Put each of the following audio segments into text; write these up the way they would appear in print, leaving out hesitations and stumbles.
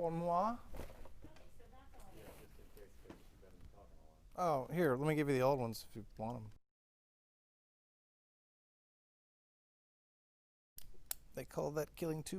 pour moi. Oh, here, let me give you the old ones if you want them. They call that killing two.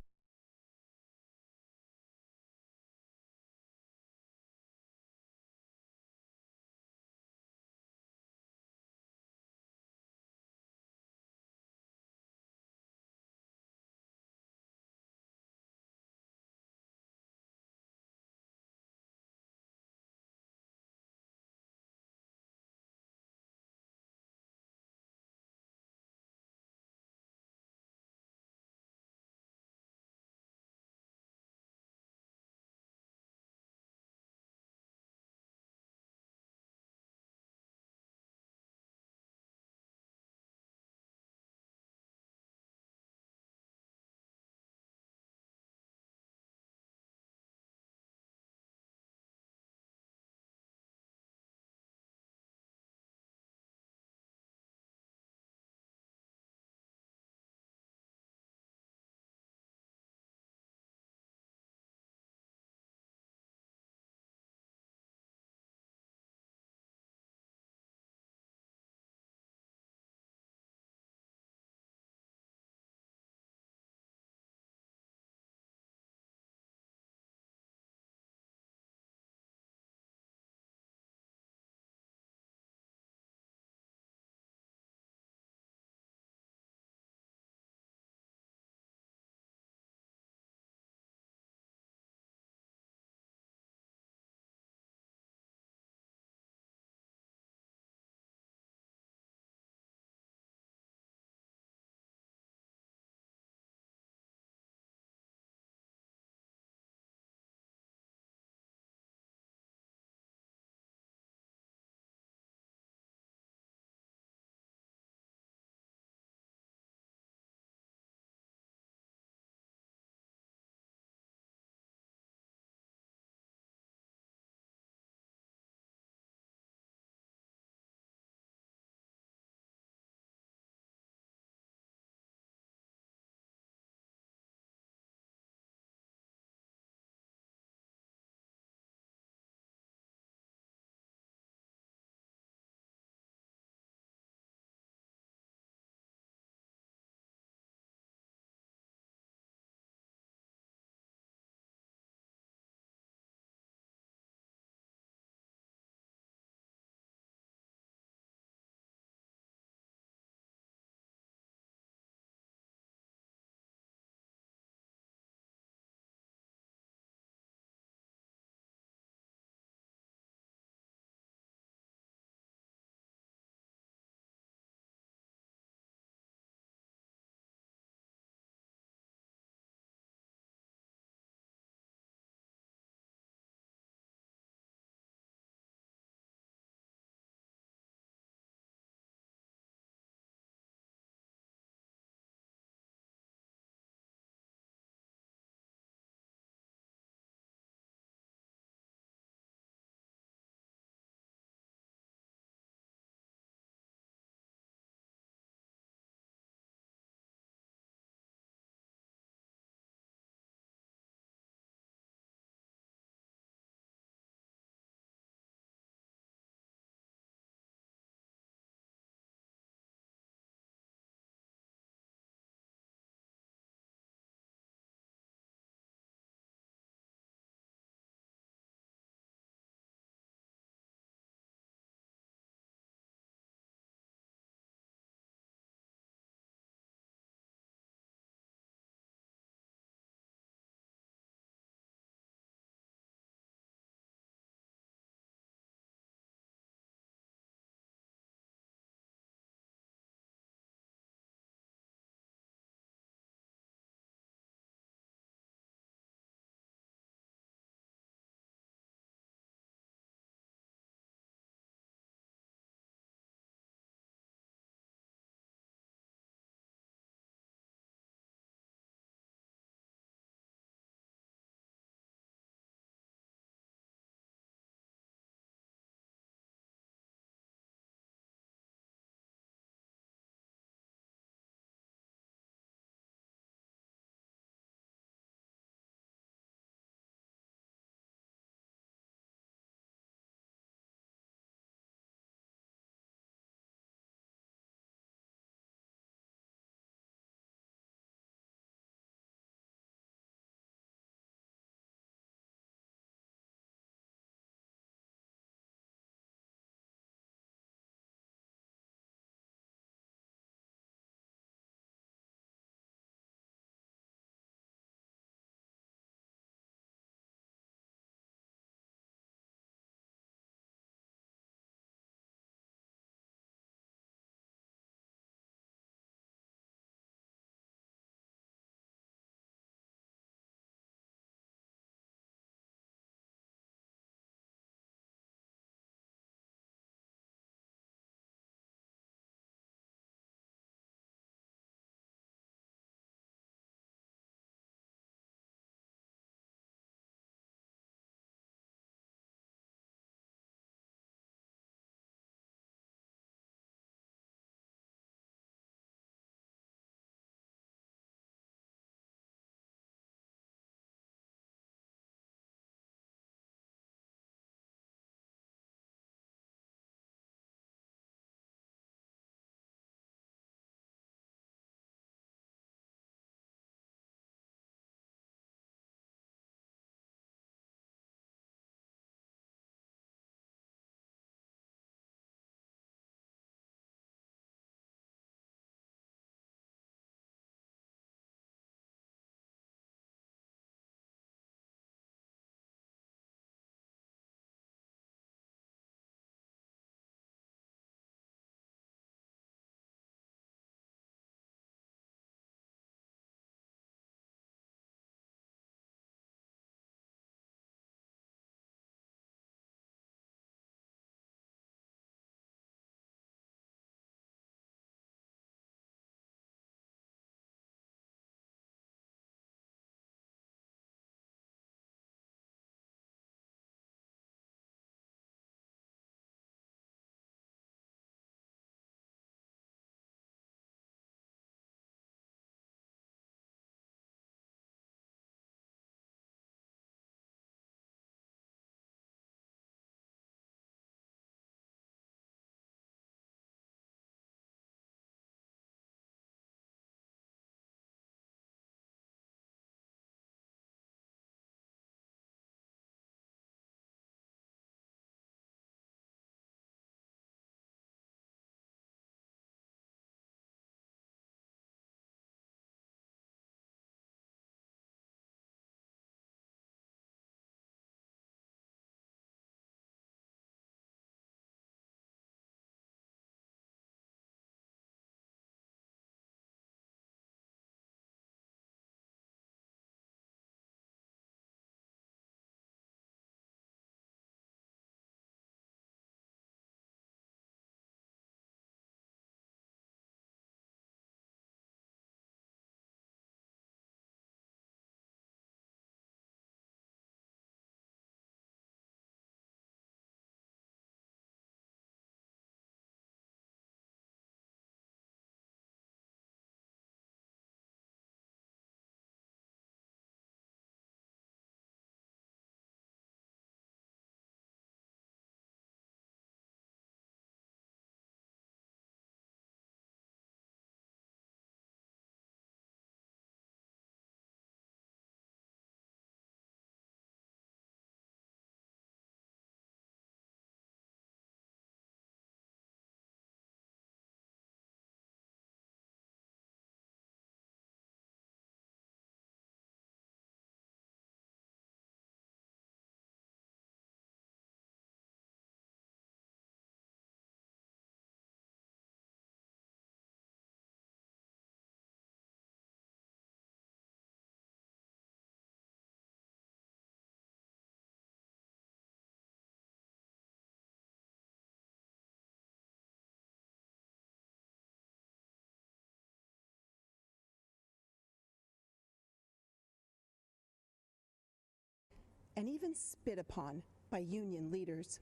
and even spit upon by union leaders.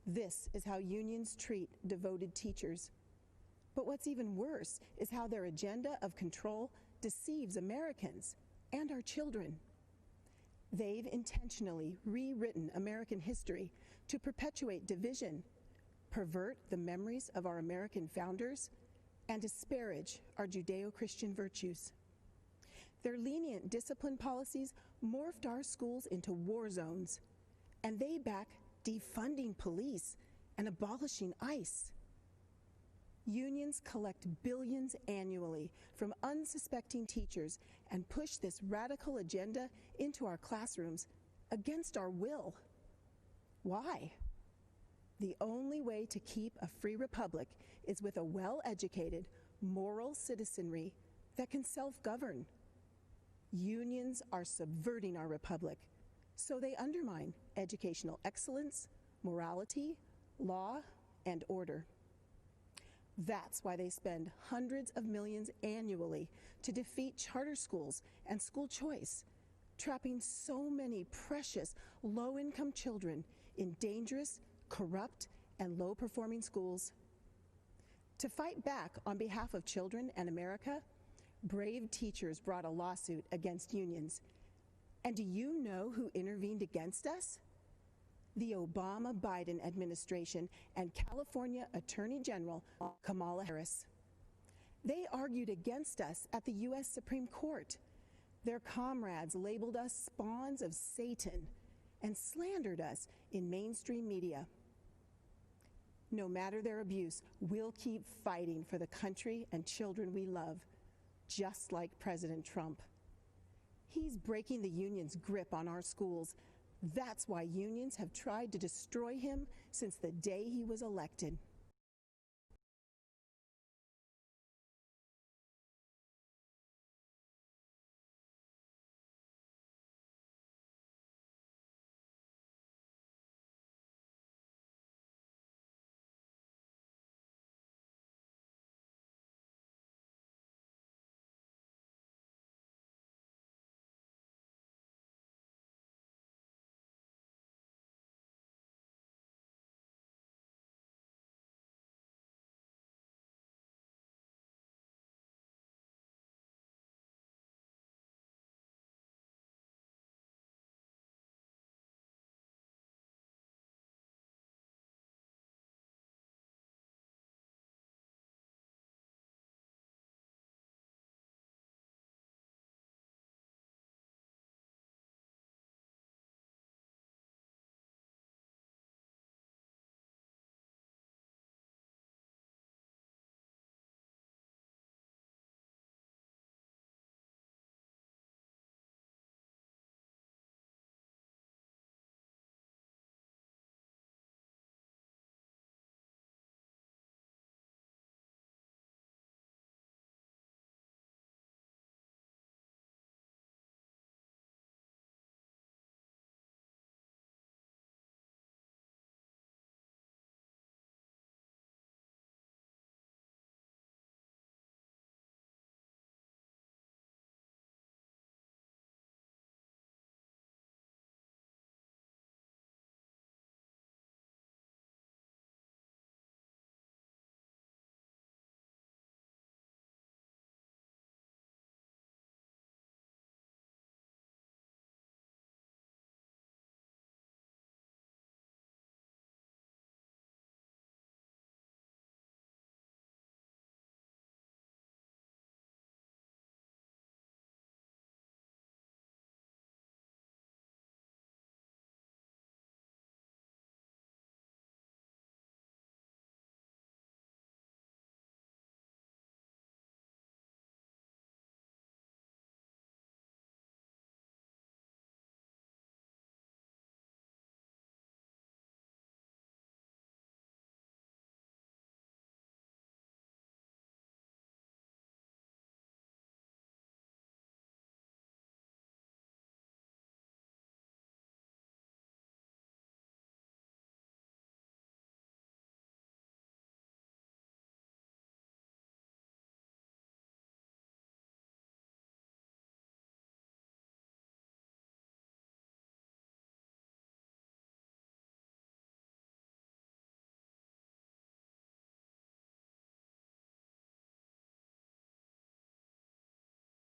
This is how unions treat devoted teachers. But what's even worse is how their agenda of control deceives Americans and our children. They've intentionally rewritten American history to perpetuate division, pervert the memories of our American founders, and disparage our Judeo-Christian virtues. Their lenient discipline policies morphed our schools into war zones, and they back defunding police and abolishing ICE. Unions collect billions annually from unsuspecting teachers and push this radical agenda into our classrooms against our will. Why? The only way to keep a free republic is with a well-educated, moral citizenry that can self-govern. Unions are subverting our republic, so they undermine educational excellence, morality, law, and order. That's why they spend hundreds of millions annually to defeat charter schools and school choice, trapping so many precious low-income children in dangerous, corrupt, and low-performing schools. To fight back on behalf of children and America, brave teachers brought a lawsuit against unions. And do you know who intervened against us? The Obama-Biden administration and California Attorney General Kamala Harris. They argued against us at the U.S. Supreme Court. Their comrades labeled us spawns of Satan and slandered us in mainstream media. No matter their abuse, we'll keep fighting for the country and children we love, just like President Trump. He's breaking the union's grip on our schools. That's why unions have tried to destroy him since the day he was elected.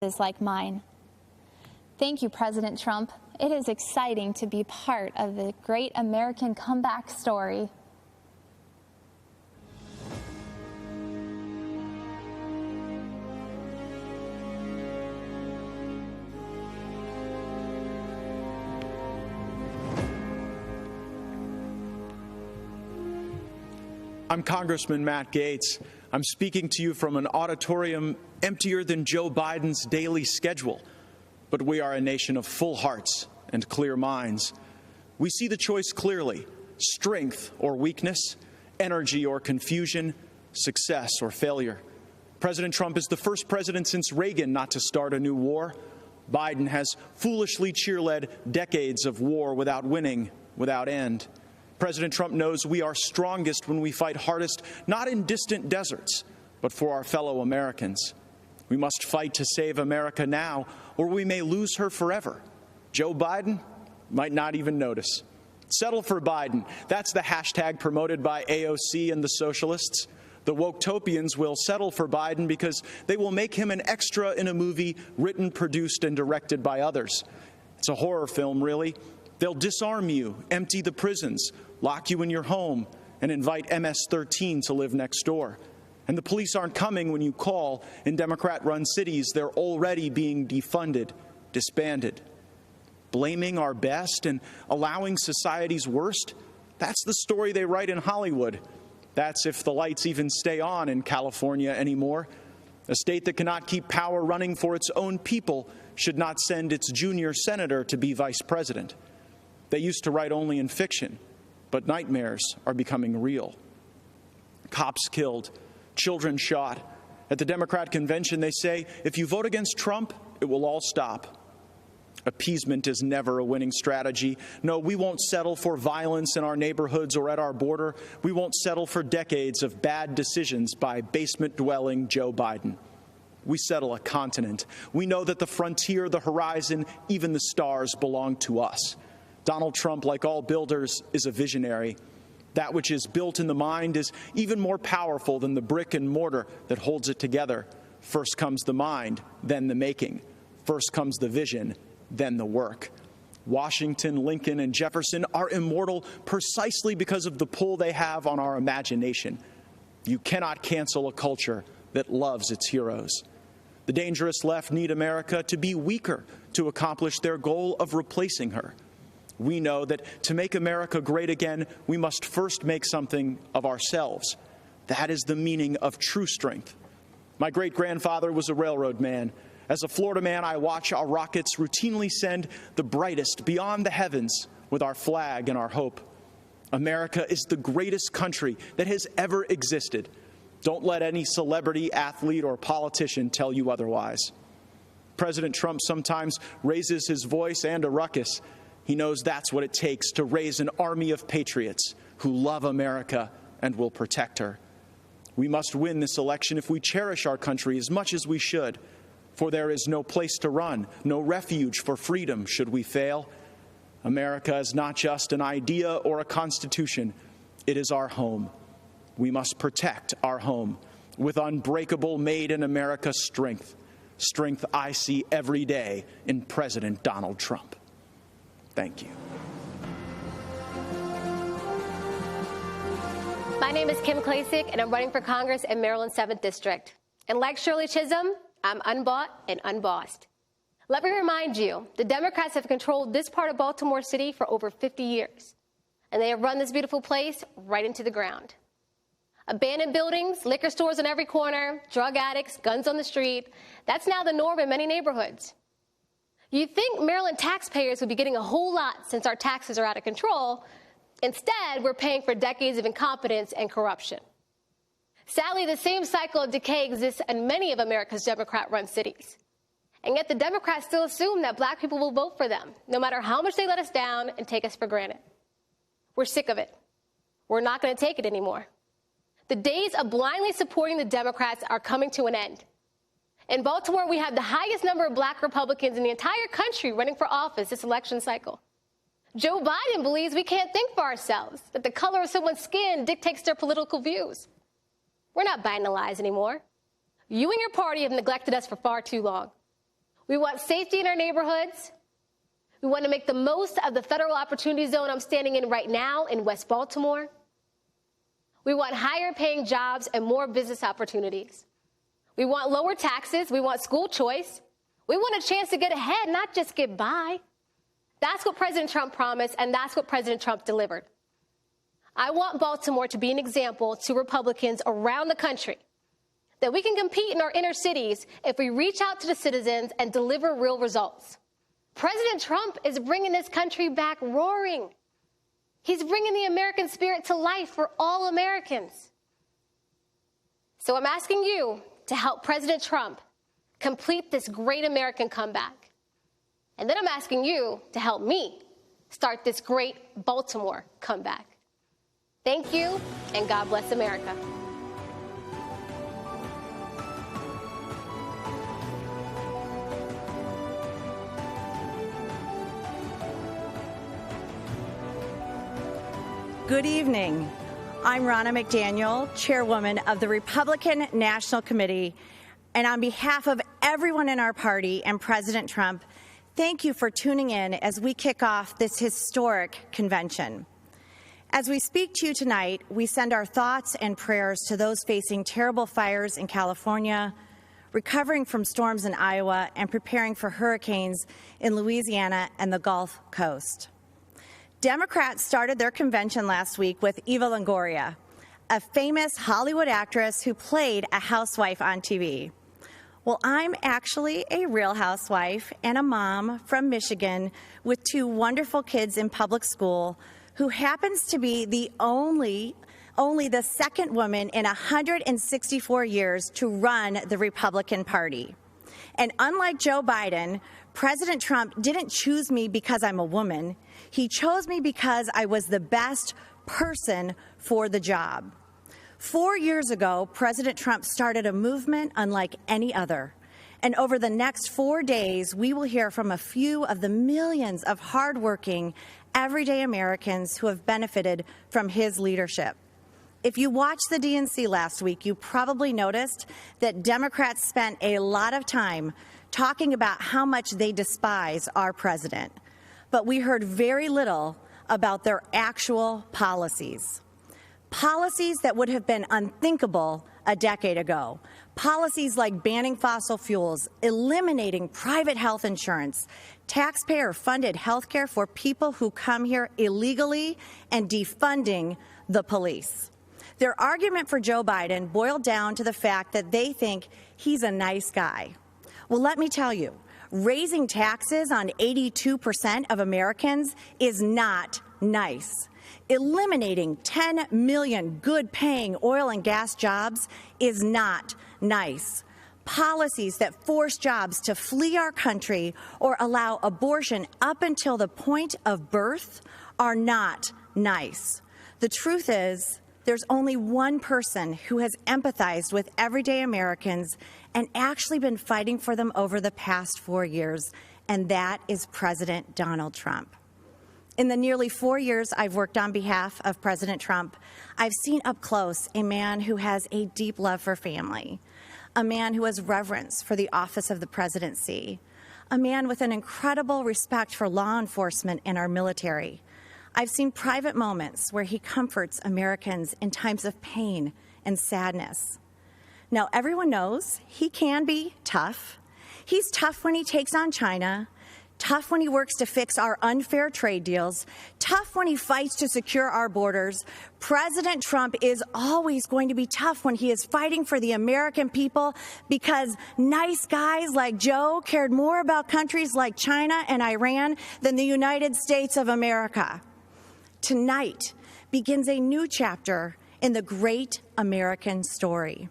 like mine. Thank you, President Trump. It is exciting to be part of the great American comeback story. I'm Congressman Matt Gaetz. I'm speaking to you from an auditorium emptier than Joe Biden's daily schedule. But we are a nation of full hearts and clear minds. We see the choice clearly: strength or weakness, energy or confusion, success or failure. President Trump is the first president since Reagan not to start a new war. Biden has foolishly cheerled decades of war without winning, without end. President Trump knows we are strongest when we fight hardest, not in distant deserts, but for our fellow Americans. We must fight to save America now, or we may lose her forever. Joe Biden might not even notice. Settle for Biden. That's the hashtag promoted by AOC and the socialists. The Woketopians will settle for Biden because they will make him an extra in a movie written, produced, and directed by others. It's a horror film, really. They'll disarm you, empty the prisons, lock you in your home, and invite MS-13 to live next door. And the police aren't coming when you call. In Democrat-run cities, they're already being defunded, disbanded. Blaming our best and allowing society's worst, that's the story they write in Hollywood. That's if the lights even stay on in California anymore. A state that cannot keep power running for its own people should not send its junior senator to be vice president. They used to write only in fiction, but nightmares are becoming real. Cops killed, children shot. At the Democrat convention, they say, if you vote against Trump, it will all stop. Appeasement is never a winning strategy. No, we won't settle for violence in our neighborhoods or at our border. We won't settle for decades of bad decisions by basement-dwelling Joe Biden. We settle a continent. We know that the frontier, the horizon, even the stars belong to us. Donald Trump, like all builders, is a visionary. That which is built in the mind is even more powerful than the brick and mortar that holds it together. First comes the mind, then the making. First comes the vision, then the work. Washington, Lincoln, and Jefferson are immortal precisely because of the pull they have on our imagination. You cannot cancel a culture that loves its heroes. The dangerous left need America to be weaker to accomplish their goal of replacing her. We know that to make America great again, we must first make something of ourselves. That is the meaning of true strength. My great-grandfather was a railroad man. As a Florida man, I watch our rockets routinely send the brightest beyond the heavens with our flag and our hope. America is the greatest country that has ever existed. Don't let any celebrity, athlete, or politician tell you otherwise. President Trump sometimes raises his voice and a ruckus. He knows that's what it takes to raise an army of patriots who love America and will protect her. We must win this election if we cherish our country as much as we should, for there is no place to run, no refuge for freedom should we fail. America is not just an idea or a constitution. It is our home. We must protect our home with unbreakable made in America strength, strength I see every day in President Donald Trump. Thank you. My name is Kim Klacik, and I'm running for Congress in Maryland's 7th District. And like Shirley Chisholm, I'm unbought and unbossed. Let me remind you, the Democrats have controlled this part of Baltimore City for over 50 years, and they have run this beautiful place right into the ground. Abandoned buildings, liquor stores on every corner, drug addicts, guns on the street, that's now the norm in many neighborhoods. You'd think Maryland taxpayers would be getting a whole lot since our taxes are out of control. Instead, we're paying for decades of incompetence and corruption. Sadly, the same cycle of decay exists in many of America's Democrat-run cities. And yet the Democrats still assume that black people will vote for them, no matter how much they let us down and take us for granted. We're sick of it. We're not going to take it anymore. The days of blindly supporting the Democrats are coming to an end. In Baltimore, we have the highest number of black Republicans in the entire country running for office this election cycle. Joe Biden believes we can't think for ourselves, that the color of someone's skin dictates their political views. We're not buying the lies anymore. You and your party have neglected us for far too long. We want safety in our neighborhoods. We want to make the most of the federal opportunity zone I'm standing in right now in West Baltimore. We want higher paying jobs and more business opportunities. We want lower taxes. We want school choice. We want a chance to get ahead, not just get by. That's what President Trump promised, and that's what President Trump delivered. I want Baltimore to be an example to Republicans around the country that we can compete in our inner cities if we reach out to the citizens and deliver real results. President Trump is bringing this country back roaring. He's bringing the American spirit to life for all Americans. So I'm asking you to help President Trump complete this great American comeback. And then I'm asking you to help me start this great Baltimore comeback. Thank you, and God bless America. Good evening. I'm Ronna McDaniel, chairwoman of the Republican National Committee, and on behalf of everyone in our party and President Trump, thank you for tuning in as we kick off this historic convention. As we speak to you tonight, we send our thoughts and prayers to those facing terrible fires in California, recovering from storms in Iowa, and preparing for hurricanes in Louisiana and the Gulf Coast. Democrats started their convention last week with Eva Longoria, a famous Hollywood actress who played a housewife on TV. Well, I'm actually a real housewife and a mom from Michigan with two wonderful kids in public school who happens to be the only the second woman in 164 years to run the Republican Party. And unlike Joe Biden, President Trump didn't choose me because I'm a woman. He chose me because I was the best person for the job. 4 years ago, President Trump started a movement unlike any other. And over the next 4 days, we will hear from a few of the millions of hardworking, everyday Americans who have benefited from his leadership. If you watched the DNC last week, you probably noticed that Democrats spent a lot of time talking about how much they despise our president. But we heard very little about their actual policies. Policies that would have been unthinkable a decade ago. Policies like banning fossil fuels, eliminating private health insurance, taxpayer-funded health care for people who come here illegally, and defunding the police. Their argument for Joe Biden boiled down to the fact that they think he's a nice guy. Well, let me tell you, raising taxes on 82% of Americans is not nice. Eliminating 10 million good-paying oil and gas jobs is not nice. Policies that force jobs to flee our country or allow abortion up until the point of birth are not nice. The truth is, there's only one person who has empathized with everyday Americans and actually been fighting for them over the past 4 years, and that is President Donald Trump. In the nearly 4 years I've worked on behalf of President Trump, I've seen up close a man who has a deep love for family, a man who has reverence for the office of the presidency, a man with an incredible respect for law enforcement and our military. I've seen private moments where he comforts Americans in times of pain and sadness. Now, everyone knows he can be tough. He's tough when he takes on China, tough when he works to fix our unfair trade deals, tough when he fights to secure our borders. President Trump is always going to be tough when he is fighting for the American people because nice guys like Joe cared more about countries like China and Iran than the United States of America. Tonight begins a new chapter in the great American story,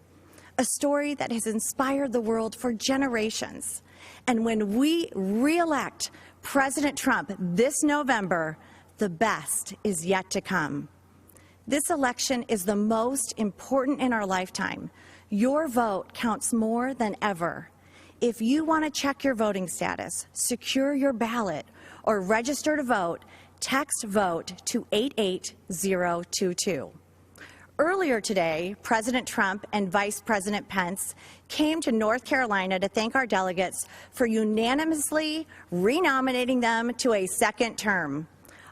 a story that has inspired the world for generations. And when we re-elect President Trump this November, the best is yet to come. This election is the most important in our lifetime. Your vote counts more than ever. If you want to check your voting status, secure your ballot, or register to vote, text VOTE to 88022. Earlier today, President Trump and Vice President Pence came to North Carolina to thank our delegates for unanimously renominating them to a second term.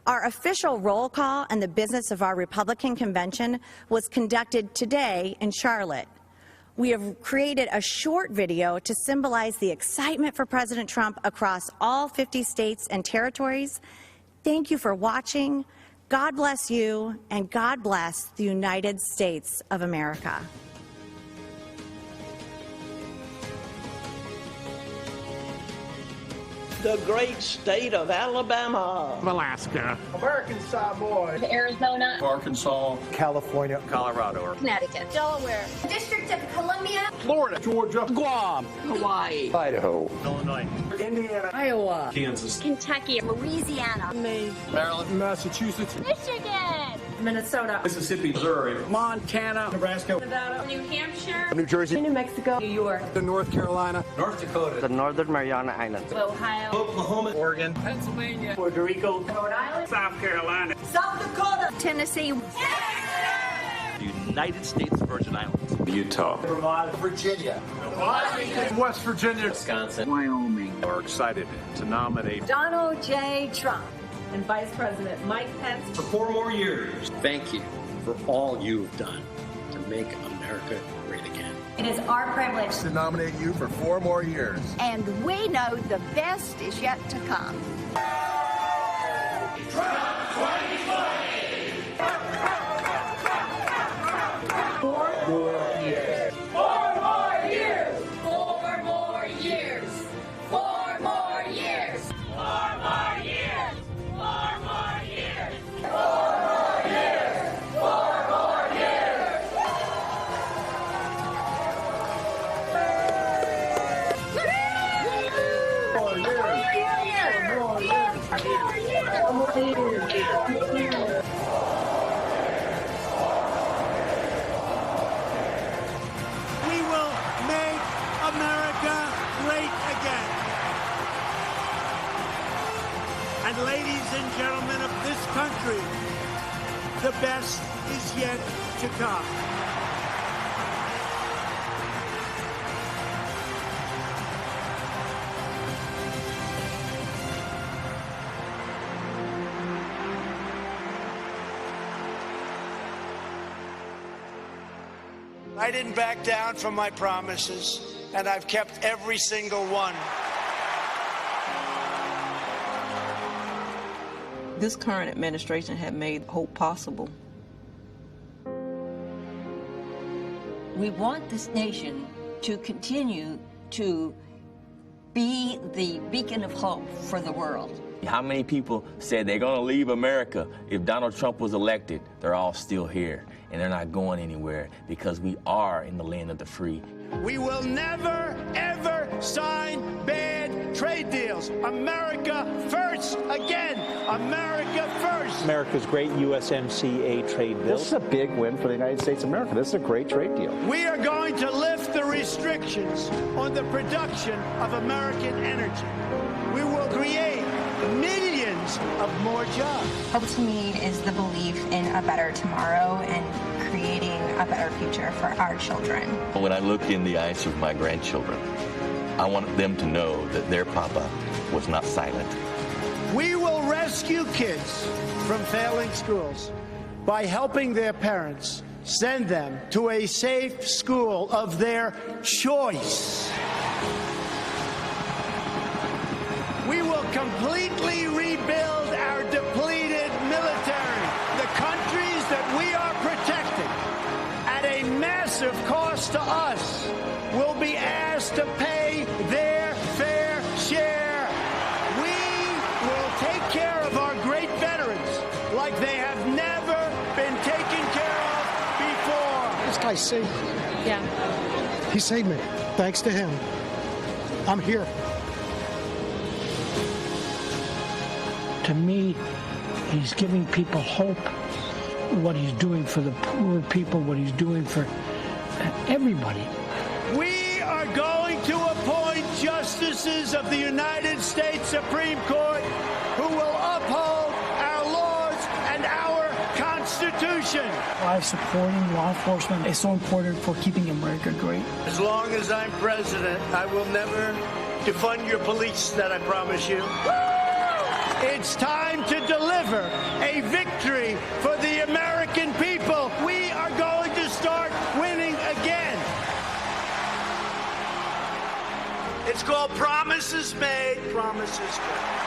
Our official roll call and the business of our Republican convention was conducted today in Charlotte. We have created a short video to symbolize the excitement for President Trump across all 50 states and territories. Thank you for watching. God bless you, and God bless the United States of America. The great state of Alabama, Alaska, American Samoa, Arizona, Arkansas, California, Colorado, Connecticut, Delaware, District of Columbia, Florida, Georgia, Guam, Hawaii, Idaho, Illinois, Indiana, Iowa, Kansas, Kentucky, Louisiana, Maine, Maryland, Massachusetts, Michigan, Minnesota, Mississippi, Missouri, Montana, Nebraska, Nevada, New Hampshire, New Jersey, New Mexico, New York, North Carolina, North Dakota, the Northern Mariana Islands, Ohio, Oklahoma, Oregon, Pennsylvania, Puerto Rico, Rhode Island, South Carolina, South Dakota, Tennessee, the United States Virgin Islands, Utah, Vermont, Virginia, Washington, West Virginia, Wisconsin, Wyoming are excited to nominate Donald J. Trump, and Vice President Mike Pence for 4 more years. Thank you for all you've done to make America great again. It is our privilege to nominate you for 4 more years. and we know the best is yet to come. Trump 2020! 4 more years. 4 more years! 4 more years! 4 more years! 4 more years! 4 more years! 4 more years! 4 more years! We will make America great again. And ladies and gentlemen of this country, the best is yet to come. I didn't back down from my promises, and I've kept every single one. This current administration had made hope possible. We want this nation to continue to be the beacon of hope for the world. How many people said they're going to leave America if Donald Trump was elected? They're all still here, and they're not going anywhere because we are in the land of the free. We will never, ever sign bad trade deals. America first again. America first. America's great USMCA trade bill. This is a big win for the United States of America. This is a great trade deal. We are going to lift the restrictions on the production of American energy. We will create millions of more jobs. Hope to me is the belief in a better tomorrow and creating a better future for our children. When I look in the eyes of my grandchildren, I want them to know that their papa was not silent. We will rescue kids from failing schools by helping their parents send them to a safe school of their choice. We will completely rebuild our depleted military. The countries that we are protecting at a massive cost to us will be asked to pay their fair share. We will take care of our great veterans like they have never been taken care of before. This guy saved me. Yeah. He saved me. Thanks to him, I'm here. To me, he's giving people hope, what he's doing for the poor people, what he's doing for everybody. We are going to appoint justices of the United States Supreme Court who will uphold our laws and our Constitution. I why supporting law enforcement is so important for keeping America great. As long as I'm president, I will never defund your police, that I promise you. It's time to deliver a victory for the American people. We are going to start winning again. It's called Promises Made, Promises Kept.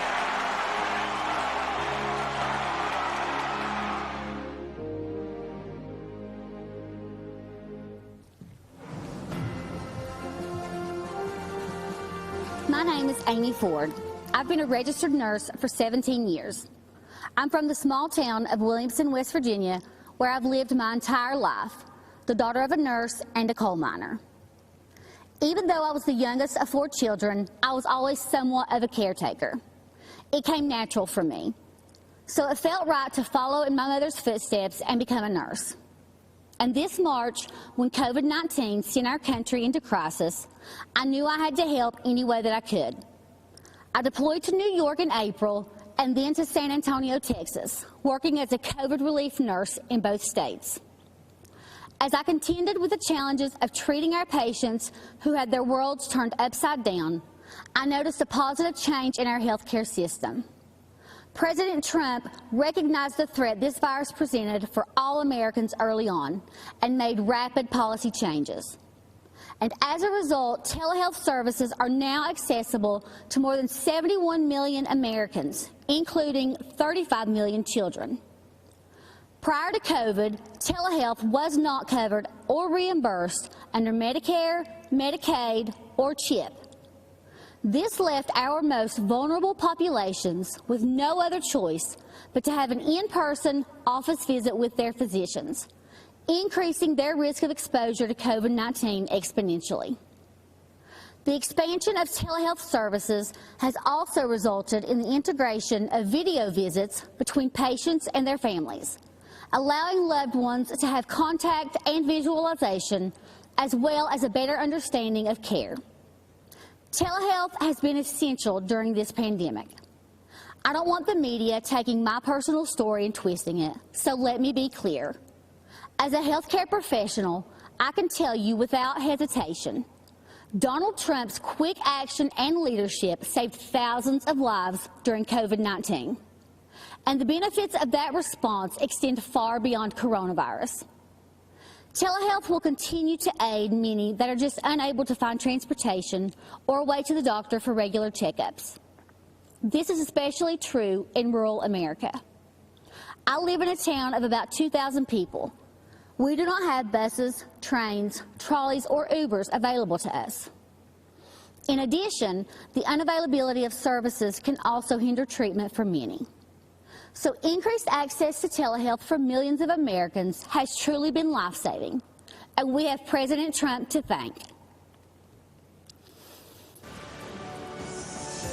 My name is Amy Ford. I've been a registered nurse for 17 years. I'm from the small town of Williamson, West Virginia, where I've lived my entire life, the daughter of a nurse and a coal miner. Even though I was the youngest of 4 children, I was always somewhat of a caretaker. It came natural for me. So it felt right to follow in my mother's footsteps and become a nurse. And this March, when COVID-19 sent our country into crisis, I knew I had to help any way that I could. I deployed to New York in April and then to San Antonio, Texas, working as a COVID relief nurse in both states. As I contended with the challenges of treating our patients who had their worlds turned upside down, I noticed a positive change in our healthcare system. President Trump recognized the threat this virus presented for all Americans early on and made rapid policy changes. And as a result, telehealth services are now accessible to more than 71 million Americans, including 35 million children. Prior to COVID, telehealth was not covered or reimbursed under Medicare, Medicaid, or CHIP. This left our most vulnerable populations with no other choice but to have an in-person office visit with their physicians, increasing their risk of exposure to COVID-19 exponentially. The expansion of telehealth services has also resulted in the integration of video visits between patients and their families, allowing loved ones to have contact and visualization, as well as a better understanding of care. Telehealth has been essential during this pandemic. I don't want the media taking my personal story and twisting it, so let me be clear. As a healthcare professional, I can tell you without hesitation, Donald Trump's quick action and leadership saved thousands of lives during COVID-19. And the benefits of that response extend far beyond coronavirus. Telehealth will continue to aid many that are just unable to find transportation or a way to the doctor for regular checkups. This is especially true in rural America. I live in a town of about 2,000 people. We do not have buses, trains, trolleys, or Ubers available to us. In addition, the unavailability of services can also hinder treatment for many. So increased access to telehealth for millions of Americans has truly been life-saving, and we have President Trump to thank.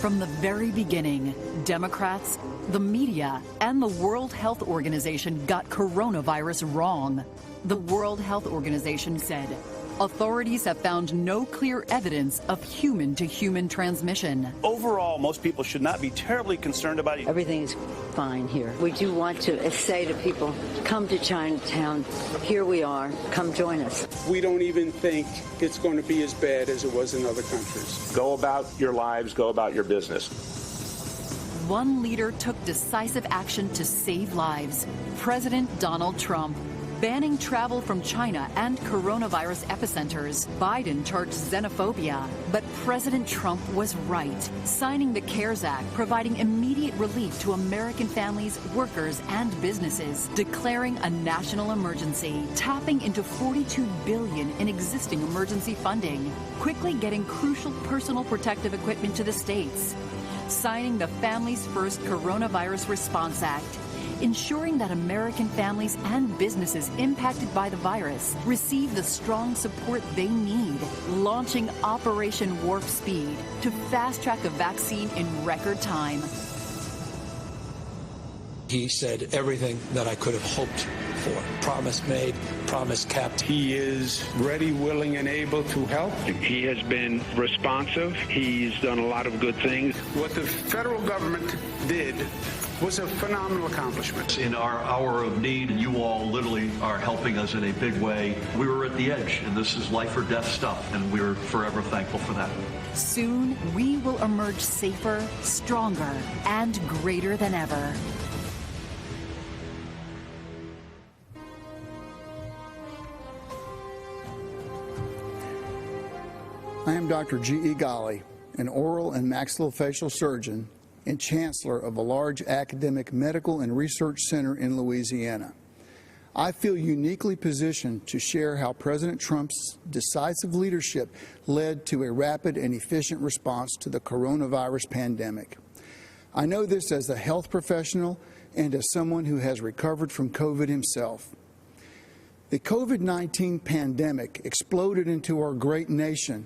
From the very beginning, Democrats, the media, and the World Health Organization got coronavirus wrong. The World Health Organization said, authorities have found no clear evidence of human-to-human transmission. Overall, most people should not be terribly concerned about it. Everything is fine here. We do want to say to people, come to Chinatown. Here we are. Come join us. We don't even think it's going to be as bad as it was in other countries. Go about your lives, go about your business. One leader took decisive action to save lives, President Donald Trump. Banning travel from China and coronavirus epicenters. Biden charged xenophobia, but President Trump was right, signing the CARES Act, providing immediate relief to American families, workers, and businesses, declaring a national emergency, tapping into $42 billion in existing emergency funding, quickly getting crucial personal protective equipment to the states, signing the Families First Coronavirus Response Act, ensuring that American families and businesses impacted by the virus receive the strong support they need, launching Operation Warp Speed to fast-track a vaccine in record time. He said everything that I could have hoped for. Promise made, promise kept. He is ready, willing, and able to help. He has been responsive. He's done a lot of good things. What the federal government did was a phenomenal accomplishment. In our hour of need, and you all literally are helping us in a big way, we were at the edge, and this is life or death stuff, and we're forever thankful for that. Soon, we will emerge safer, stronger, and greater than ever. I am Dr. G.E. Ghali, an oral and maxillofacial surgeon and chancellor of a large academic medical and research center in Louisiana. I feel uniquely positioned to share how President Trump's decisive leadership led to a rapid and efficient response to the coronavirus pandemic. I know this as a health professional and as someone who has recovered from COVID himself. The COVID-19 pandemic exploded into our great nation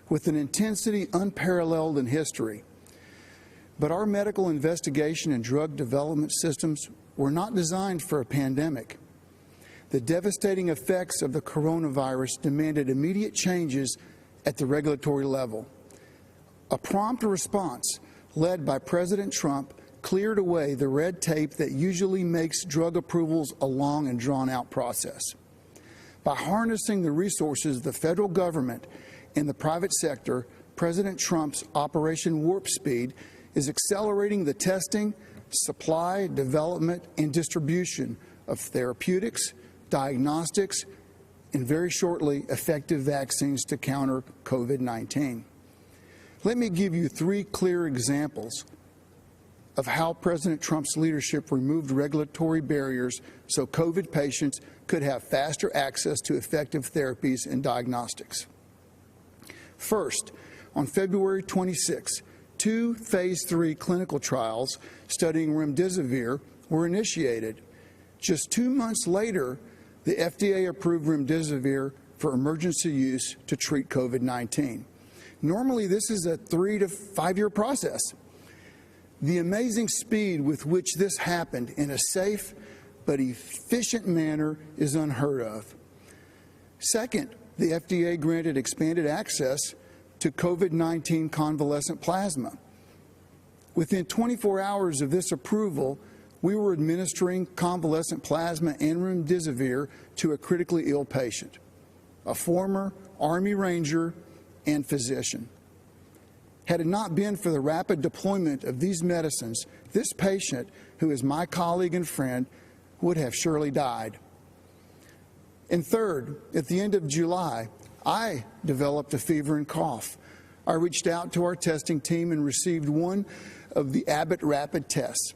with an intensity unparalleled in history. But our medical investigation and drug development systems were not designed for a pandemic. The devastating effects of the coronavirus demanded immediate changes at the regulatory level. A prompt response led by President Trump cleared away the red tape that usually makes drug approvals a long and drawn-out process. By harnessing the resources of the federal government and the private sector, President Trump's Operation Warp Speed is accelerating the testing, supply, development, and distribution of therapeutics, diagnostics, and very shortly, effective vaccines to counter COVID-19. Let me give you 3 clear examples of how President Trump's leadership removed regulatory barriers so COVID patients could have faster access to effective therapies and diagnostics. First, on February 26, 2 phase 3 clinical trials studying remdesivir were initiated. Just 2 months later, the FDA approved remdesivir for emergency use to treat COVID-19. Normally, this is a 3 to 5 year process. The amazing speed with which this happened in a safe but efficient manner is unheard of. Second, the FDA granted expanded access to COVID-19 convalescent plasma. Within 24 hours of this approval, we were administering convalescent plasma and remdesivir to a critically ill patient, a former Army Ranger and physician. Had it not been for the rapid deployment of these medicines, this patient, who is my colleague and friend, would have surely died. And third, at the end of July, I developed a fever and cough. I reached out to our testing team and received one of the Abbott rapid tests,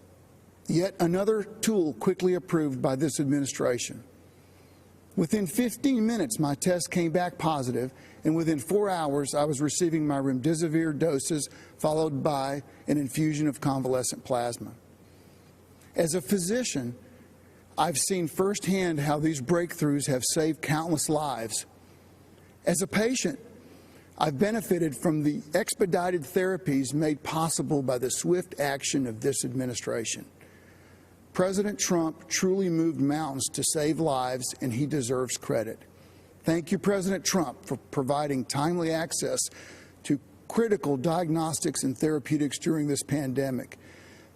yet another tool quickly approved by this administration. Within 15 minutes, my test came back positive, and within 4 hours, I was receiving my remdesivir doses, followed by an infusion of convalescent plasma. As a physician, I've seen firsthand how these breakthroughs have saved countless lives. As a patient, I've benefited from the expedited therapies made possible by the swift action of this administration. President Trump truly moved mountains to save lives, and he deserves credit. Thank you, President Trump, for providing timely access to critical diagnostics and therapeutics during this pandemic.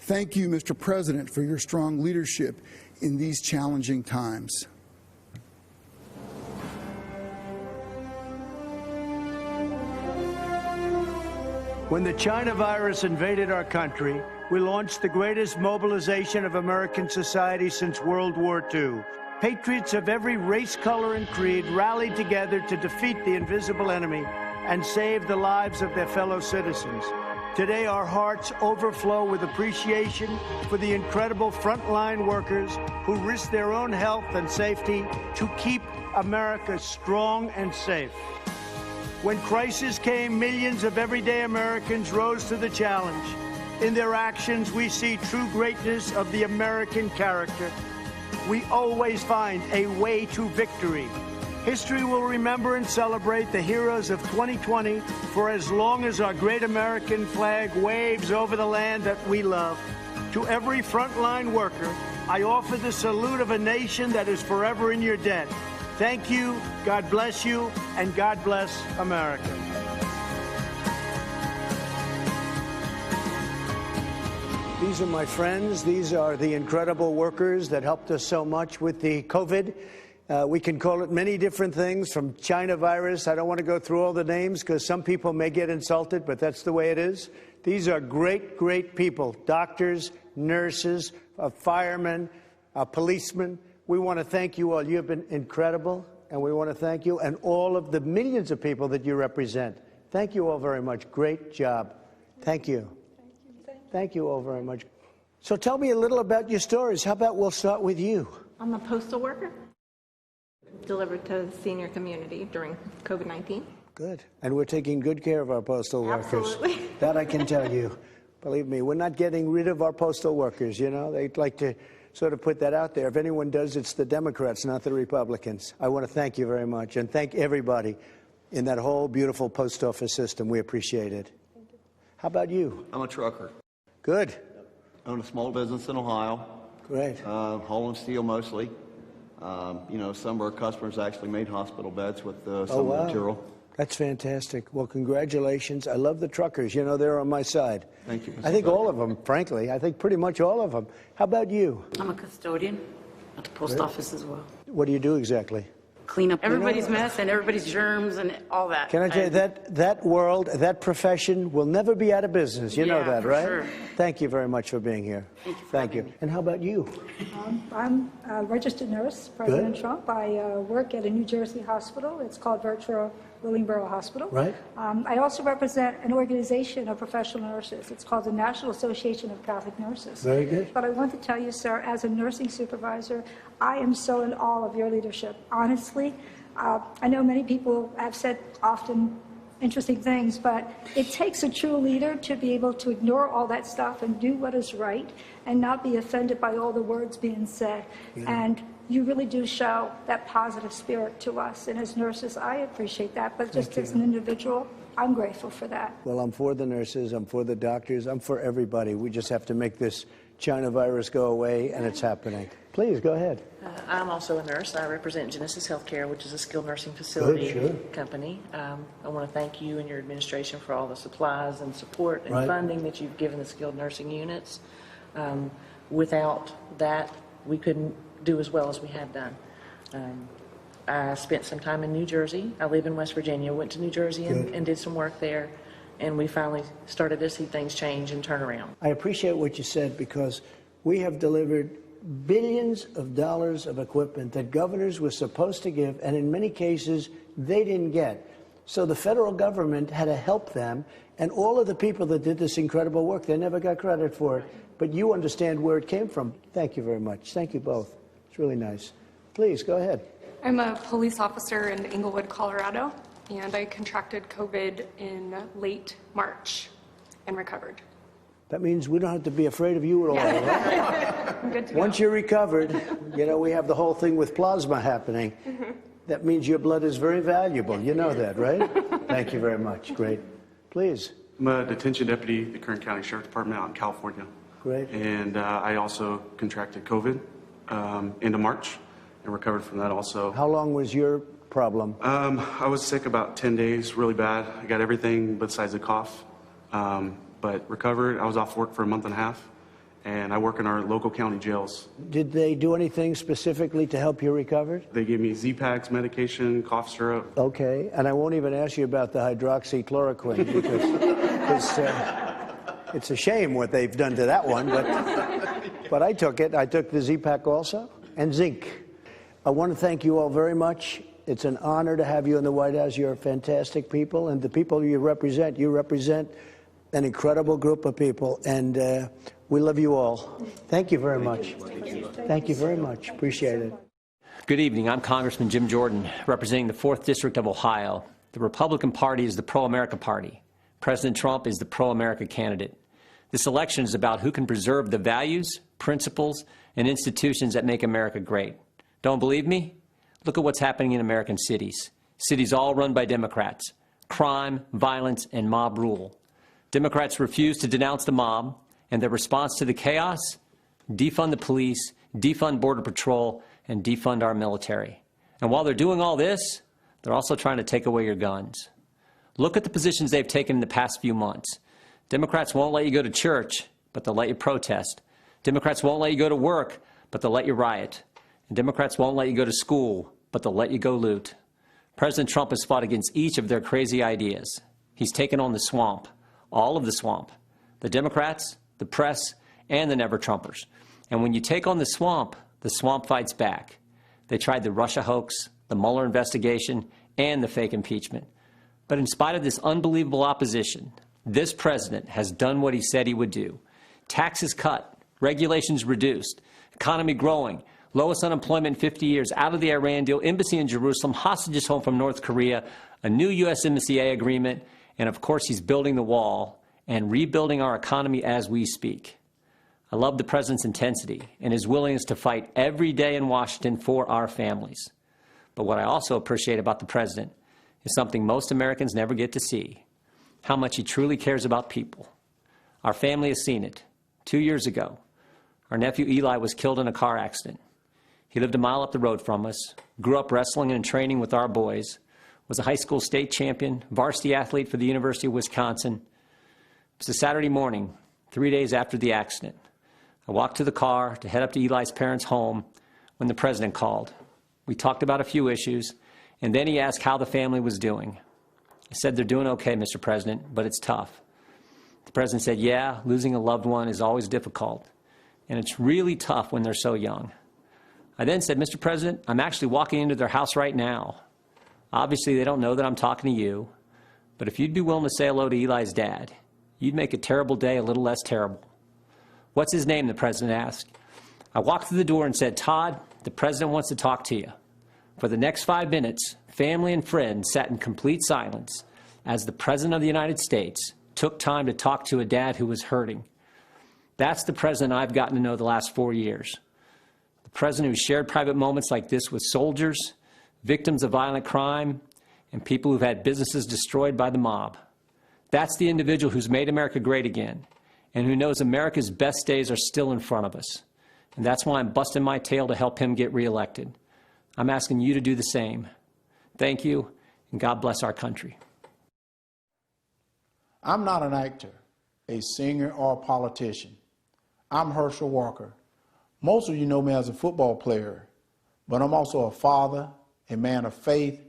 Thank you, Mr. President, for your strong leadership in these challenging times. When the China virus invaded our country, we launched the greatest mobilization of American society since World War II. Patriots of every race, color, and creed rallied together to defeat the invisible enemy and save the lives of their fellow citizens. Today, our hearts overflow with appreciation for the incredible frontline workers who risk their own health and safety to keep America strong and safe. When crisis came, millions of everyday Americans rose to the challenge. In their actions, we see true greatness of the American character. We always find a way to victory. History will remember and celebrate the heroes of 2020 for as long as our great American flag waves over the land that we love. To every frontline worker, I offer the salute of a nation that is forever in your debt. Thank you, God bless you, and God bless America. These are my friends. These are the incredible workers that helped us so much with the COVID. We can call it many different things, from China virus. I don't want to go through all the names because some people may get insulted, but that's the way it is. These are great, great people, doctors, nurses, firemen, policemen. We want to thank you all. You have been incredible, and we want to thank you and all of the millions of people that you represent. Thank you all very much. Great job. Thank you. Thank you all very much. So tell me a little about your stories. How about we'll start with you? I'm a postal worker, delivered to the senior community during COVID-19. Good. And we're taking good care of our postal workers. Absolutely. That I can tell you. Believe me, we're not getting rid of our postal workers, you know. They'd like to sort of put that out there. If anyone does, it's the Democrats, not the Republicans. I want to thank you very much, and thank everybody in that whole beautiful post office system. We appreciate it. Thank you. How about you? I'm a trucker. Good. I own a small business in Ohio. Great. Hauling steel mostly. You know, some of our customers actually made hospital beds with some of the material. That's fantastic. Well, congratulations. I love the truckers. You know, they're on my side. Thank you. I think all of them, frankly. I think pretty much all of them. How about you? I'm a custodian at the post office as well. What do you do exactly? Clean up everybody's mess and everybody's germs and all that. Can I tell you, that world, that profession will never be out of business. You know that, right? Sure. Thank you very much for being here. Thank you. And how about you? I'm a registered nurse, President Trump. I work at a New Jersey hospital. It's called Virtual Willingboro Hospital. Right. I also represent an organization of professional nurses. It's called the National Association of Catholic Nurses. Very good. But I want to tell you, sir, as a nursing supervisor, I am so in awe of your leadership. Honestly, I know many people have said often interesting things, but it takes a true leader to be able to ignore all that stuff and do what is right and not be offended by all the words being said. Yeah. And you really do show that positive spirit to us. And as nurses, I appreciate that. But just as an individual, I'm grateful for that. Well, I'm for the nurses. I'm for the doctors. I'm for everybody. We just have to make this China virus go away, and it's happening. Please, go ahead. I'm also a nurse. I represent Genesis Healthcare, which is a skilled nursing facility company. I want to thank you and your administration for all the supplies and support and funding that you've given the skilled nursing units. Without that, we couldn't do as well as we have done. I spent some time in New Jersey. I live in West Virginia, went to New Jersey and did some work there, and we finally started to see things change and turn around. I appreciate what you said, because we have delivered billions of dollars of equipment that governors were supposed to give, and in many cases, they didn't get. So the federal government had to help them, and all of the people that did this incredible work, they never got credit for it. But you understand where it came from. Thank you very much. Thank you both. It's really nice. Please, go ahead. I'm a police officer in Englewood, Colorado, and I contracted COVID in late March and recovered. That means we don't have to be afraid of you at all. Right? I'm good to Once you're recovered, you know, we have the whole thing with plasma happening. That means your blood is very valuable. You know that, right? Thank you very much. Great. Please. I'm a detention deputy at the Kern County Sheriff's Department out in California. Great. And I also contracted COVID into March and recovered from that also. How long was your problem? I was sick about 10 days, really bad. I got everything besides a cough. But recovered. I was off work for a month and a half, and I work in our local county jails. Did they do anything specifically to help you recover? They gave me Z-Paks medication, cough syrup. Okay, and I won't even ask you about the hydroxychloroquine, because it's a shame what they've done to that one, but I took it. I took the Z-Pak also, and zinc. I want to thank you all very much. It's an honor to have you in the White House. You're fantastic people, and the people you represent an incredible group of people, and we love you all. Thank you very much. Thank you very much. Appreciate it. Good evening. I'm Congressman Jim Jordan, representing the 4th District of Ohio. The Republican Party is the pro-America party. President Trump is the pro-America candidate. This election is about who can preserve the values, principles, and institutions that make America great. Don't believe me? Look at what's happening in American cities. Cities all run by Democrats. Crime, violence, and mob rule. Democrats refuse to denounce the mob, and their response to the chaos? Defund the police, defund Border Patrol, and defund our military. And while they're doing all this, they're also trying to take away your guns. Look at the positions they've taken in the past few months. Democrats won't let you go to church, but they'll let you protest. Democrats won't let you go to work, but they'll let you riot. And Democrats won't let you go to school, but they'll let you go loot. President Trump has fought against each of their crazy ideas. He's taken on the swamp, all of the swamp, the Democrats, the press, and the never-Trumpers. And when you take on the swamp fights back. They tried the Russia hoax, the Mueller investigation, and the fake impeachment. But in spite of this unbelievable opposition, this president has done what he said he would do. Taxes cut, regulations reduced, economy growing, lowest unemployment in 50 years, out of the Iran deal, embassy in Jerusalem, hostages home from North Korea, a new USMCA agreement, and of course he's building the wall and rebuilding our economy as we speak. I love the president's intensity and his willingness to fight every day in Washington for our families. But what I also appreciate about the president is something most Americans never get to see, how much he truly cares about people. Our family has seen it. 2 years ago, our nephew Eli was killed in a car accident. He lived a mile up the road from us, grew up wrestling and training with our boys, was a high school state champion, varsity athlete for the University of Wisconsin. It was a Saturday morning, 3 days after the accident. I walked to the car to head up to Eli's parents' home when the president called. We talked about a few issues, and then he asked how the family was doing. I said, "They're doing okay, Mr. President, but it's tough." The president said, "Yeah, losing a loved one is always difficult, and it's really tough when they're so young." I then said, "Mr. President, I'm actually walking into their house right now. Obviously, they don't know that I'm talking to you, but if you'd be willing to say hello to Eli's dad, you'd make a terrible day a little less terrible." "What's his name?" the president asked. I walked through the door and said, "Todd, the president wants to talk to you." For the next 5 minutes, family and friends sat in complete silence as the president of the United States took time to talk to a dad who was hurting. That's the president I've gotten to know the last 4 years. The president who shared private moments like this with soldiers, victims of violent crime, and people who've had businesses destroyed by the mob. That's the individual who's made America great again, and who knows America's best days are still in front of us. And that's why I'm busting my tail to help him get reelected. I'm asking you to do the same. Thank you, and God bless our country. I'm not an actor, a singer, or a politician. I'm Herschel Walker. Most of you know me as a football player, but I'm also a father, a man of faith,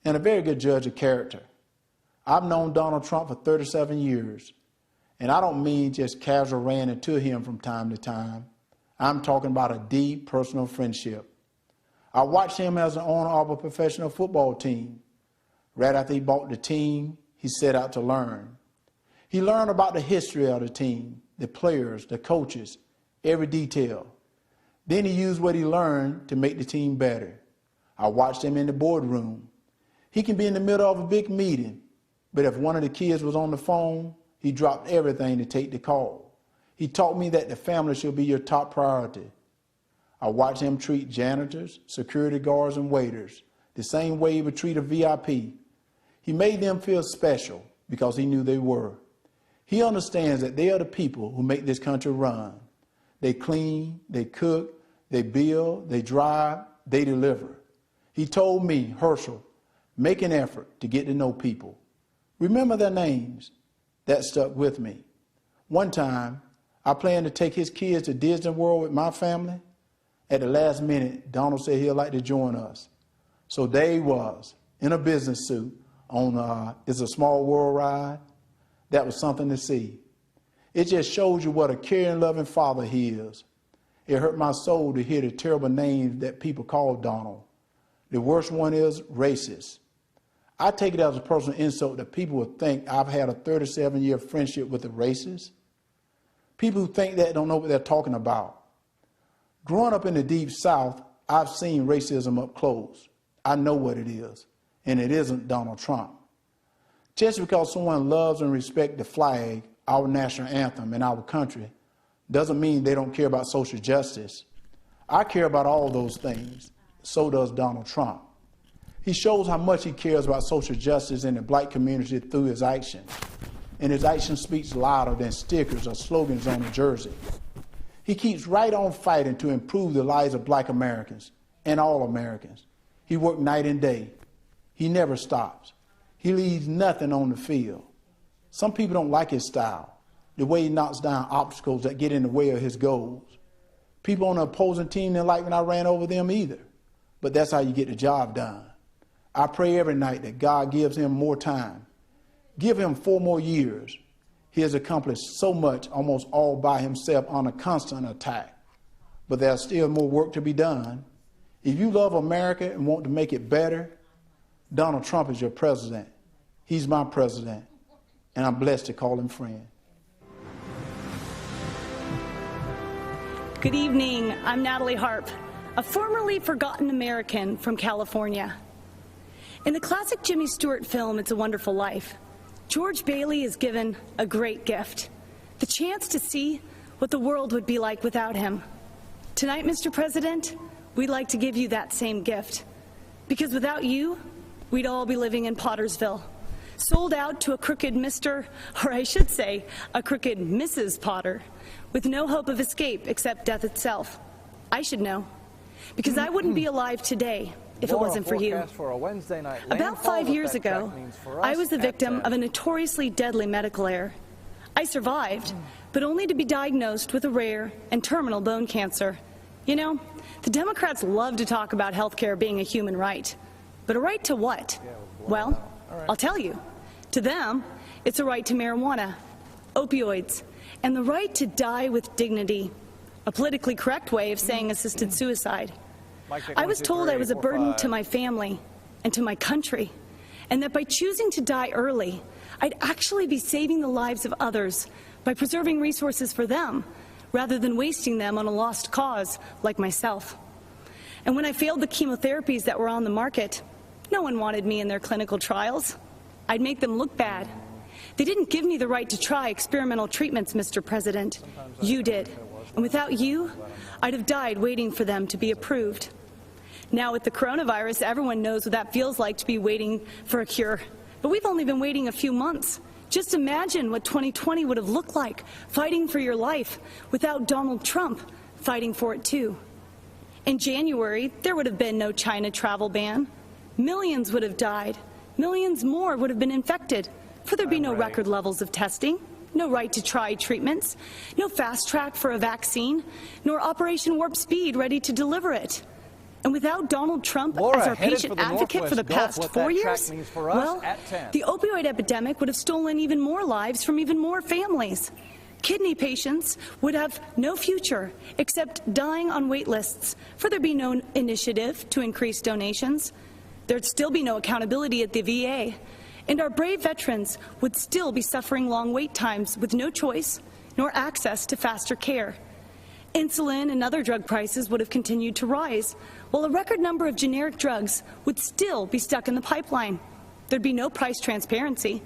and a very good judge of character. I've known Donald Trump for 37 years, and I don't mean just casual ran into him from time to time. I'm talking about a deep personal friendship. I watched him as an owner of a professional football team. Right after he bought the team, he set out to learn. He learned about the history of the team, the players, the coaches, every detail. Then he used what he learned to make the team better. I watched him in the boardroom. He can be in the middle of a big meeting, but if one of the kids was on the phone, he dropped everything to take the call. He taught me that the family should be your top priority. I watched him treat janitors, security guards, and waiters the same way he would treat a VIP. He made them feel special because he knew they were. He understands that they are the people who make this country run. They clean, they cook, they build, they drive, they deliver. He told me, "Herschel, make an effort to get to know people. Remember their names." That stuck with me. One time, I planned to take his kids to Disney World with my family. At the last minute, Donald said he'd like to join us. So there he was, in a business suit, on It's a Small World ride. That was something to see. It just shows you what a caring, loving father he is. It hurt my soul to hear the terrible names that people call Donald. The worst one is racist. I take it as a personal insult that people would think I've had a 37-year friendship with a racist. People who think that don't know what they're talking about. Growing up in the Deep South, I've seen racism up close. I know what it is, and it isn't Donald Trump. Just because someone loves and respects the flag, our national anthem, and our country, doesn't mean they don't care about social justice. I care about all those things. So does Donald Trump. He shows how much he cares about social justice in the black community through his actions. And his action speaks louder than stickers or slogans on a jersey. He keeps right on fighting to improve the lives of black Americans and all Americans. He works night and day. He never stops. He leaves nothing on the field. Some people don't like his style, the way he knocks down obstacles that get in the way of his goals. People on the opposing team didn't like when I ran over them either, but that's how you get the job done. I pray every night that God gives him more time. Give him 4 more years. He has accomplished so much almost all by himself on a constant attack. But there's still more work to be done. If you love America and want to make it better, Donald Trump is your president. He's my president, and I'm blessed to call him friend. Good evening. I'm Natalie Harp, a formerly forgotten American from California. In the classic Jimmy Stewart film, It's a Wonderful Life, George Bailey is given a great gift, the chance to see what the world would be like without him. Tonight, Mr. President, we'd like to give you that same gift, because without you, we'd all be living in Pottersville, sold out to a crooked Mr., or I should say, a crooked Mrs. Potter, with no hope of escape except death itself. I should know, because I wouldn't be alive today if it wasn't for you. About 5 years ago, I was the victim of a notoriously deadly medical error. I survived, but only to be diagnosed with a rare and terminal bone cancer. You know, the Democrats love to talk about health care being a human right. But a right to what? Well, I'll tell you. To them, it's a right to marijuana, opioids, and the right to die with dignity, a politically correct way of saying assisted suicide. I was told I was a burden to my family and to my country, and that by choosing to die early, I'd actually be saving the lives of others by preserving resources for them, rather than wasting them on a lost cause like myself. And when I failed the chemotherapies that were on the market, no one wanted me in their clinical trials. I'd make them look bad. They didn't give me the right to try experimental treatments, Mr. President. You did. And without you, I'd have died waiting for them to be approved. Now with the coronavirus, everyone knows what that feels like to be waiting for a cure. But we've only been waiting a few months. Just imagine what 2020 would have looked like, fighting for your life, without Donald Trump fighting for it too. In January, there would have been no China travel ban. Millions would have died. Millions more would have been infected. For there'd be no record levels of testing, no right to try treatments, no fast track for a vaccine, nor Operation Warp Speed ready to deliver it. And without Donald Trump as our patient advocate for the past 4 years, well, the opioid epidemic would have stolen even more lives from even more families. Kidney patients would have no future except dying on wait lists, for there'd be no initiative to increase donations. There'd still be no accountability at the VA, and our brave veterans would still be suffering long wait times with no choice nor access to faster care. Insulin and other drug prices would have continued to rise, while a record number of generic drugs would still be stuck in the pipeline. There'd be no price transparency.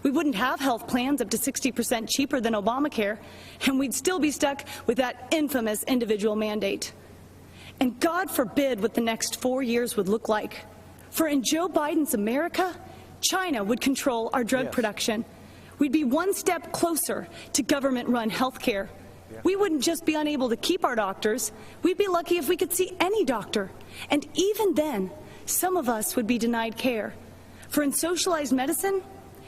We wouldn't have health plans up to 60% cheaper than Obamacare, and we'd still be stuck with that infamous individual mandate. And God forbid what the next 4 years would look like. For in Joe Biden's America, China would control our drug production. We'd be one step closer to government-run health care. We wouldn't just be unable to keep our doctors, we'd be lucky if we could see any doctor. And even then, some of us would be denied care. For in socialized medicine,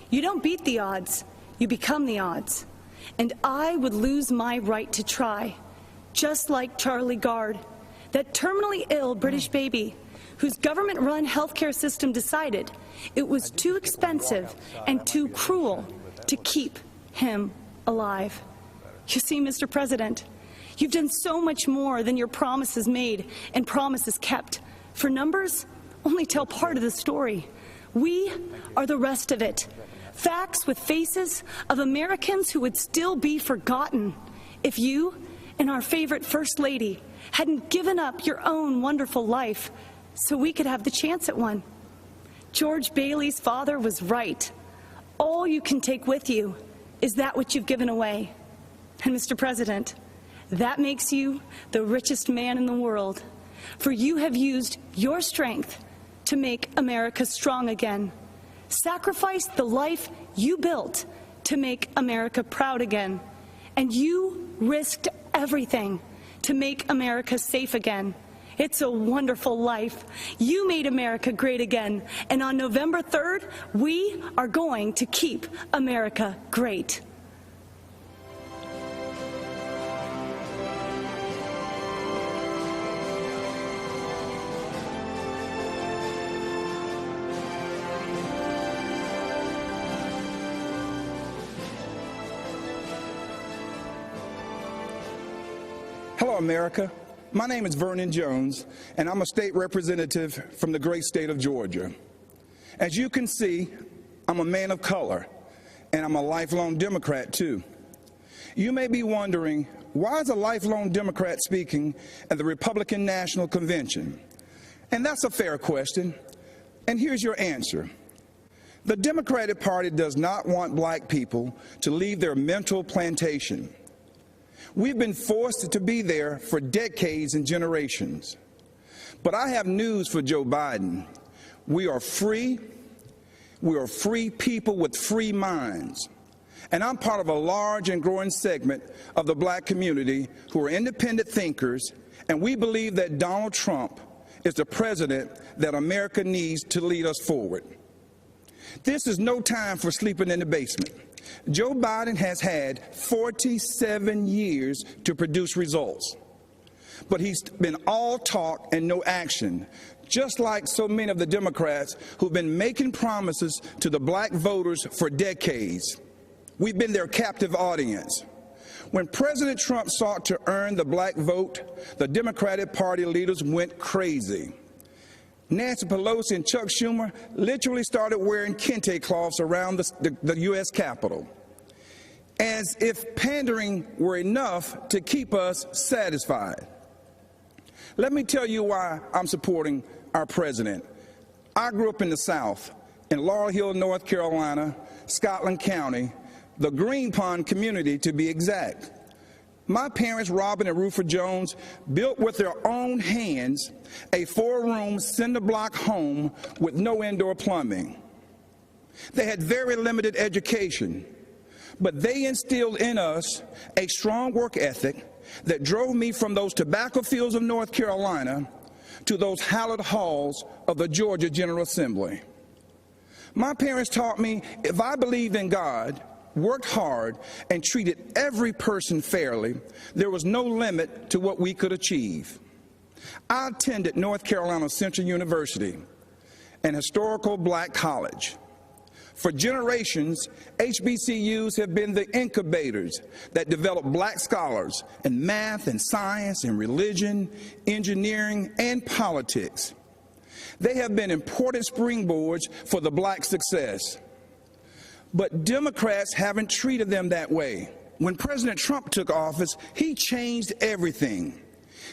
you don't beat the odds, you become the odds. And I would lose my right to try, just like Charlie Gard, that terminally ill British baby whose government-run healthcare system decided it was too expensive and too cruel to keep him alive. You see, Mr. President, you've done so much more than your promises made and promises kept. For numbers only tell part of the story. We are the rest of it. Facts with faces of Americans who would still be forgotten if you and our favorite First Lady hadn't given up your own wonderful life so we could have the chance at one. George Bailey's father was right. All you can take with you is that which you've given away. And Mr. President, that makes you the richest man in the world, for you have used your strength to make America strong again. Sacrificed the life you built to make America proud again. And you risked everything to make America safe again. It's a wonderful life. You made America great again. And on November 3rd, we are going to keep America great. Hello, America. My name is Vernon Jones, and I'm a state representative from the great state of Georgia. As you can see, I'm a man of color, and I'm a lifelong Democrat, too. You may be wondering, why is a lifelong Democrat speaking at the Republican National Convention? And that's a fair question, and here's your answer. The Democratic Party does not want black people to leave their mental plantation. We've been forced to be there for decades and generations. But I have news for Joe Biden. We are free. We are free people with free minds. And I'm part of a large and growing segment of the black community who are independent thinkers, and we believe that Donald Trump is the president that America needs to lead us forward. This is no time for sleeping in the basement. Joe Biden has had 47 years to produce results. But he's been all talk and no action, just like so many of the Democrats who've been making promises to the black voters for decades. We've been their captive audience. When President Trump sought to earn the black vote, the Democratic Party leaders went crazy. Nancy Pelosi and Chuck Schumer literally started wearing kente cloths around the U.S. Capitol, as if pandering were enough to keep us satisfied. Let me tell you why I'm supporting our president. I grew up in the South, in Laurel Hill, North Carolina, Scotland County, the Green Pond community to be exact. My parents, Robin and Rufus Jones, built with their own hands a 4-room cinder block home with no indoor plumbing. They had very limited education, but they instilled in us a strong work ethic that drove me from those tobacco fields of North Carolina to those hallowed halls of the Georgia General Assembly. My parents taught me if I believed in God, worked hard, and treated every person fairly, there was no limit to what we could achieve. I attended North Carolina Central University, an historical black college. For generations, HBCUs have been the incubators that develop black scholars in math and science and religion, engineering, and politics. They have been important springboards for the black success. But Democrats haven't treated them that way. When President Trump took office, he changed everything.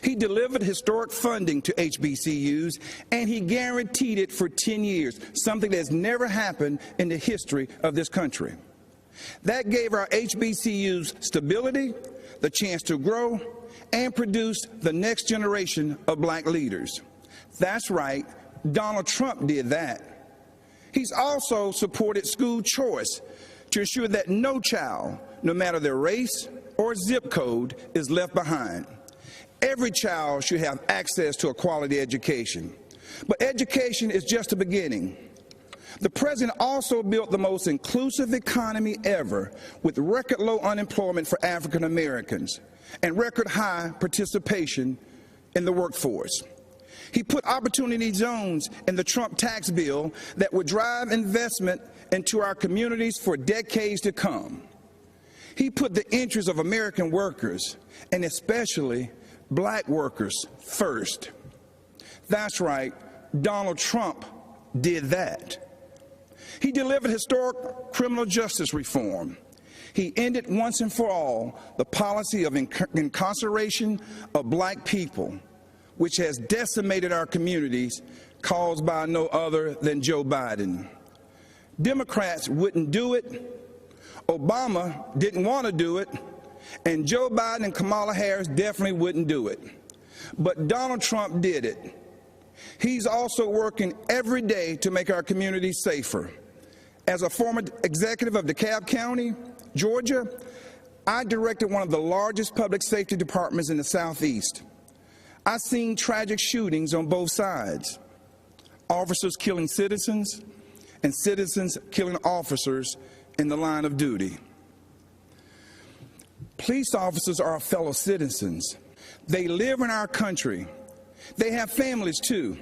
He delivered historic funding to HBCUs, and he guaranteed it for 10 years, something that's never happened in the history of this country. That gave our HBCUs stability, the chance to grow, and produce the next generation of black leaders. That's right, Donald Trump did that. He's also supported school choice to ensure that no child, no matter their race or zip code, is left behind. Every child should have access to a quality education. But education is just the beginning. The president also built the most inclusive economy ever, with record low unemployment for African Americans and record high participation in the workforce. He put opportunity zones in the Trump tax bill that would drive investment into our communities for decades to come. He put the interests of American workers, and especially black workers, first. That's right, Donald Trump did that. He delivered historic criminal justice reform. He ended once and for all the policy of incarceration of black people, which has decimated our communities, caused by no other than Joe Biden. Democrats wouldn't do it, Obama didn't want to do it, and Joe Biden and Kamala Harris definitely wouldn't do it. But Donald Trump did it. He's also working every day to make our communities safer. As a former executive of DeKalb County, Georgia, I directed one of the largest public safety departments in the Southeast. I've seen tragic shootings on both sides, officers killing citizens and citizens killing officers in the line of duty. Police officers are our fellow citizens. They live in our country. They have families too.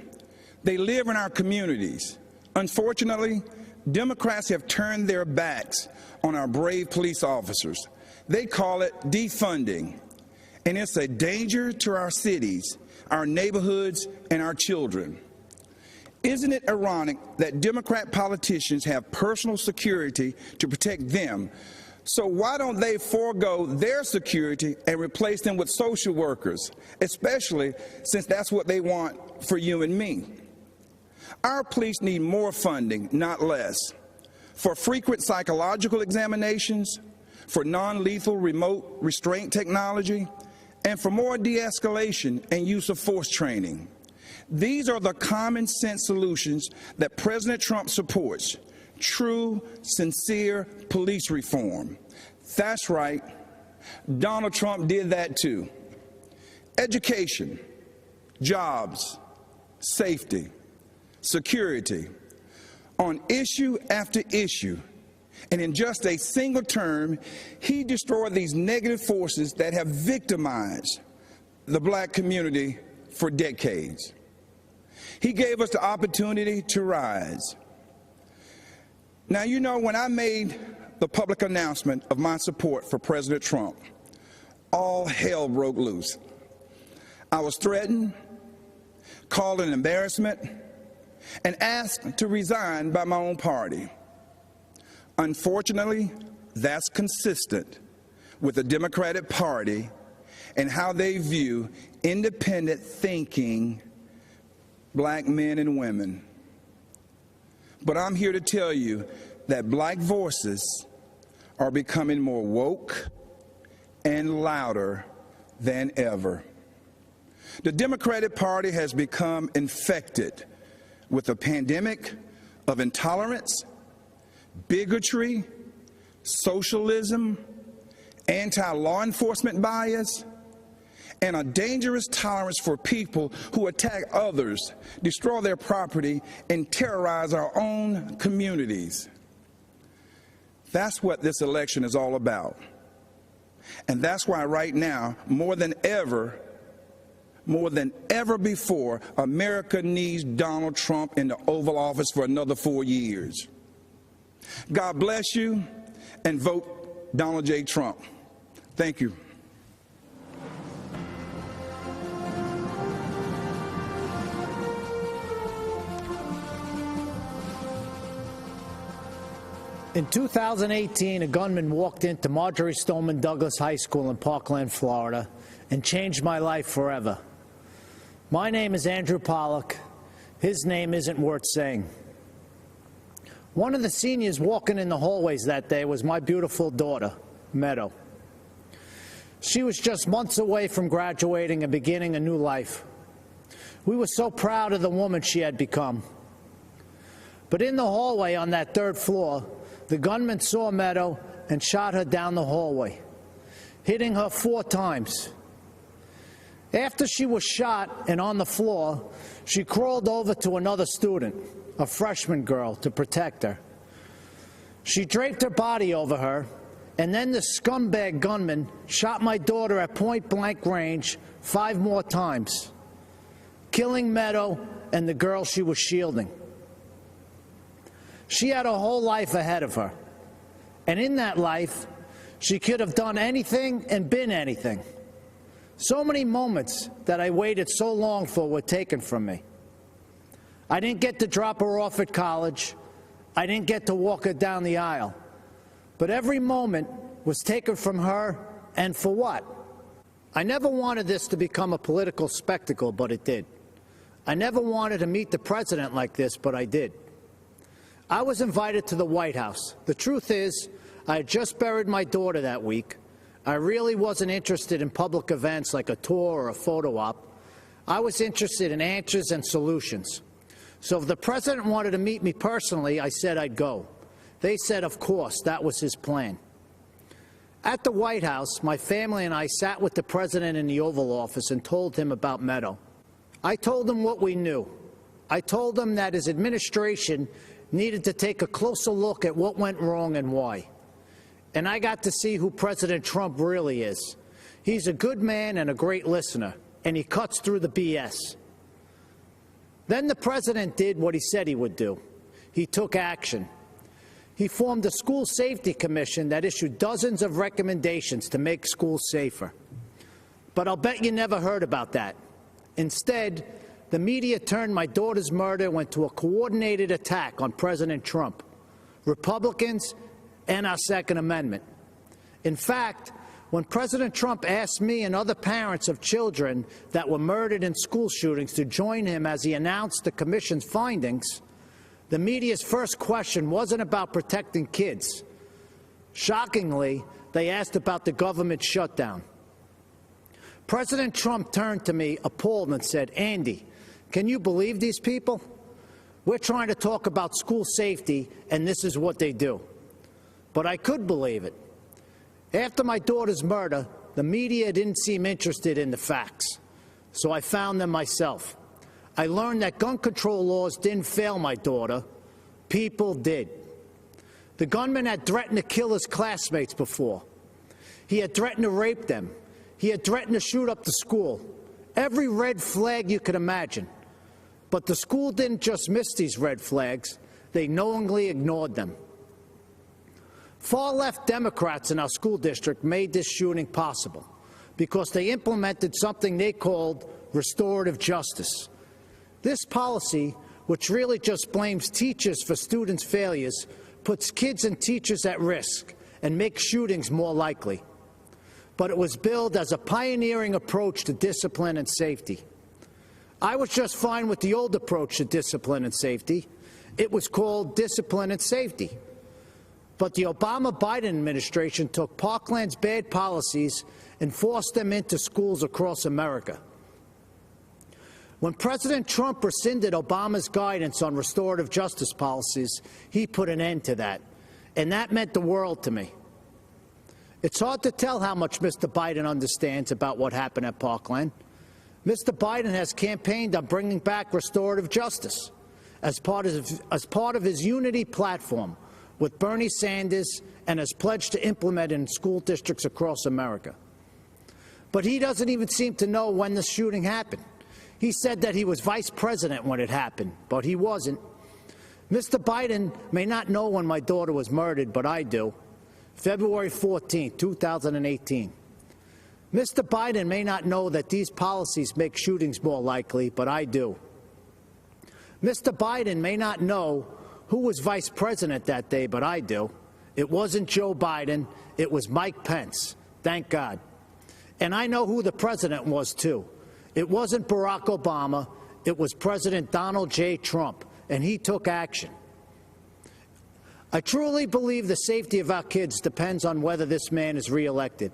They live in our communities. Unfortunately, Democrats have turned their backs on our brave police officers. They call it defunding, and it's a danger to our cities, our neighborhoods, and our children. Isn't it ironic that Democrat politicians have personal security to protect them? So why don't they forego their security and replace them with social workers, especially since that's what they want for you and me? Our police need more funding, not less, for frequent psychological examinations, for non-lethal remote restraint technology, and for more de-escalation and use of force training. These are the common sense solutions that President Trump supports. True, sincere police reform. That's right. Donald Trump did that too. Education, jobs, safety, security, on issue after issue. And in just a single term, he destroyed these negative forces that have victimized the black community for decades. He gave us the opportunity to rise. Now, you know, when I made the public announcement of my support for President Trump, all hell broke loose. I was threatened, called an embarrassment, and asked to resign by my own party. Unfortunately, that's consistent with the Democratic Party and how they view independent thinking black men and women. But I'm here to tell you that black voices are becoming more woke and louder than ever. The Democratic Party has become infected with a pandemic of intolerance, bigotry, socialism, anti-law enforcement bias, and a dangerous tolerance for people who attack others, destroy their property, and terrorize our own communities. That's what this election is all about. And that's why right now, more than ever before, America needs Donald Trump in the Oval Office for another 4 years. God bless you, and vote Donald J. Trump. Thank you. In 2018, a gunman walked into Marjorie Stoneman Douglas High School in Parkland, Florida, and changed my life forever. My name is Andrew Pollack. His name isn't worth saying. One of the seniors walking in the hallways that day was my beautiful daughter, Meadow. She was just months away from graduating and beginning a new life. We were so proud of the woman she had become. But in the hallway on that third floor, the gunman saw Meadow and shot her down the hallway, hitting her 4 times. After she was shot and on the floor, she crawled over to another student, a freshman girl, to protect her. She draped her body over her, and then the scumbag gunman shot my daughter at point-blank range 5 more times, killing Meadow and the girl she was shielding. She had a whole life ahead of her, and in that life, she could have done anything and been anything. So many moments that I waited so long for were taken from me. I didn't get to drop her off at college. I didn't get to walk her down the aisle. But every moment was taken from her, and for what? I never wanted this to become a political spectacle, but it did. I never wanted to meet the president like this, but I did. I was invited to the White House. The truth is, I had just buried my daughter that week. I really wasn't interested in public events like a tour or a photo op. I was interested in answers and solutions. So if the president wanted to meet me personally, I said I'd go. They said, of course, that was his plan. At the White House, my family and I sat with the president in the Oval Office and told him about Meadow. I told him what we knew. I told him that his administration needed to take a closer look at what went wrong and why. And I got to see who President Trump really is. He's a good man and a great listener, and he cuts through the BS. Then the president did what he said he would do. He took action. He formed a school safety commission that issued dozens of recommendations to make schools safer. But I'll bet you never heard about that. Instead, the media turned my daughter's murder into a coordinated attack on President Trump, Republicans, and our Second Amendment. In fact, when President Trump asked me and other parents of children that were murdered in school shootings to join him as he announced the commission's findings, the media's first question wasn't about protecting kids. Shockingly, they asked about the government shutdown. President Trump turned to me appalled and said, "Andy, can you believe these people? We're trying to talk about school safety, and this is what they do." But I could believe it. After my daughter's murder, the media didn't seem interested in the facts, so I found them myself. I learned that gun control laws didn't fail my daughter. People did. The gunman had threatened to kill his classmates before. He had threatened to rape them. He had threatened to shoot up the school. Every red flag you could imagine. But the school didn't just miss these red flags. They knowingly ignored them. Far-left Democrats in our school district made this shooting possible because they implemented something they called restorative justice. This policy, which really just blames teachers for students' failures, puts kids and teachers at risk and makes shootings more likely. But it was billed as a pioneering approach to discipline and safety. I was just fine with the old approach to discipline and safety. It was called discipline and safety. But the Obama-Biden administration took Parkland's bad policies and forced them into schools across America. When President Trump rescinded Obama's guidance on restorative justice policies, he put an end to that. And that meant the world to me. It's hard to tell how much Mr. Biden understands about what happened at Parkland. Mr. Biden has campaigned on bringing back restorative justice as part of his unity platform with Bernie Sanders and has pledged to implement it in school districts across America. But he doesn't even seem to know when the shooting happened. He said that he was vice president when it happened, but he wasn't. Mr. Biden may not know when my daughter was murdered, but I do. February 14, 2018. Mr. Biden may not know that these policies make shootings more likely, but I do. Mr. Biden may not know who was vice president that day, but I do. It wasn't Joe Biden. It was Mike Pence. Thank God. And I know who the president was, too. It wasn't Barack Obama. It was President Donald J. Trump, and he took action. I truly believe the safety of our kids depends on whether this man is reelected.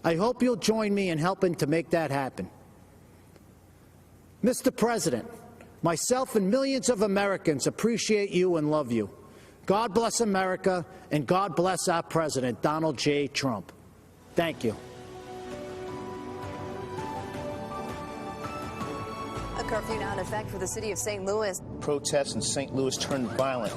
I hope you'll join me in helping to make that happen. Mr. President, myself and millions of Americans appreciate you and love you. God bless America, and God bless our President, Donald J. Trump. Thank you. A curfew now in effect for the city of St. Louis. Protests in St. Louis turned violent.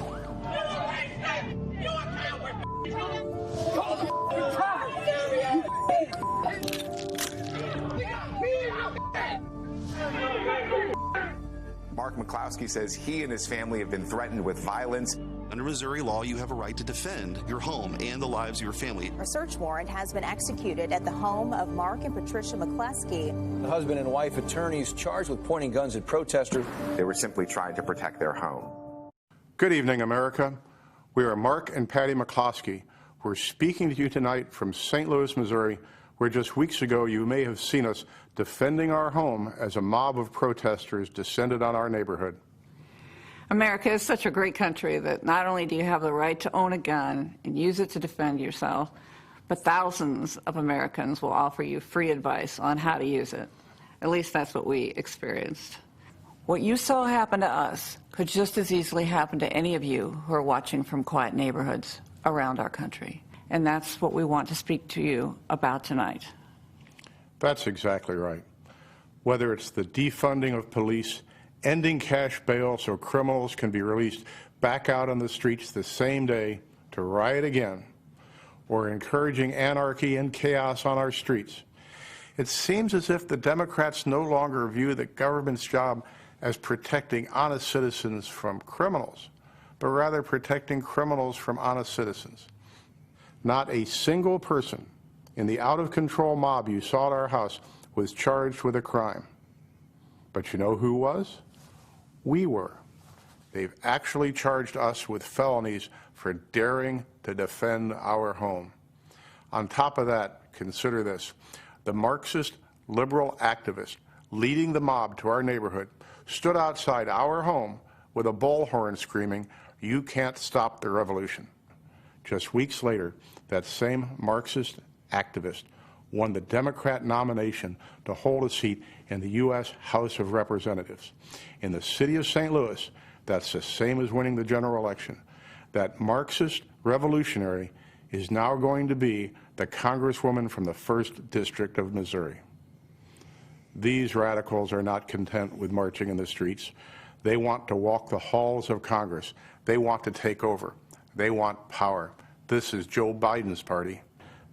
Mark McCloskey says he and his family have been threatened with violence. Under Missouri law, you have a right to defend your home and the lives of your family. A search warrant has been executed at the home of Mark and Patricia McCloskey. The husband and wife attorneys charged with pointing guns at protesters. They were simply trying to protect their home. Good evening, America. We are Mark and Patty McCloskey. We're speaking to you tonight from St. Louis, Missouri, where just weeks ago you may have seen us defending our home as a mob of protesters descended on our neighborhood. America is such a great country that not only do you have the right to own a gun and use it to defend yourself, but thousands of Americans will offer you free advice on how to use it. At least that's what we experienced. What you saw happen to us could just as easily happen to any of you who are watching from quiet neighborhoods around our country. And that's what we want to speak to you about tonight. That's exactly right. Whether it's the defunding of police, ending cash bail so criminals can be released back out on the streets the same day to riot again, or encouraging anarchy and chaos on our streets, it seems as if the Democrats no longer view the government's job as protecting honest citizens from criminals, but rather protecting criminals from honest citizens. Not a single person in the out-of-control mob you saw at our house was charged with a crime. But you know who was? We were. They've actually charged us with felonies for daring to defend our home. On top of that, consider this. The Marxist liberal activist leading the mob to our neighborhood stood outside our home with a bullhorn screaming, "You can't stop the revolution." Just weeks later, that same Marxist activist won the Democrat nomination to hold a seat in the U.S. House of Representatives. In the city of St. Louis, that's the same as winning the general election. That Marxist revolutionary is now going to be the Congresswoman from the 1st District of Missouri. These radicals are not content with marching in the streets. They want to walk the halls of Congress. They want to take over. They want power. This is Joe Biden's party.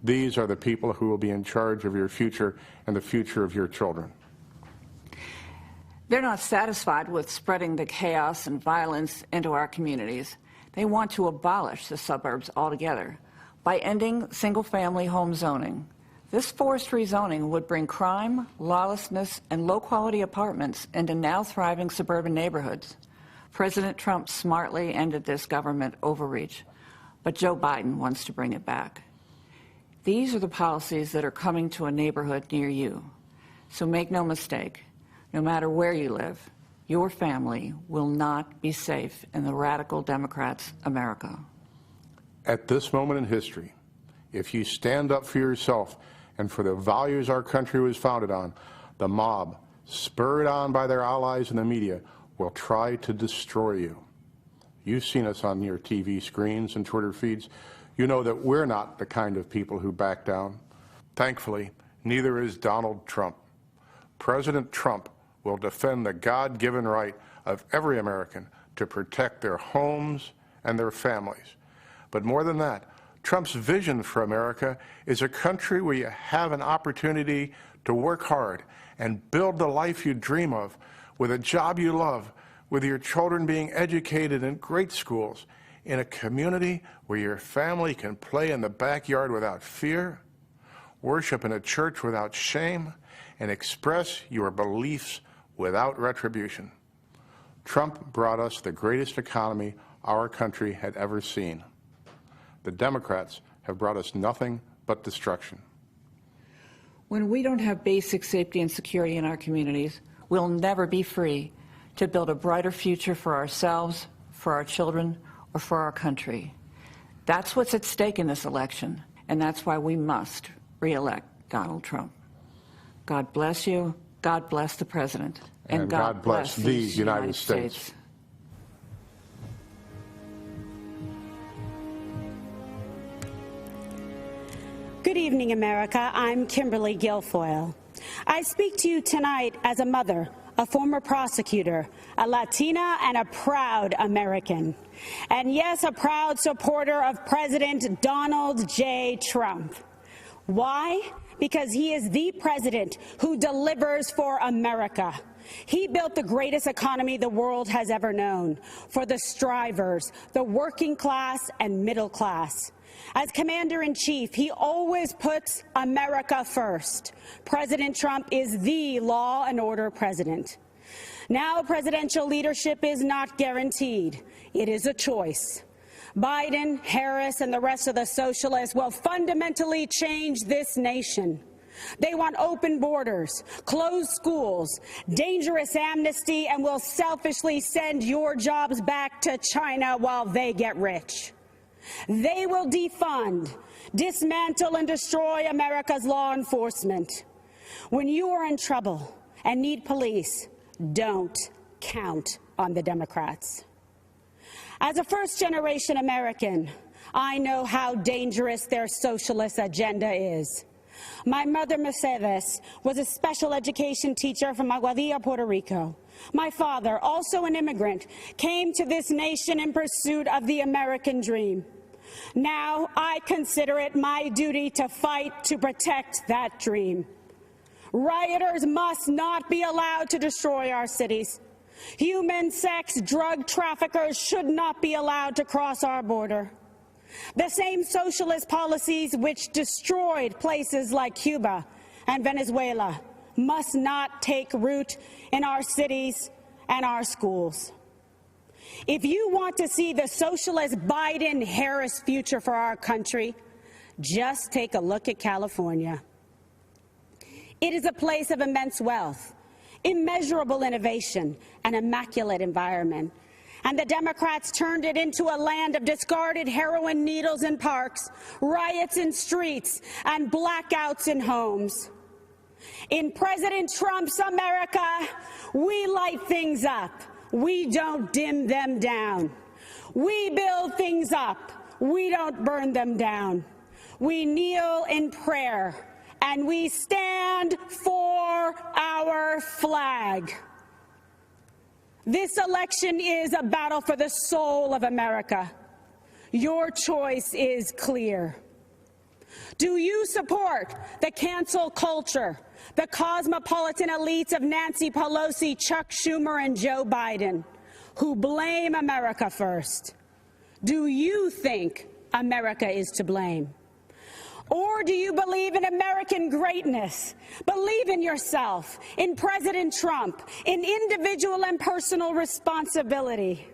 These are the people who will be in charge of your future and the future of your children. They're not satisfied with spreading the chaos and violence into our communities. They want to abolish the suburbs altogether by ending single-family home zoning. This forced rezoning would bring crime, lawlessness, and low-quality apartments into now thriving suburban neighborhoods. President Trump smartly ended this government overreach, but Joe Biden wants to bring it back. These are the policies that are coming to a neighborhood near you. So make no mistake, no matter where you live, your family will not be safe in the radical Democrats' America. At this moment in history, if you stand up for yourself and for the values our country was founded on, the mob, spurred on by their allies in the media, will try to destroy you. You've seen us on your TV screens and Twitter feeds. You know that we're not the kind of people who back down. Thankfully, neither is Donald Trump. President Trump will defend the God-given right of every American to protect their homes and their families. But more than that, Trump's vision for America is a country where you have an opportunity to work hard and build the life you dream of, with a job you love, with your children being educated in great schools, in a community where your family can play in the backyard without fear, worship in a church without shame, and express your beliefs without retribution. Trump brought us the greatest economy our country had ever seen. The Democrats have brought us nothing but destruction. When we don't have basic safety and security in our communities, we'll never be free to build a brighter future for ourselves, for our children, or for our country. That's what's at stake in this election, and that's why we must re-elect Donald Trump. God bless you. God bless the President. And God bless the United States. Good evening, America. I'm Kimberly Guilfoyle. I speak to you tonight as a mother, a former prosecutor, a Latina, and a proud American. And yes, a proud supporter of President Donald J. Trump. Why? Because he is the president who delivers for America. He built the greatest economy the world has ever known for the strivers, the working class and middle class. As commander-in-chief, he always puts America first. President Trump is the law and order president. Now, presidential leadership is not guaranteed. It is a choice. Biden, Harris, and the rest of the socialists will fundamentally change this nation. They want open borders, closed schools, dangerous amnesty, and will selfishly send your jobs back to China while they get rich. They will defund, dismantle, and destroy America's law enforcement. When you are in trouble and need police, don't count on the Democrats. As a first-generation American, I know how dangerous their socialist agenda is. My mother, Mercedes, was a special education teacher from Aguadilla, Puerto Rico. My father, also an immigrant, came to this nation in pursuit of the American dream. Now I consider it my duty to fight to protect that dream. Rioters must not be allowed to destroy our cities. Human sex drug traffickers should not be allowed to cross our border. The same socialist policies which destroyed places like Cuba and Venezuela must not take root in our cities and our schools. If you want to see the socialist Biden-Harris future for our country, just take a look at California. It is a place of immense wealth, immeasurable innovation, and immaculate environment. And the Democrats turned it into a land of discarded heroin needles in parks, riots in streets, and blackouts in homes. In President Trump's America, we light things up. We don't dim them down. We build things up. We don't burn them down. We kneel in prayer, and we stand for our flag. This election is a battle for the soul of America. Your choice is clear. Do you support the cancel culture, the cosmopolitan elites of Nancy Pelosi, Chuck Schumer, and Joe Biden, who blame America first? Do you think America is to blame? Or do you believe in American greatness? Believe in yourself, in President Trump, in individual and personal responsibility.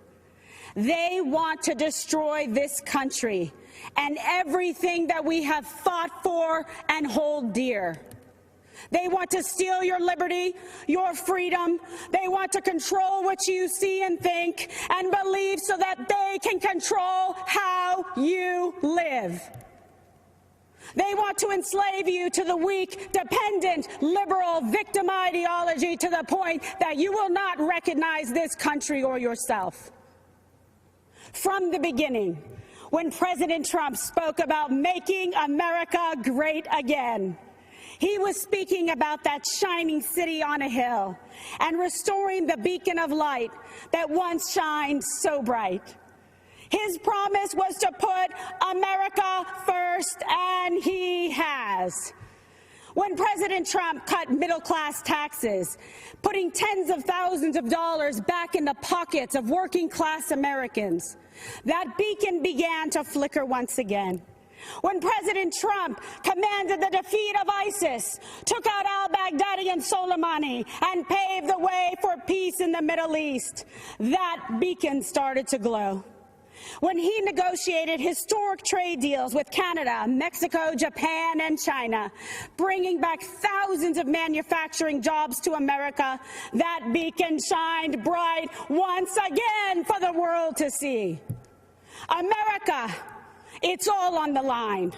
They want to destroy this country and everything that we have fought for and hold dear. They want to steal your liberty, your freedom. They want to control what you see and think and believe so that they can control how you live. They want to enslave you to the weak, dependent, liberal, victim ideology to the point that you will not recognize this country or yourself. From the beginning, when President Trump spoke about making America great again, he was speaking about that shining city on a hill and restoring the beacon of light that once shined so bright. His promise was to put America first, and he has. When President Trump cut middle-class taxes, putting tens of thousands of dollars back in the pockets of working-class Americans, that beacon began to flicker once again. When President Trump commanded the defeat of ISIS, took out al-Baghdadi and Soleimani, and paved the way for peace in the Middle East, that beacon started to glow. When he negotiated historic trade deals with Canada, Mexico, Japan, and China, bringing back thousands of manufacturing jobs to America, that beacon shined bright once again for the world to see. America, it's all on the line.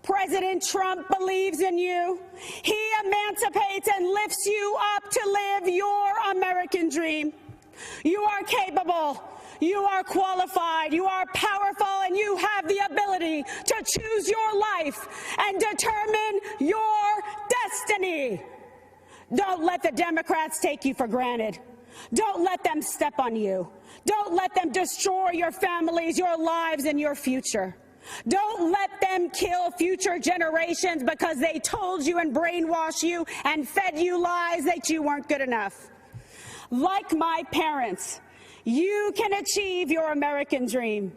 President Trump believes in you. He emancipates and lifts you up to live your American dream. You are capable. You are qualified, you are powerful, and you have the ability to choose your life and determine your destiny. Don't let the Democrats take you for granted. Don't let them step on you. Don't let them destroy your families, your lives, and your future. Don't let them kill future generations because they told you and brainwashed you and fed you lies that you weren't good enough. Like my parents, you can achieve your American dream.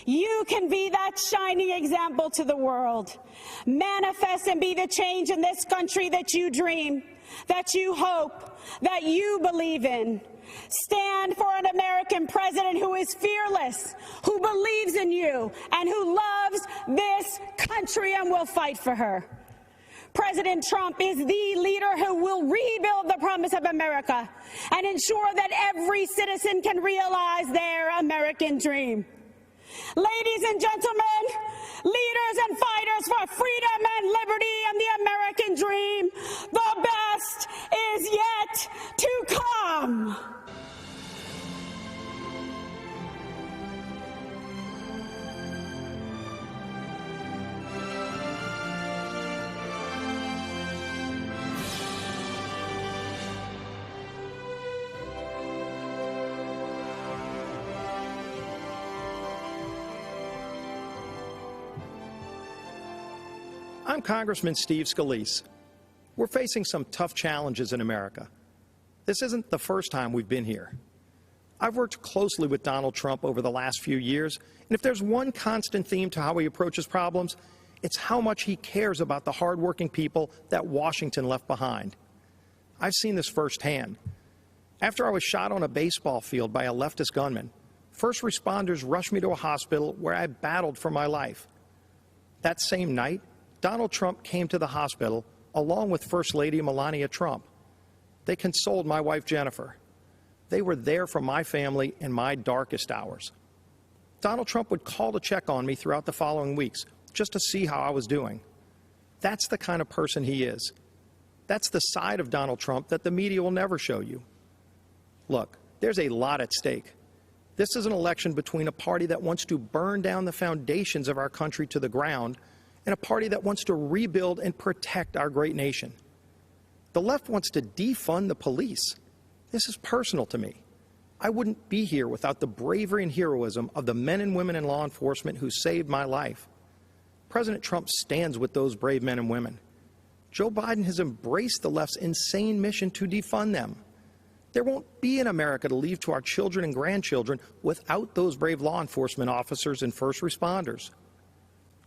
You can be that shining example to the world. Manifest and be the change in this country that you dream, that you hope, that you believe in. Stand for an American president who is fearless, who believes in you, and who loves this country and will fight for her. President Trump is the leader who will rebuild the promise of America and ensure that every citizen can realize their American dream. Ladies and gentlemen, leaders and fighters for freedom and liberty and the American dream, the best is yet to come. I'm Congressman Steve Scalise. We're facing some tough challenges in America. This isn't the first time we've been here. I've worked closely with Donald Trump over the last few years, and if there's one constant theme to how he approaches problems, it's how much he cares about the hardworking people that Washington left behind. I've seen this firsthand. After I was shot on a baseball field by a leftist gunman, first responders rushed me to a hospital where I battled for my life. That same night, Donald Trump came to the hospital along with First Lady Melania Trump. They consoled my wife Jennifer. They were there for my family in my darkest hours. Donald Trump would call to check on me throughout the following weeks just to see how I was doing. That's the kind of person he is. That's the side of Donald Trump that the media will never show you. Look, there's a lot at stake. This is an election between a party that wants to burn down the foundations of our country to the ground and a party that wants to rebuild and protect our great nation. The left wants to defund the police. This is personal to me. I wouldn't be here without the bravery and heroism of the men and women in law enforcement who saved my life. President Trump stands with those brave men and women. Joe Biden has embraced the left's insane mission to defund them. There won't be an America to leave to our children and grandchildren without those brave law enforcement officers and first responders.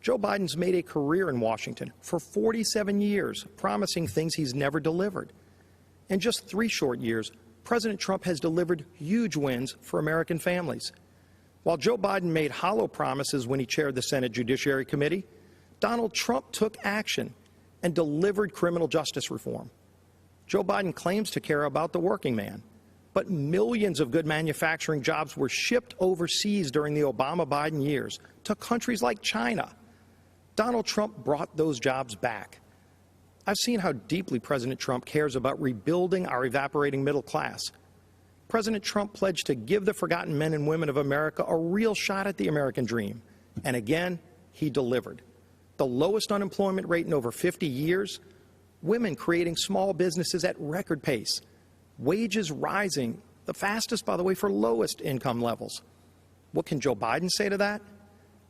Joe Biden's made a career in Washington for 47 years, promising things he's never delivered. In just 3 short years, President Trump has delivered huge wins for American families. While Joe Biden made hollow promises when he chaired the Senate Judiciary Committee, Donald Trump took action and delivered criminal justice reform. Joe Biden claims to care about the working man, but millions of good manufacturing jobs were shipped overseas during the Obama-Biden years to countries like China. Donald Trump brought those jobs back. I've seen how deeply President Trump cares about rebuilding our evaporating middle class. President Trump pledged to give the forgotten men and women of America a real shot at the American dream. And again, he delivered. The lowest unemployment rate in over 50 years, women creating small businesses at record pace, wages rising, the fastest, by the way, for lowest income levels. What can Joe Biden say to that?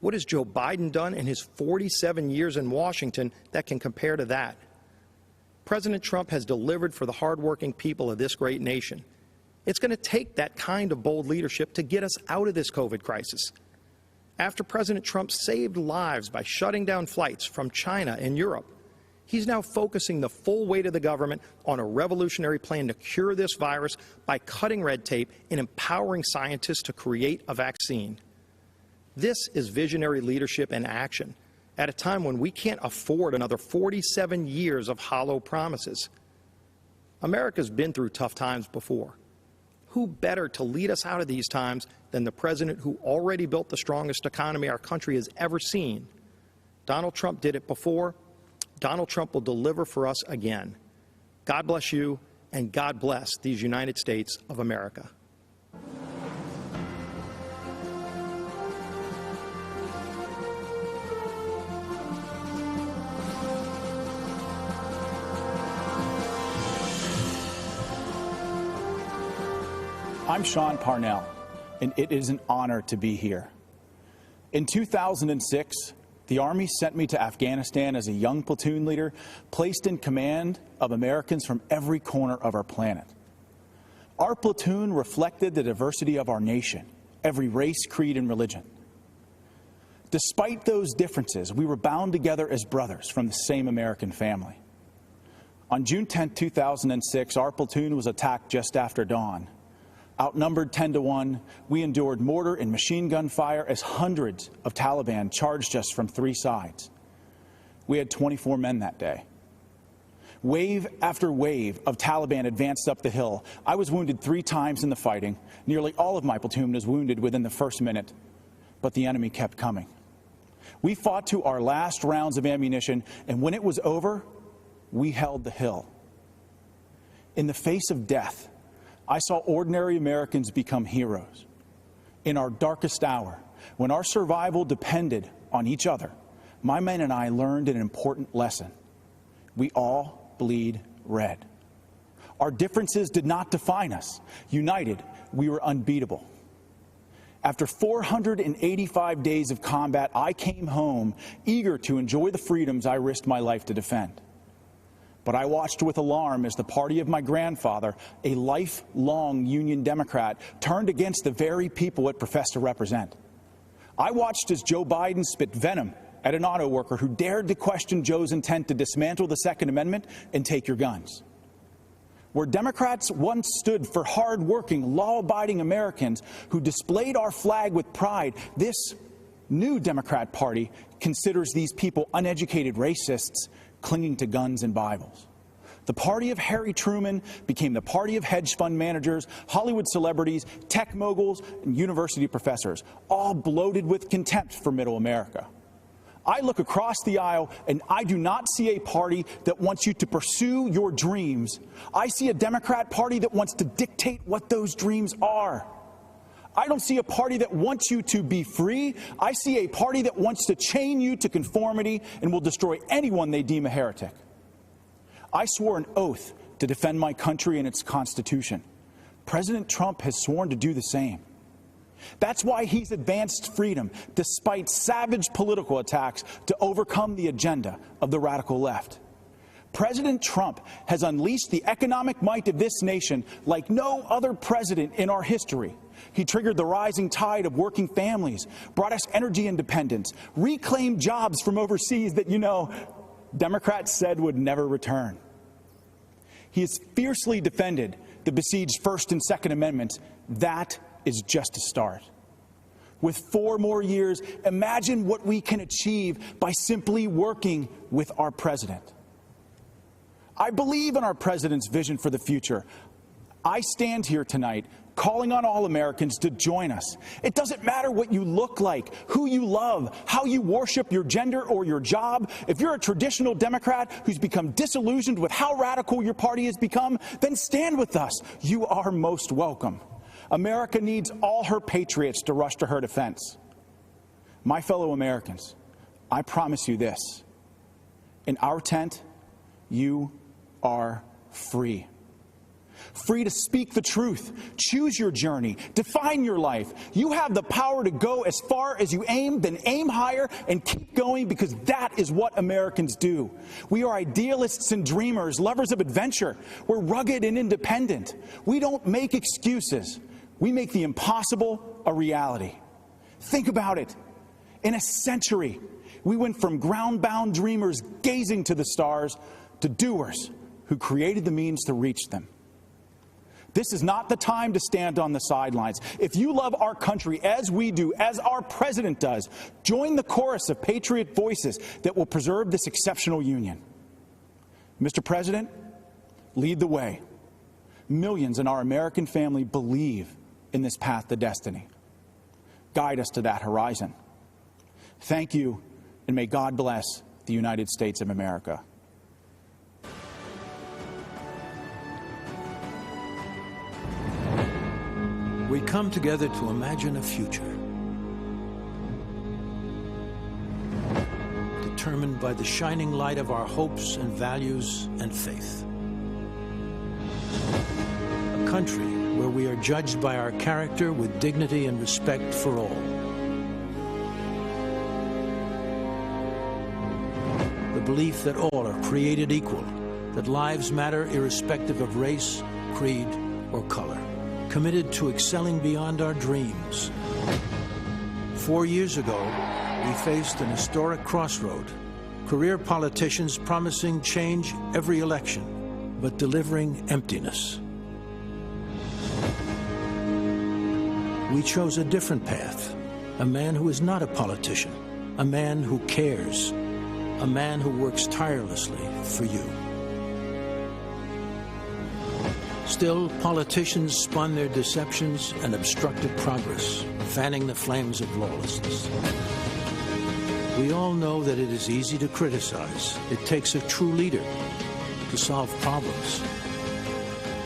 What has Joe Biden done in his 47 years in Washington that can compare to that? President Trump has delivered for the hardworking people of this great nation. It's going to take that kind of bold leadership to get us out of this COVID crisis. After President Trump saved lives by shutting down flights from China and Europe, he's now focusing the full weight of the government on a revolutionary plan to cure this virus by cutting red tape and empowering scientists to create a vaccine. This is visionary leadership in action at a time when we can't afford another 47 years of hollow promises. America's been through tough times before. Who better to lead us out of these times than the president who already built the strongest economy our country has ever seen? Donald Trump did it before. Donald Trump will deliver for us again. God bless you, and God bless these United States of America. I'm Sean Parnell, and it is an honor to be here. In 2006, the Army sent me to Afghanistan as a young platoon leader, placed in command of Americans from every corner of our planet. Our platoon reflected the diversity of our nation, every race, creed, and religion. Despite those differences, we were bound together as brothers from the same American family. On June 10, 2006, our platoon was attacked just after dawn. Outnumbered 10-1, we endured mortar and machine gun fire as hundreds of Taliban charged us from 3 sides. We had 24 men that day. Wave after wave of Taliban advanced up the hill. I was wounded 3 times in the fighting. Nearly all of my platoon was wounded within the first minute, but the enemy kept coming. We fought to our last rounds of ammunition, and when it was over, we held the hill. In the face of death, I saw ordinary Americans become heroes. In our darkest hour, when our survival depended on each other, my men and I learned an important lesson. We all bleed red. Our differences did not define us. United, we were unbeatable. After 485 days of combat, I came home eager to enjoy the freedoms I risked my life to defend. But I watched with alarm as the party of my grandfather, a lifelong Union Democrat, turned against the very people it professed to represent. I watched as Joe Biden spit venom at an auto worker who dared to question Joe's intent to dismantle the Second Amendment and take your guns. Where Democrats once stood for hard-working, law-abiding Americans who displayed our flag with pride, this new Democrat Party considers these people uneducated racists clinging to guns and Bibles. The party of Harry Truman became the party of hedge fund managers, Hollywood celebrities, tech moguls, and university professors, all bloated with contempt for middle America. I look across the aisle and I do not see a party that wants you to pursue your dreams. I see a Democrat Party that wants to dictate what those dreams are. I don't see a party that wants you to be free. I see a party that wants to chain you to conformity and will destroy anyone they deem a heretic. I swore an oath to defend my country and its Constitution. President Trump has sworn to do the same. That's why he's advanced freedom, despite savage political attacks, to overcome the agenda of the radical left. President Trump has unleashed the economic might of this nation like no other president in our history. He triggered the rising tide of working families, brought us energy independence, reclaimed jobs from overseas that, Democrats said would never return. He has fiercely defended the besieged First and Second Amendments. That is just a start. With 4 more years, imagine what we can achieve by simply working with our president. I believe in our president's vision for the future. I stand here tonight calling on all Americans to join us. It doesn't matter what you look like, who you love, how you worship your gender or your job. If you're a traditional Democrat who's become disillusioned with how radical your party has become, then stand with us. You are most welcome. America needs all her patriots to rush to her defense. My fellow Americans, I promise you this. In our tent, you are free. Free to speak the truth, choose your journey, define your life. You have the power to go as far as you aim, then aim higher and keep going, because that is what Americans do. We are idealists and dreamers, lovers of adventure. We're rugged and independent. We don't make excuses. We make the impossible a reality. Think about it. In a century, we went from ground-bound dreamers gazing to the stars to doers who created the means to reach them. This is not the time to stand on the sidelines. If you love our country as we do, as our president does, join the chorus of patriot voices that will preserve this exceptional union. Mr. President, lead the way. Millions in our American family believe in this path to destiny. Guide us to that horizon. Thank you, and may God bless the United States of America. We come together to imagine a future determined by the shining light of our hopes and values and faith. A country where we are judged by our character with dignity and respect for all. The belief that all are created equal, that lives matter irrespective of race, creed, or color. Committed to excelling beyond our dreams. 4 years ago, we faced an historic crossroad. Career politicians promising change every election, but delivering emptiness. We chose a different path. A man who is not a politician. A man who cares. A man who works tirelessly for you. Still, politicians spun their deceptions and obstructed progress, fanning the flames of lawlessness. We all know that it is easy to criticize. It takes a true leader to solve problems.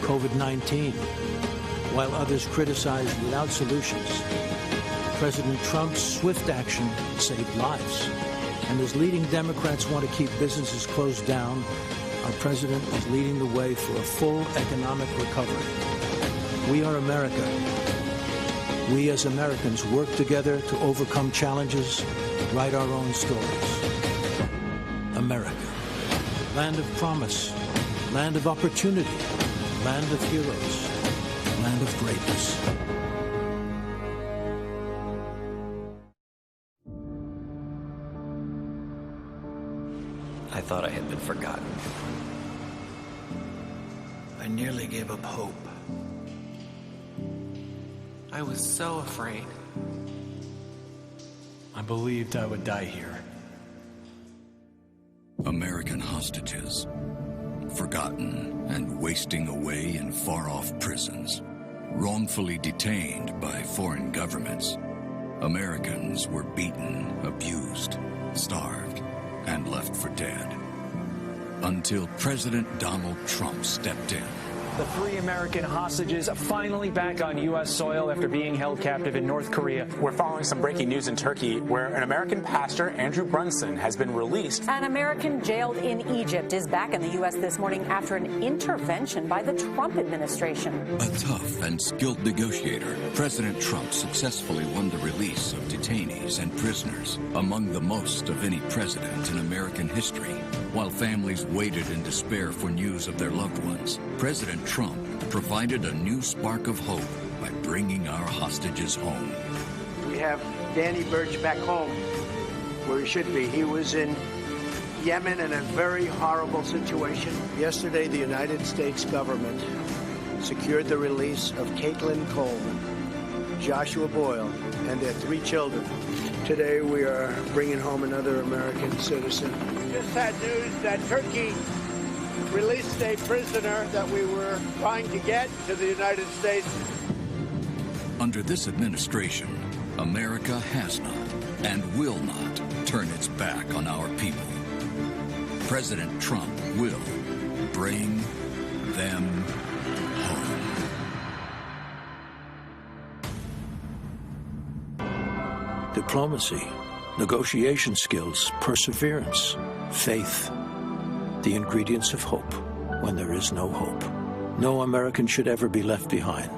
COVID-19, while others criticize without solutions. President Trump's swift action saved lives. And as leading Democrats want to keep businesses closed down, our president is leading the way for a full economic recovery. We are America, we as Americans work together to overcome challenges, write our own stories. America, land of promise, land of opportunity, land of heroes, land of greatness. I thought I had been forgotten. I nearly gave up hope. I was so afraid. I believed I would die here. American hostages, forgotten and wasting away in far-off prisons, wrongfully detained by foreign governments. Americans were beaten, abused, starved, and left for dead. Until President Donald Trump stepped in. The 3 American hostages finally back on U.S. soil after being held captive in North Korea. We're following some breaking news in Turkey where an American pastor, Andrew Brunson, has been released. An American jailed in Egypt is back in the U.S. this morning after an intervention by the Trump administration. A tough and skilled negotiator, President Trump successfully won the release of detainees and prisoners, among the most of any president in American history. While families waited in despair for news of their loved ones, President Trump provided a new spark of hope by bringing our hostages home. We have Danny Birch back home, where he should be. He was in Yemen in a very horrible situation. Yesterday, the United States government secured the release of Caitlin Coleman, Joshua Boyle, and their 3 children. Today, we are bringing home another American citizen. Just had news that Turkey released a prisoner that we were trying to get to the United States. Under this administration, America has not and will not turn its back on our people. President Trump will bring them home. Diplomacy, negotiation skills, perseverance, faith. The ingredients of hope when there is no hope. No American should ever be left behind.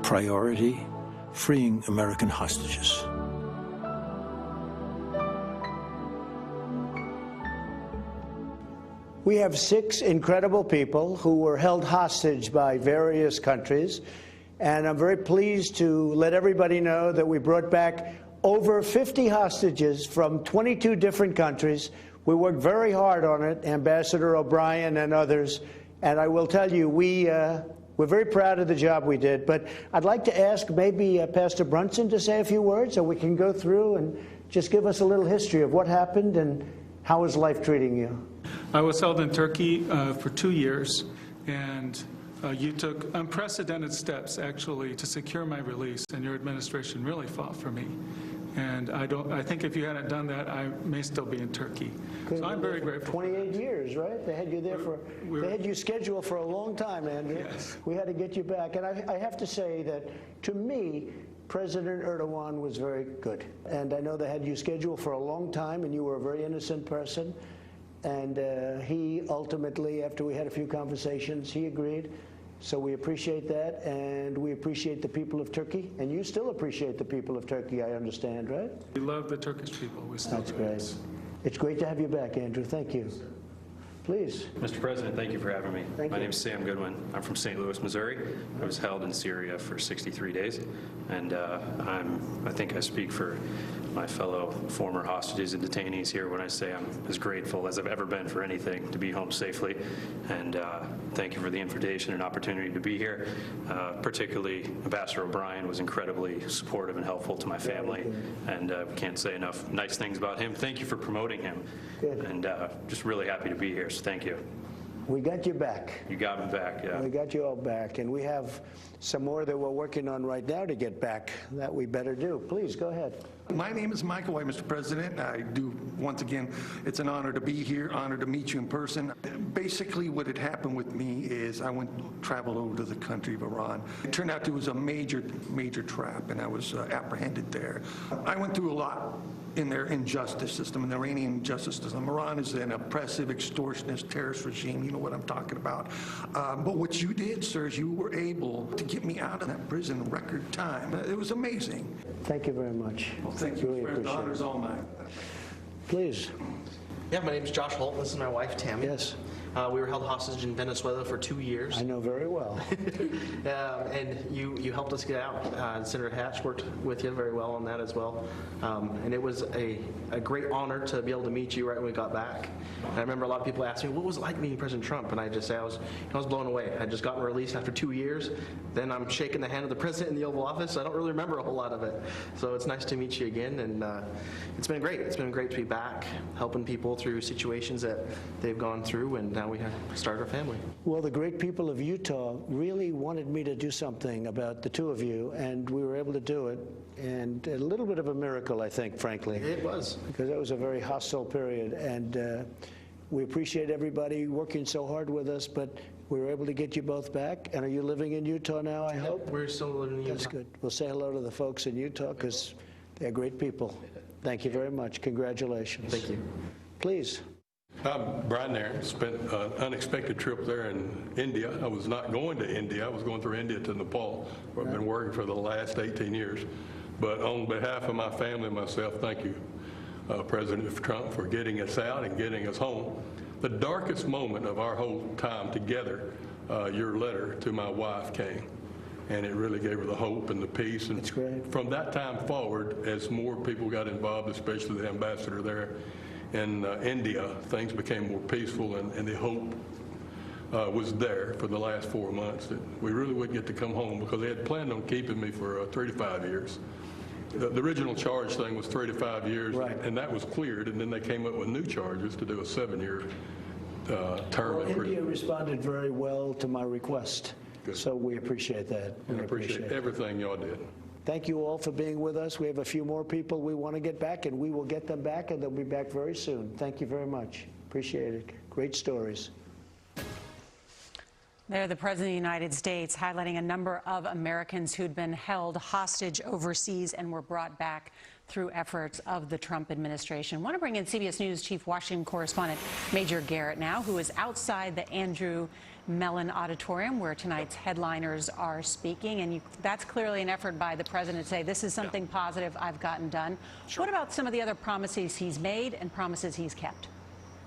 Priority, freeing American hostages. We have 6 incredible people who were held hostage by various countries, and I'm very pleased to let everybody know that we brought back over 50 hostages from 22 different countries. We worked very hard on it, Ambassador O'Brien and others, and I will tell you, we're very proud of the job we did. But I'd like to ask maybe Pastor Brunson to say a few words so we can go through and just give us a little history of what happened and how is life treating you. I was held in Turkey for 2 years, and you took unprecedented steps, actually, to secure my release, and your administration really fought for me. And I think if you hadn't done that, I may still be in Turkey. So I'm very grateful. 28 years, right? They had you there they had you scheduled for a long time, Andrew. Yes. We had to get you back. And I have to say that, to me, President Erdogan was very good. And I know they had you scheduled for a long time, and you were a very innocent person. And he ultimately, after we had a few conversations, he agreed. So we appreciate that, and we appreciate the people of Turkey. And you still appreciate the people of Turkey, I understand, right? We love the Turkish people. We still That's do. great. It's great to have you back, Andrew. Thank you. Please. Mr. President, thank you for having me. Thank My you. name is Sam Goodwin. I'm from St. Louis, Missouri. I was held in Syria for 63 days, and I think I speak for my fellow former hostages and detainees here when I say I'm as grateful as I've ever been for anything to be home safely. And thank you for the invitation and opportunity to be here. Particularly, Ambassador O'Brien was incredibly supportive and helpful to my family, and we can't say enough nice things about him. Thank you for promoting him. Good. And just really happy to be here, so thank you. We got you back. You got me back, yeah. We got you all back, and we have some more that we're working on right now to get back that we better do. Please, go ahead. My name is Michael White, Mr. President. I do, once again, it's an honor to be here, honor to meet you in person. Basically, what had happened with me is I traveled over to the country of Iran. It turned out it was a major trap, and I was apprehended there. I went through a lot. in their injustice system, in the Iranian justice system. Iran is an oppressive, extortionist, terrorist regime. You know what I'm talking about. But what you did, sir, is you were able to get me out of that prison in record time. It was amazing. Thank you very much. Well, thank you. Really The honor's all mine. Please. Yeah, my name's Josh Holt. This is my wife, Tammy. Yes. We were held hostage in Venezuela for 2 years. I know very well. And you helped us get out. Senator Hatch worked with you very well on that as well. And it was a great honor to be able to meet you right when we got back. And I remember a lot of people asked me, what was it like meeting President Trump? And I just say I was blown away. I'd just gotten released after 2 years. Then I'm shaking the hand of the president in the Oval Office. I don't really remember a whole lot of it. So it's nice to meet you again. And it's been great. It's been great to be back, helping people through situations that they've gone through. And now we have started our family. Well, the great people of Utah really wanted me to do something about the two of you, and we were able to do it. And a little bit of a miracle, I think, frankly. It was. Because it was a very hostile period. And we appreciate everybody working so hard with us, but we were able to get you both back. And are you living in Utah now, I hope? We're still living in Utah. That's good. We'll say hello to the folks in Utah because they're great people. Thank you very much. Congratulations. Thank you. Please. I'm Brian Nairn. Spent an unexpected trip there in India. I was not going to India. I was going through India to Nepal, where I've been working for the last 18 years. But on behalf of my family and myself, thank you, President Trump, for getting us out and getting us home. The darkest moment of our whole time together, your letter to my wife came. And it really gave her the hope and the peace. And from that time forward, as more people got involved, especially the ambassador there in India, things became more peaceful, and the hope was there for the last 4 months that we really would get to come home, because they had planned on keeping me for 3 to 5 years. The original charge thing was 3 to 5 years, and that was cleared, and then they came up with new charges to do a 7-year term. Well, India responded very well to my request, so we appreciate that. We appreciate everything y'all did. Thank you all for being with us. We have a few more people we want to get back, and we will get them back, and they'll be back very soon. Thank you very much. Appreciate it. Great stories. There, the President of the United States highlighting a number of Americans who'd been held hostage overseas and were brought back through efforts of the Trump administration. I want to bring in CBS News Chief Washington Correspondent Major Garrett now, who is outside the Andrew Mellon Auditorium, where tonight's headliners are speaking. And that's clearly an effort by the president to say, this is something positive I've gotten done. Sure. What about some of the other promises he's made and promises he's kept?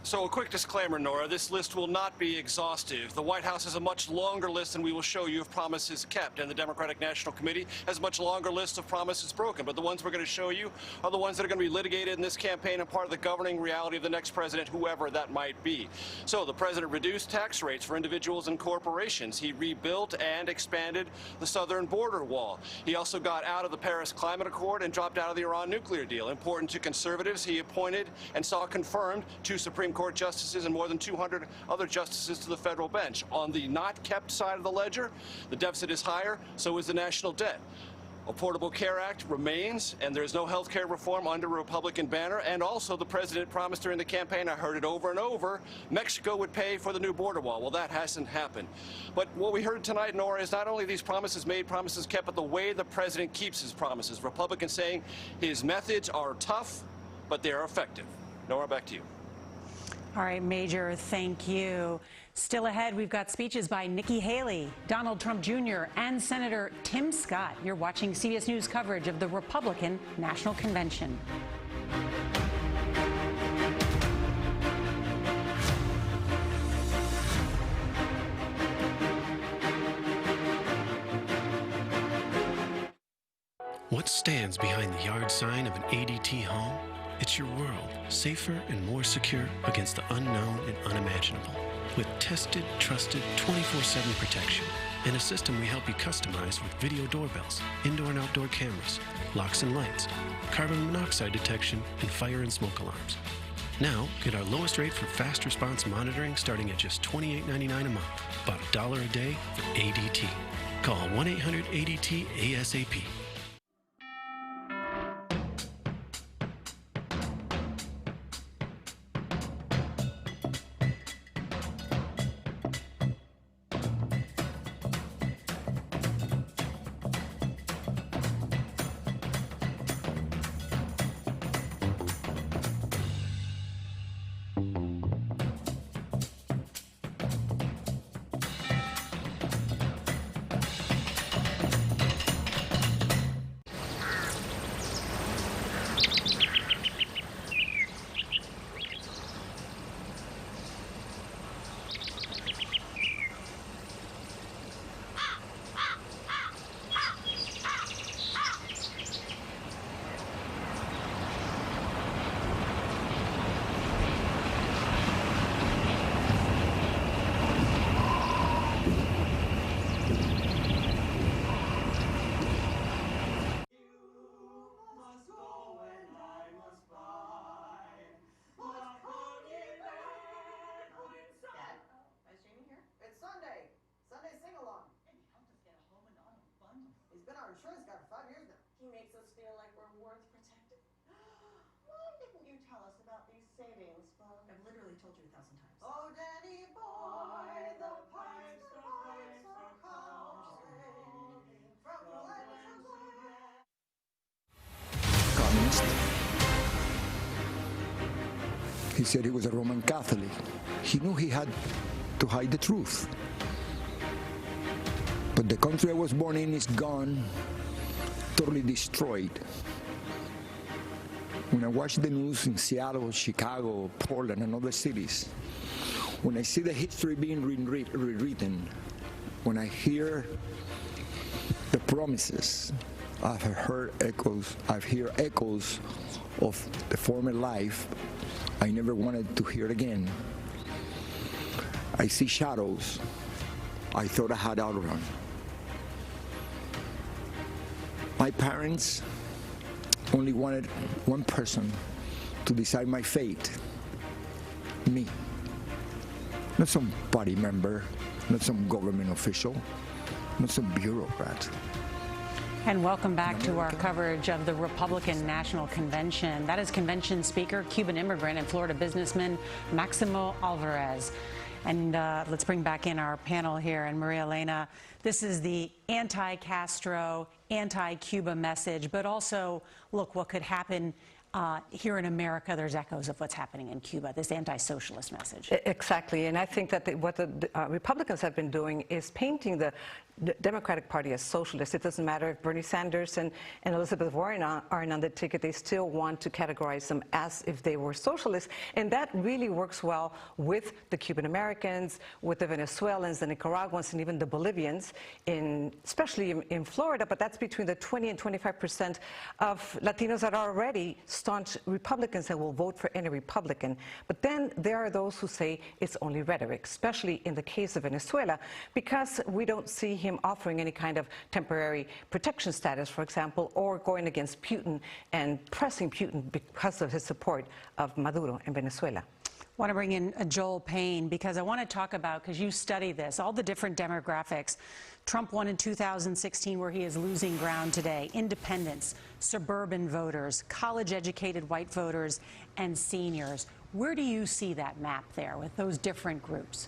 So a quick disclaimer, Nora, this list will not be exhaustive. The White House has a much longer list than we will show you of promises kept, and the Democratic National Committee has a much longer list of promises broken. But the ones we're going to show you are the ones that are going to be litigated in this campaign and part of the governing reality of the next president, whoever that might be. So the president reduced tax rates for individuals and corporations. He rebuilt and expanded the southern border wall. He also got out of the Paris Climate Accord and dropped out of the Iran nuclear deal. Important to conservatives, he appointed and saw confirmed 2 Supreme Court justices and more than 200 other justices to the federal bench. On the not kept side of the ledger, the deficit is higher, so is the national debt. Affordable Care Act remains, and there's no health care reform under a Republican banner. And also, the president promised during the campaign, I heard it over and over, Mexico would pay for the new border wall. Well, that hasn't happened. But what we heard tonight, Nora, is not only these promises made, promises kept, but the way the president keeps his promises. Republicans saying his methods are tough, but they are effective. Nora, back to you. All right, Major, thank you. Still ahead, we've got speeches by Nikki Haley, Donald Trump Jr., and Senator Tim Scott. You're watching CBS News coverage of the Republican National Convention. What stands behind the yard sign of an ADT home? It's your world, safer and more secure against the unknown and unimaginable. With tested, trusted, 24/7 protection and a system we help you customize with video doorbells, indoor and outdoor cameras, locks and lights, carbon monoxide detection, and fire and smoke alarms. Now, get our lowest rate for fast response monitoring starting at just $28.99 a month. About $1 a day for ADT. Call 1-800-ADT-ASAP. insurance guy for 5 years now. He makes us feel like we're worth protecting. Why didn't you tell us about these savings funds? I've literally told you 1,000 times. Oh, Danny boy, the pipes are calling from the lands of Communist. He said he was a Roman Catholic. He knew he had to hide the truth. But the country I was born in is gone, totally destroyed. When I watch the news in Seattle, Chicago, Portland, and other cities, when I see the history being rewritten, when I hear the promises, I've heard echoes of the former life I never wanted to hear again. I see shadows I thought I had outrun. My parents only wanted one person to decide my fate, me. Not some party member, not some government official, not some bureaucrat. And welcome back to our coverage of the Republican National Convention. That is Convention Speaker, Cuban immigrant, and Florida businessman Maximo Alvarez. And let's bring back in our panel here. And Maria Elena, this is the anti-Castro, anti-Cuba message, but also, look, what could happen here in America. There's echoes of what's happening in Cuba, this anti-socialist message. Exactly, and I think that what the Republicans have been doing is painting the Democratic Party as socialist. It doesn't matter if Bernie Sanders and Elizabeth Warren aren't on the ticket. They still want to categorize them as if they were socialists, and that really works well with the Cuban Americans, with the Venezuelans, the Nicaraguans, and even the Bolivians, especially in Florida. But that's between the 20 and 25% of Latinos that are already staunch Republicans and will vote for any Republican. But then there are those who say it's only rhetoric, especially in the case of Venezuela, because we don't see him offering any kind of temporary protection status, for example, or going against Putin and pressing Putin because of his support of Maduro in Venezuela. I want to bring in Joel Payne because I want to talk about, because you study this, all the different demographics. Trump won in 2016 where he is losing ground today. Independents, suburban voters, college-educated white voters, and seniors. Where do you see that map there with those different groups?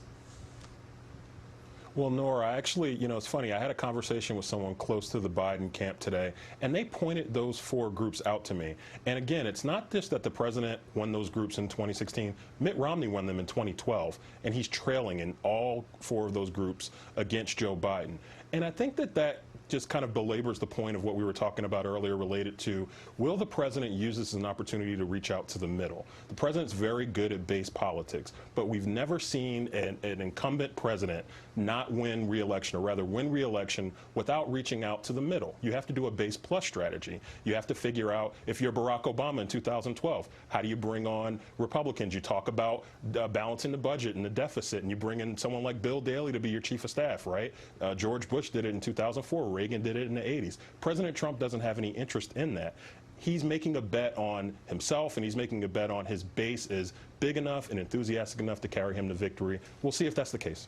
Well, Nora, actually, it's funny. I had a conversation with someone close to the Biden camp today, and they pointed those four groups out to me. And again, it's not just that the president won those groups in 2016. Mitt Romney won them in 2012, and he's trailing in all four of those groups against Joe Biden. And I think that just kind of belabors the point of what we were talking about earlier related to, will the president use this as an opportunity to reach out to the middle? The president's very good at base politics, but we've never seen an incumbent president not win re-election, or rather win re-election without reaching out to the middle. You have to do a base plus strategy. You have to figure out, if you're Barack Obama in 2012, how do you bring on Republicans? You talk about balancing the budget and the deficit, and you bring in someone like Bill Daley to be your chief of staff, right? George Bush did it in 2004. Reagan did it in the 80s. President Trump doesn't have any interest in that. He's making a bet on himself, and he's making a bet on his base is big enough and enthusiastic enough to carry him to victory. We'll see if that's the case.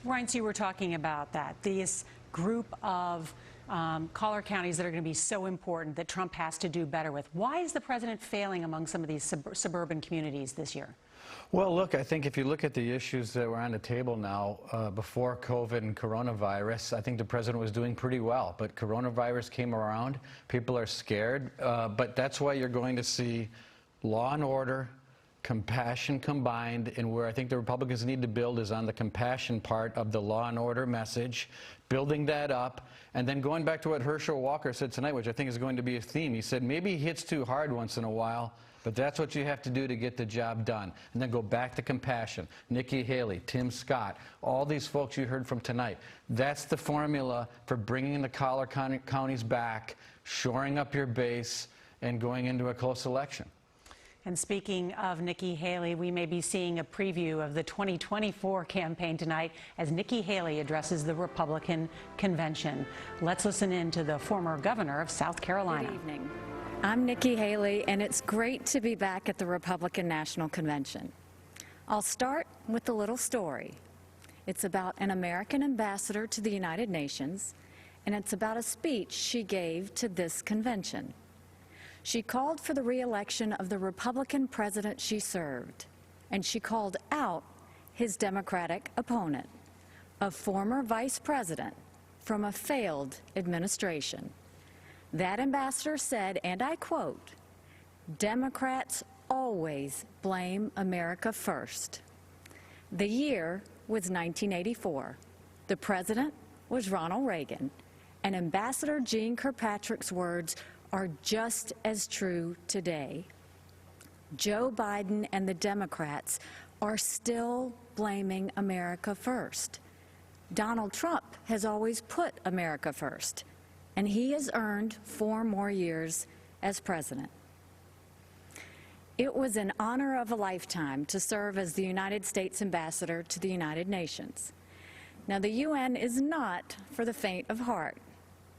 Reince, you were talking about that, this group of collar counties that are going to be so important that Trump has to do better with. Why is the president failing among some of these suburban communities this year? Well, look, I think if you look at the issues that were on the table now, before COVID and coronavirus, I think the president was doing pretty well. But coronavirus came around. People are scared. But that's why you're going to see law and order, compassion combined, and where I think the Republicans need to build is on the compassion part of the law and order message, building that up, and then going back to what Herschel Walker said tonight, which I think is going to be a theme. He said maybe he hits too hard once in a while, but that's what you have to do to get the job done. And then go back to compassion. Nikki Haley, Tim Scott, all these folks you heard from tonight. That's the formula for bringing the collar counties back, shoring up your base, and going into a close election. And speaking of Nikki Haley, we may be seeing a preview of the 2024 campaign tonight as Nikki Haley addresses the Republican convention. Let's listen in to the former governor of South Carolina. Good evening. I'm Nikki Haley, and it's great to be back at the Republican National Convention. I'll start with a little story. It's about an American ambassador to the United Nations and it's about a speech she gave to this convention. She called for the re-election of the Republican president she served, and she called out his Democratic opponent, a former vice president from a failed administration. That ambassador said, and I quote, "Democrats always blame America first." The year was 1984. The president was Ronald Reagan, and Ambassador Jeane Kirkpatrick's words are just as true today. Joe Biden and the Democrats are still blaming America first. Donald Trump has always put America first, and he has earned 4 more years as president. It was an honor of a lifetime to serve as the United States ambassador to the United Nations. Now, the UN is not for the faint of heart.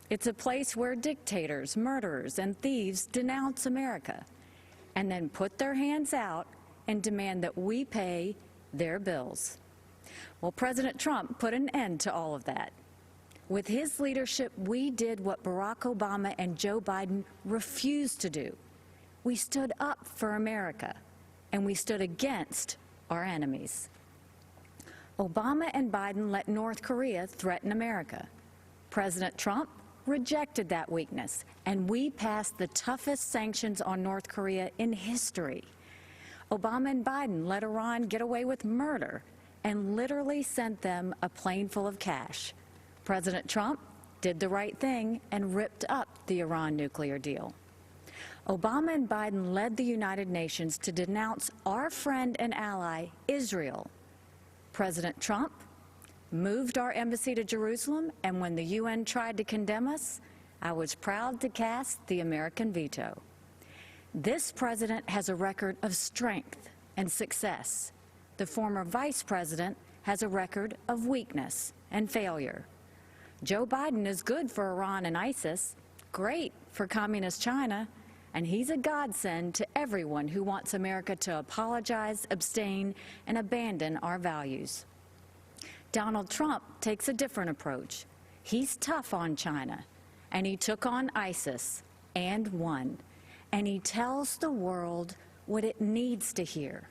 It's a place where dictators, murderers, and thieves denounce America and then put their hands out and demand that we pay their bills. Well, President Trump put an end to all of that. With his leadership, we did what Barack Obama and Joe Biden refused to do. We stood up for America, and we stood against our enemies. Obama and Biden let North Korea threaten America. President Trump rejected that weakness, and we passed the toughest sanctions on North Korea in history. Obama and Biden let Iran get away with murder and literally sent them a plane full of cash. President Trump did the right thing and ripped up the Iran nuclear deal. Obama and Biden led the United Nations to denounce our friend and ally, Israel. President Trump moved our embassy to Jerusalem, and when the UN tried to condemn us, I was proud to cast the American veto. This president has a record of strength and success. The former vice president has a record of weakness and failure. Joe Biden is good for Iran and ISIS, great for communist China, and he's a godsend to everyone who wants America to apologize, abstain, and abandon our values. Donald Trump takes a different approach. He's tough on China, and he took on ISIS and won. And he tells the world what it needs to hear.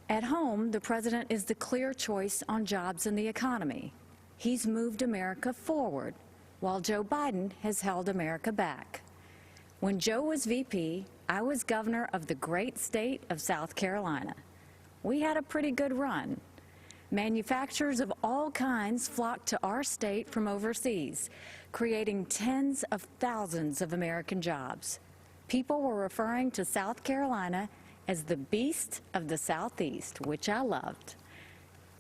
At home, the president is the clear choice on jobs and the economy. He's moved America forward, while Joe Biden has held America back. When Joe was VP, I was governor of the great state of South Carolina. We had a pretty good run. Manufacturers of all kinds flocked to our state from overseas, creating tens of thousands of American jobs. People were referring to South Carolina as the beast of the Southeast, which I loved.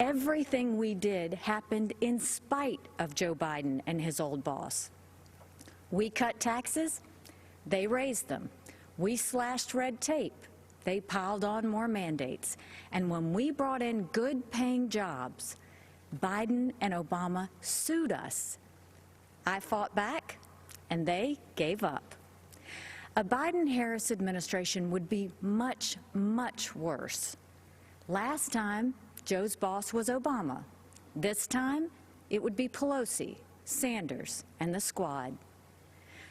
Everything we did happened in spite of Joe Biden and his old boss. We cut taxes, they raised them. We slashed red tape, they piled on more mandates. And when we brought in good-paying jobs, Biden and Obama sued us. I fought back, and they gave up. A Biden-Harris administration would be much, much worse. Last time, Joe's boss was Obama. This time, it would be Pelosi, Sanders, and the squad.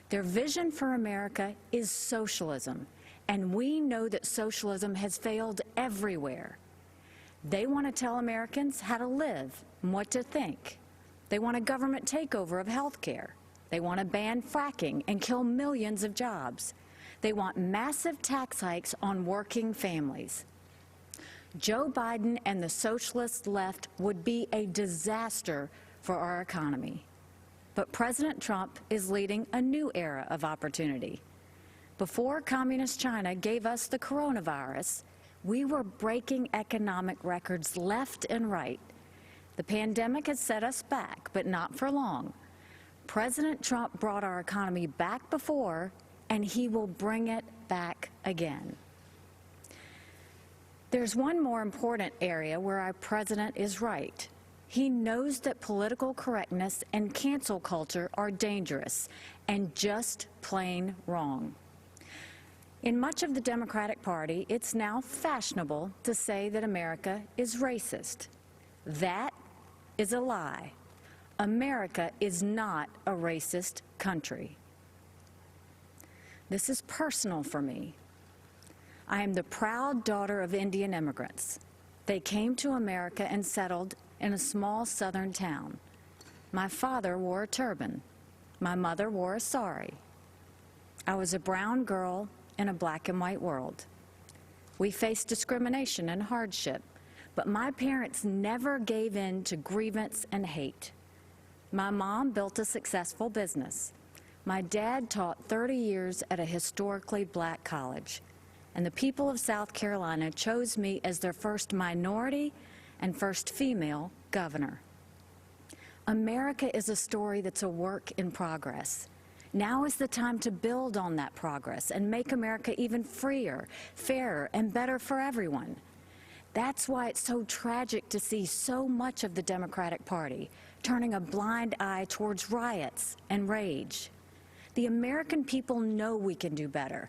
Their vision for America is socialism, and we know that socialism has failed everywhere. They want to tell Americans how to live and what to think. They want a government takeover of health care. They want to ban fracking and kill millions of jobs. They want massive tax hikes on working families. Joe Biden and the socialist left would be a disaster for our economy. But President Trump is leading a new era of opportunity. Before Communist China gave us the coronavirus, we were breaking economic records left and right. The pandemic has set us back, but not for long. President Trump brought our economy back before, and he will bring it back again. There's one more important area where our president is right. He knows that political correctness and cancel culture are dangerous and just plain wrong. In much of the Democratic Party, it's now fashionable to say that America is racist. That is a lie. America is not a racist country. This is personal for me. I am the proud daughter of Indian immigrants. They came to America and settled in a small southern town. My father wore a turban. My mother wore a sari. I was a brown girl in a black and white world. We faced discrimination and hardship, but my parents never gave in to grievance and hate. My mom built a successful business. My dad taught 30 years at a historically black college, and the people of South Carolina chose me as their first minority and first female governor. America is a story that's a work in progress. Now is the time to build on that progress and make America even freer, fairer, and better for everyone. That's why it's so tragic to see so much of the Democratic Party turning a blind eye towards riots and rage. The American people know we can do better.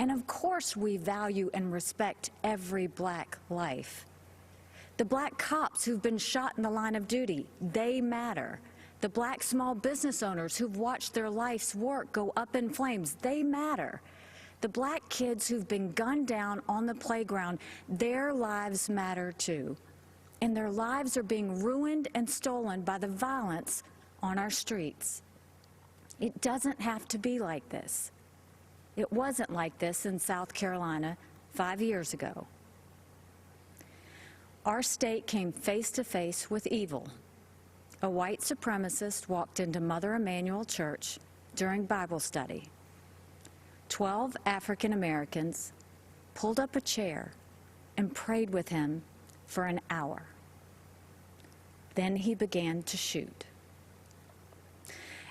And of course we value and respect every black life. The black cops who've been shot in the line of duty, they matter. The black small business owners who've watched their life's work go up in flames, they matter. The black kids who've been gunned down on the playground, their lives matter too. And their lives are being ruined and stolen by the violence on our streets. It doesn't have to be like this. It wasn't like this in South Carolina 5 years ago. Our state came face to face with evil. A white supremacist walked into Mother Emanuel Church during Bible study. 12 African Americans pulled up a chair and prayed with him for an hour. Then he began to shoot.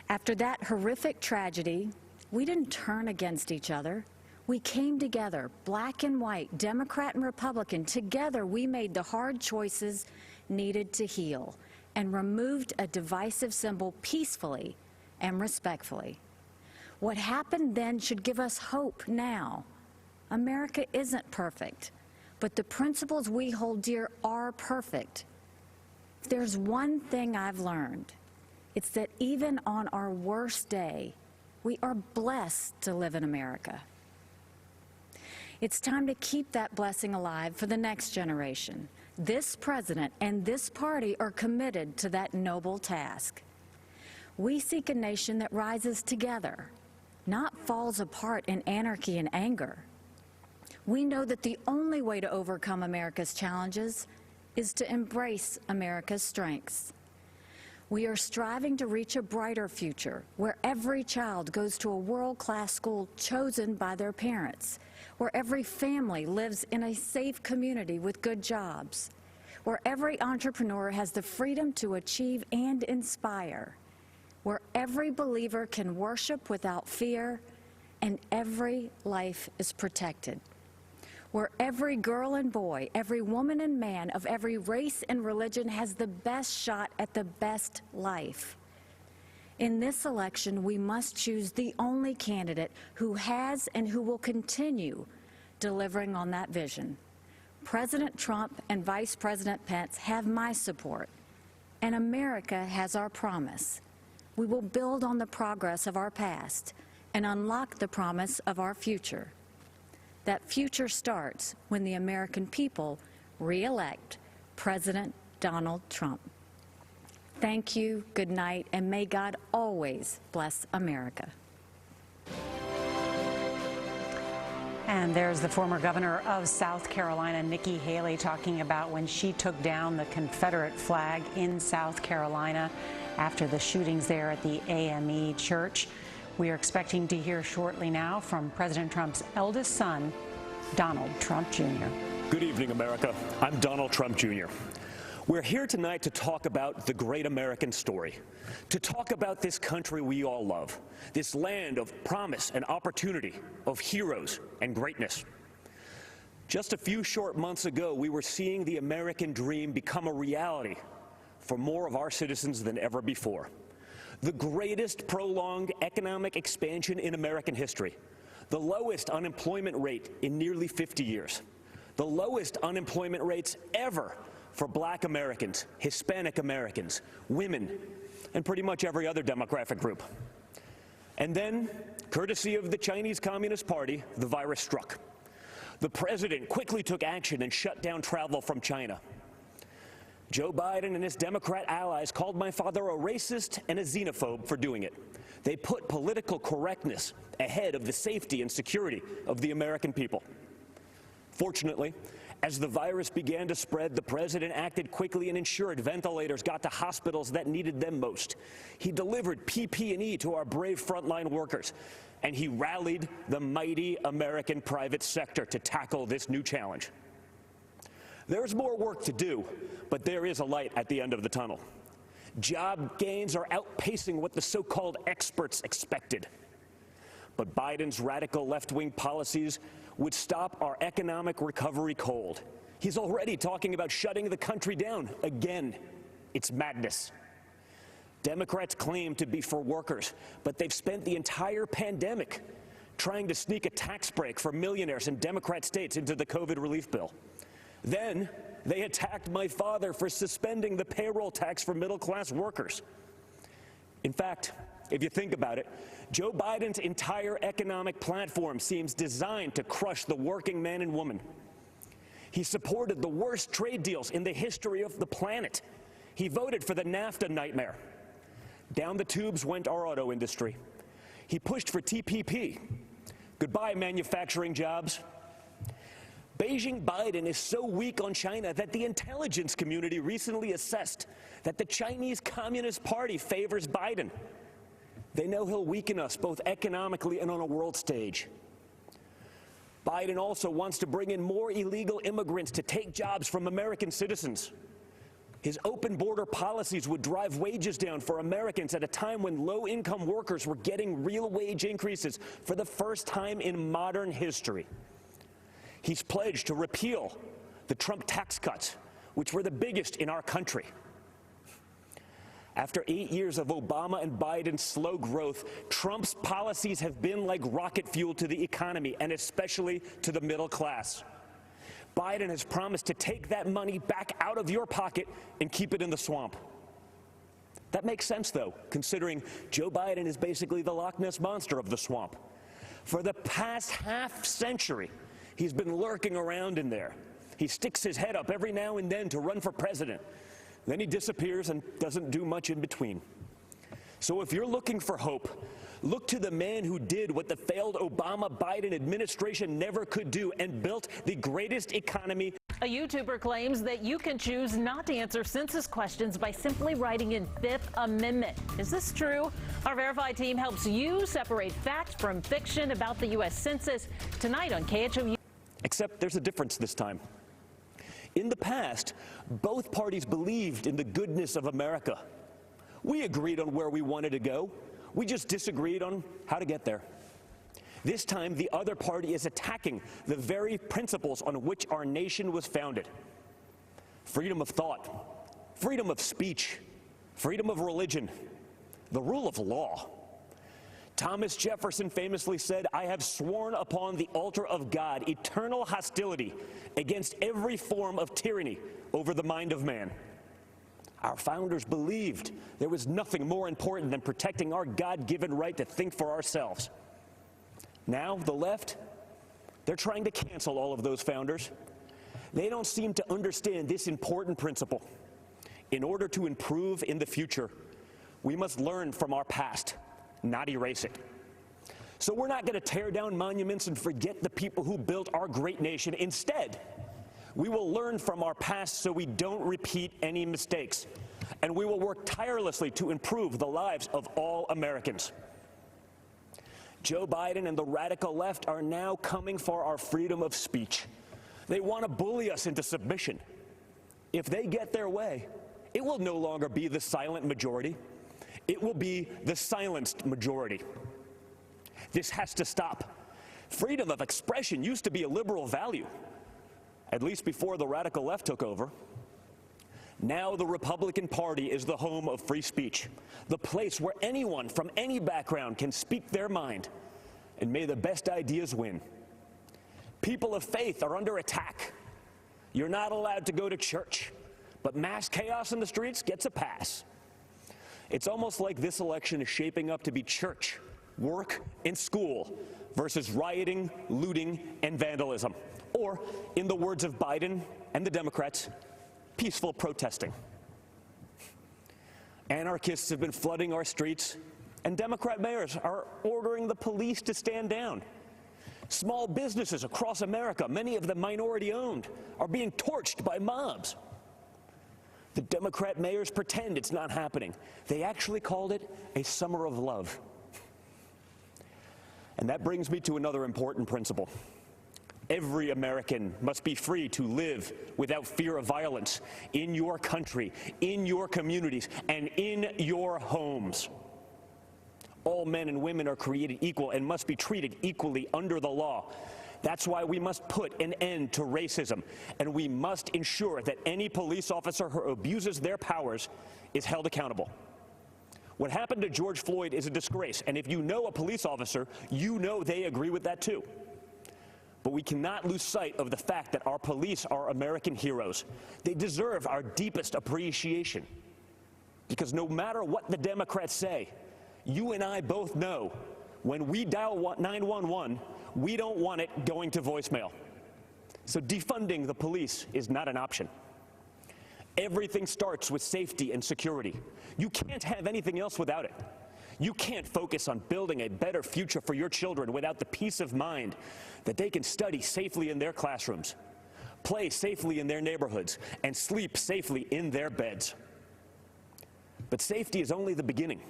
After that horrific tragedy, we didn't turn against each other. We came together, black and white, Democrat and Republican. Together, we made the hard choices needed to heal and removed a divisive symbol peacefully and respectfully. What happened then should give us hope now. America isn't perfect, but the principles we hold dear are perfect. If there's one thing I've learned, it's that even on our worst day, we are blessed to live in America. It's time to keep that blessing alive for the next generation. This president and this party are committed to that noble task. We seek a nation that rises together, not falls apart in anarchy and anger. We know that the only way to overcome America's challenges is to embrace America's strengths. We are striving to reach a brighter future where every child goes to a world-class school chosen by their parents, where every family lives in a safe community with good jobs, where every entrepreneur has the freedom to achieve and inspire, where every believer can worship without fear and every life is protected, where every girl and boy, every woman and man of every race and religion has the best shot at the best life. In this election, we must choose the only candidate who has and who will continue delivering on that vision. President Trump and Vice President Pence have my support, and America has our promise. We will build on the progress of our past and unlock the promise of our future. That future starts when the American people re-elect President Donald Trump. Thank you, good night, and may God always bless America. And there's the former governor of South Carolina, Nikki Haley, talking about when she took down the Confederate flag in South Carolina after the shootings there at the AME Church. We are expecting to hear shortly now from President Trump's eldest son, Donald Trump Jr. Good evening, America. I'm Donald Trump Jr. We're here tonight to talk about the great American story, to talk about this country we all love, this land of promise and opportunity, of heroes and greatness. Just a few short months ago, we were seeing the American dream become a reality for more of our citizens than ever before. The greatest prolonged economic expansion in American history, the lowest unemployment rate in nearly 50 years, the lowest unemployment rates ever for Black Americans, Hispanic Americans, women, and pretty much every other demographic group. And then, courtesy of the Chinese Communist Party, the virus struck. The president quickly took action and shut down travel from China. Joe Biden and his Democrat allies called my father a racist and a xenophobe for doing it. They put political correctness ahead of the safety and security of the American people. Fortunately, as the virus began to spread, the president acted quickly and ensured ventilators got to hospitals that needed them most. He delivered PPE to our brave frontline workers, and he rallied the mighty American private sector to tackle this new challenge. There's more work to do, but there is a light at the end of the tunnel. Job gains are outpacing what the so-called experts expected. But Biden's radical left-wing policies would stop our economic recovery cold. He's already talking about shutting the country down again. It's madness. Democrats claim to be for workers, but they've spent the entire pandemic trying to sneak a tax break for millionaires in Democrat states into the COVID relief bill. Then they attacked my father for suspending the payroll tax for middle-class workers. In fact, if you think about it, Joe Biden's entire economic platform seems designed to crush the working man and woman. He supported the worst trade deals in the history of the planet. He voted for the NAFTA nightmare. Down the tubes went our auto industry. He pushed for TPP. Goodbye, manufacturing jobs. Beijing Biden is so weak on China that the intelligence community recently assessed that the Chinese Communist Party favors Biden. They know he'll weaken us both economically and on a world stage. Biden also wants to bring in more illegal immigrants to take jobs from American citizens. His open border policies would drive wages down for Americans at a time when low-income workers were getting real wage increases for the first time in modern history. He's pledged to repeal the Trump tax cuts, which were the biggest in our country. After 8 years of Obama and Biden's slow growth, Trump's policies have been like rocket fuel to the economy, and especially to the middle class. Biden has promised to take that money back out of your pocket and keep it in the swamp. That makes sense, though, considering Joe Biden is basically the Loch Ness Monster of the swamp. For the past half-century, he's been lurking around in there. He sticks his head up every now and then to run for president. Then he disappears and doesn't do much in between. So if you're looking for hope, look to the man who did what the failed Obama-Biden administration never could do and built the greatest economy. A YouTuber claims that you can choose not to answer census questions by simply writing in Fifth Amendment. Is this true? Our Verified team helps you separate fact from fiction about the U.S. Census tonight on KHOU. Except there's a difference this time. In the past, both parties believed in the goodness of America. We agreed on where we wanted to go. We just disagreed on how to get there. This time, the other party is attacking the very principles on which our nation was founded. Freedom of thought, freedom of speech, freedom of religion, the rule of law. Thomas Jefferson famously said, "I have sworn upon the altar of God eternal hostility against every form of tyranny over the mind of man." Our founders believed there was nothing more important than protecting our God-given right to think for ourselves. Now, the left, they're trying to cancel all of those founders. They don't seem to understand this important principle. In order to improve in the future, we must learn from our past, not erase it. So we're not going to tear down monuments and forget the people who built our great nation. Instead, we will learn from our past so we don't repeat any mistakes. And we will work tirelessly to improve the lives of all Americans. Joe Biden and the radical left are now coming for our freedom of speech. They want to bully us into submission. If they get their way, it will no longer be the silent majority. It will be the silenced majority. This has to stop. Freedom of expression used to be a liberal value, at least before the radical left took over. Now the Republican Party is the home of free speech, the place where anyone from any background can speak their mind, and may the best ideas win. People of faith are under attack. You're not allowed to go to church. but mass chaos in the streets gets a pass. It's almost like this election is shaping up to be church, work, and school versus rioting, looting, and vandalism. Or, in the words of Biden and the Democrats, peaceful protesting. Anarchists have been flooding our streets, and Democrat mayors are ordering the police to stand down. Small businesses across America, many of them minority-owned, are being torched by mobs. The Democrat mayors pretend it's not happening. They actually called it a summer of love. And that brings me to another important principle. Every American must be free to live without fear of violence in your country, in your communities, and in your homes. All men and women are created equal and must be treated equally under the law. That's why we must put an end to racism, and we must ensure that any police officer who abuses their powers is held accountable. What happened to George Floyd is a disgrace, and if you know a police officer, you know they agree with that too. But we cannot lose sight of the fact that our police are American heroes. They deserve our deepest appreciation. Because no matter what the Democrats say, you and I both know when we dial 911, we don't want it going to voicemail. So defunding the police is not an option. Everything starts with safety and security. You can't have anything else without it. You can't focus on building a better future for your children without the peace of mind that they can study safely in their classrooms, play safely in their neighborhoods, and sleep safely in their beds. But safety is only the beginning.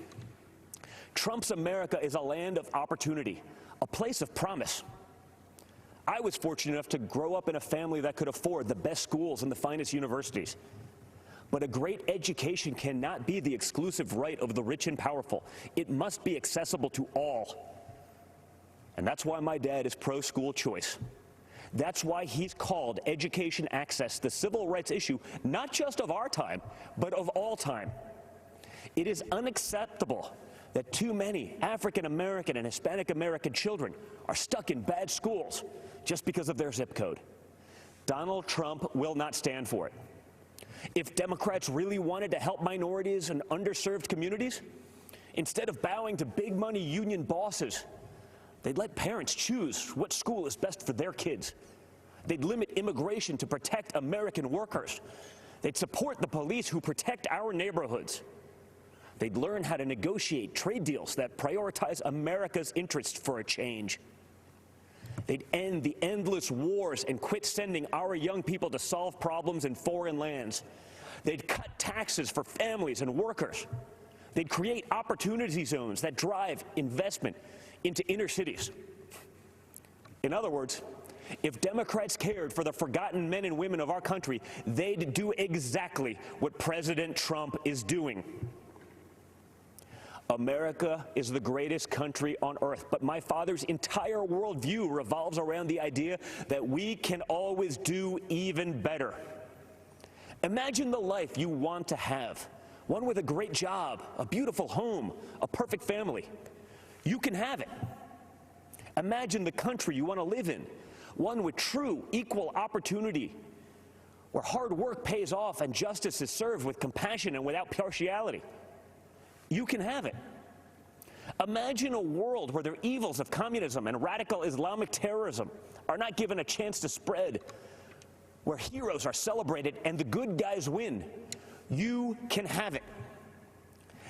Trump's America is a land of opportunity, a place of promise. I was fortunate enough to grow up in a family that could afford the best schools and the finest universities. But a great education cannot be the exclusive right of the rich and powerful. It must be accessible to all. And that's why my dad is pro-school choice. That's why he's called education access the civil rights issue, not just of our time, but of all time. It is unacceptable that too many African American and Hispanic American children are stuck in bad schools just because of their zip code. Donald Trump will not stand for it. If Democrats really wanted to help minorities and underserved communities, instead of bowing to big money union bosses, they'd let parents choose what school is best for their kids. They'd limit immigration to protect American workers. They'd support the police who protect our neighborhoods. They'd learn how to negotiate trade deals that prioritize America's interests for a change. They'd end the endless wars and quit sending our young people to solve problems in foreign lands. They'd cut taxes for families and workers. They'd create opportunity zones that drive investment into inner cities. In other words, if Democrats cared for the forgotten men and women of our country, they'd do exactly what President Trump is doing. America is the greatest country on earth, but my father's entire worldview revolves around the idea that we can always do even better. Imagine the life you want to have, one with a great job, a beautiful home, a perfect family. You can have it. Imagine the country you want to live in, one with true equal opportunity, where hard work pays off and justice is served with compassion and without partiality. You can have it. Imagine a world where the evils of communism and radical Islamic terrorism are not given a chance to spread, where heroes are celebrated and the good guys win. You can have it.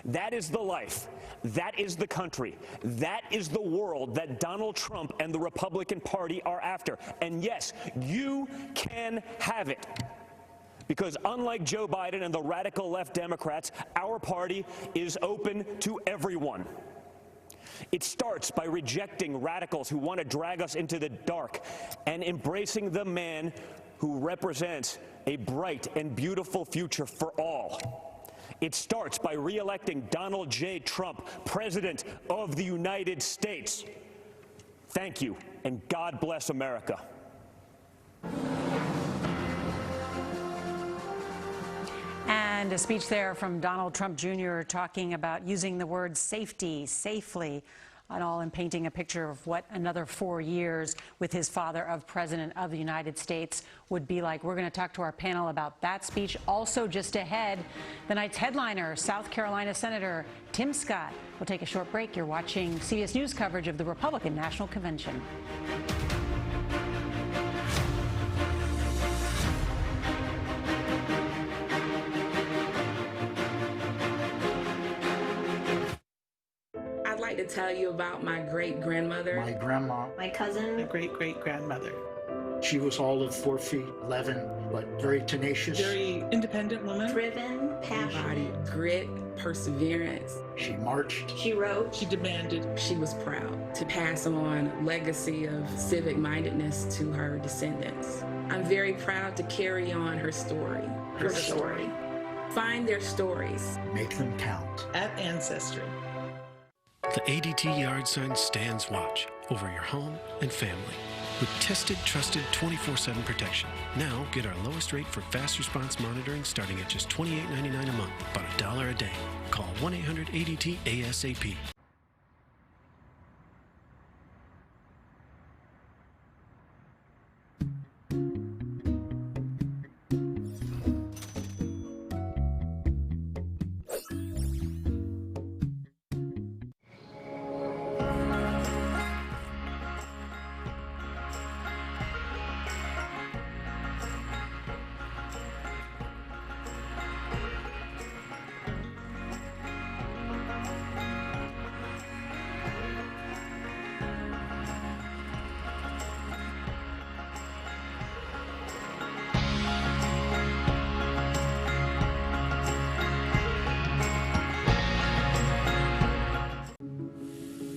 That is the life. That is the country. That is the world that Donald Trump and the Republican Party are after. And yes, you can have it. Because unlike Joe Biden and the radical left Democrats, our party is open to everyone. It starts by rejecting radicals who want to drag us into the dark and embracing the man who represents a bright and beautiful future for all. It starts by re-electing Donald J. Trump, President of the United States. Thank you, and God bless America. And a speech there from Donald Trump Jr. talking about using the word safety, safely and all in painting a picture of what another 4 years with his father of President of the United States would be like. We're going to talk to our panel about that speech. Also just ahead, the night's headliner, South Carolina Senator Tim Scott. We'll take a short break. You're watching CBS News coverage of the Republican National Convention. I'd like to tell you about my great-grandmother. My grandma. My cousin. My great-great-grandmother. She was all of 4 feet 11, but very tenacious. Very independent woman. Driven, passionate. Grit, perseverance. She marched. She wrote. She demanded. She was proud to pass on legacy of civic mindedness to her descendants. I'm very proud to carry on her story. Her story. Find their stories. Make them count. At Ancestry. The ADT yard sign stands watch over your home and family with tested, trusted 24/7 protection. Now get our lowest rate for fast response monitoring starting at just $28.99 a month, about $1 a day. Call 1-800-ADT-ASAP.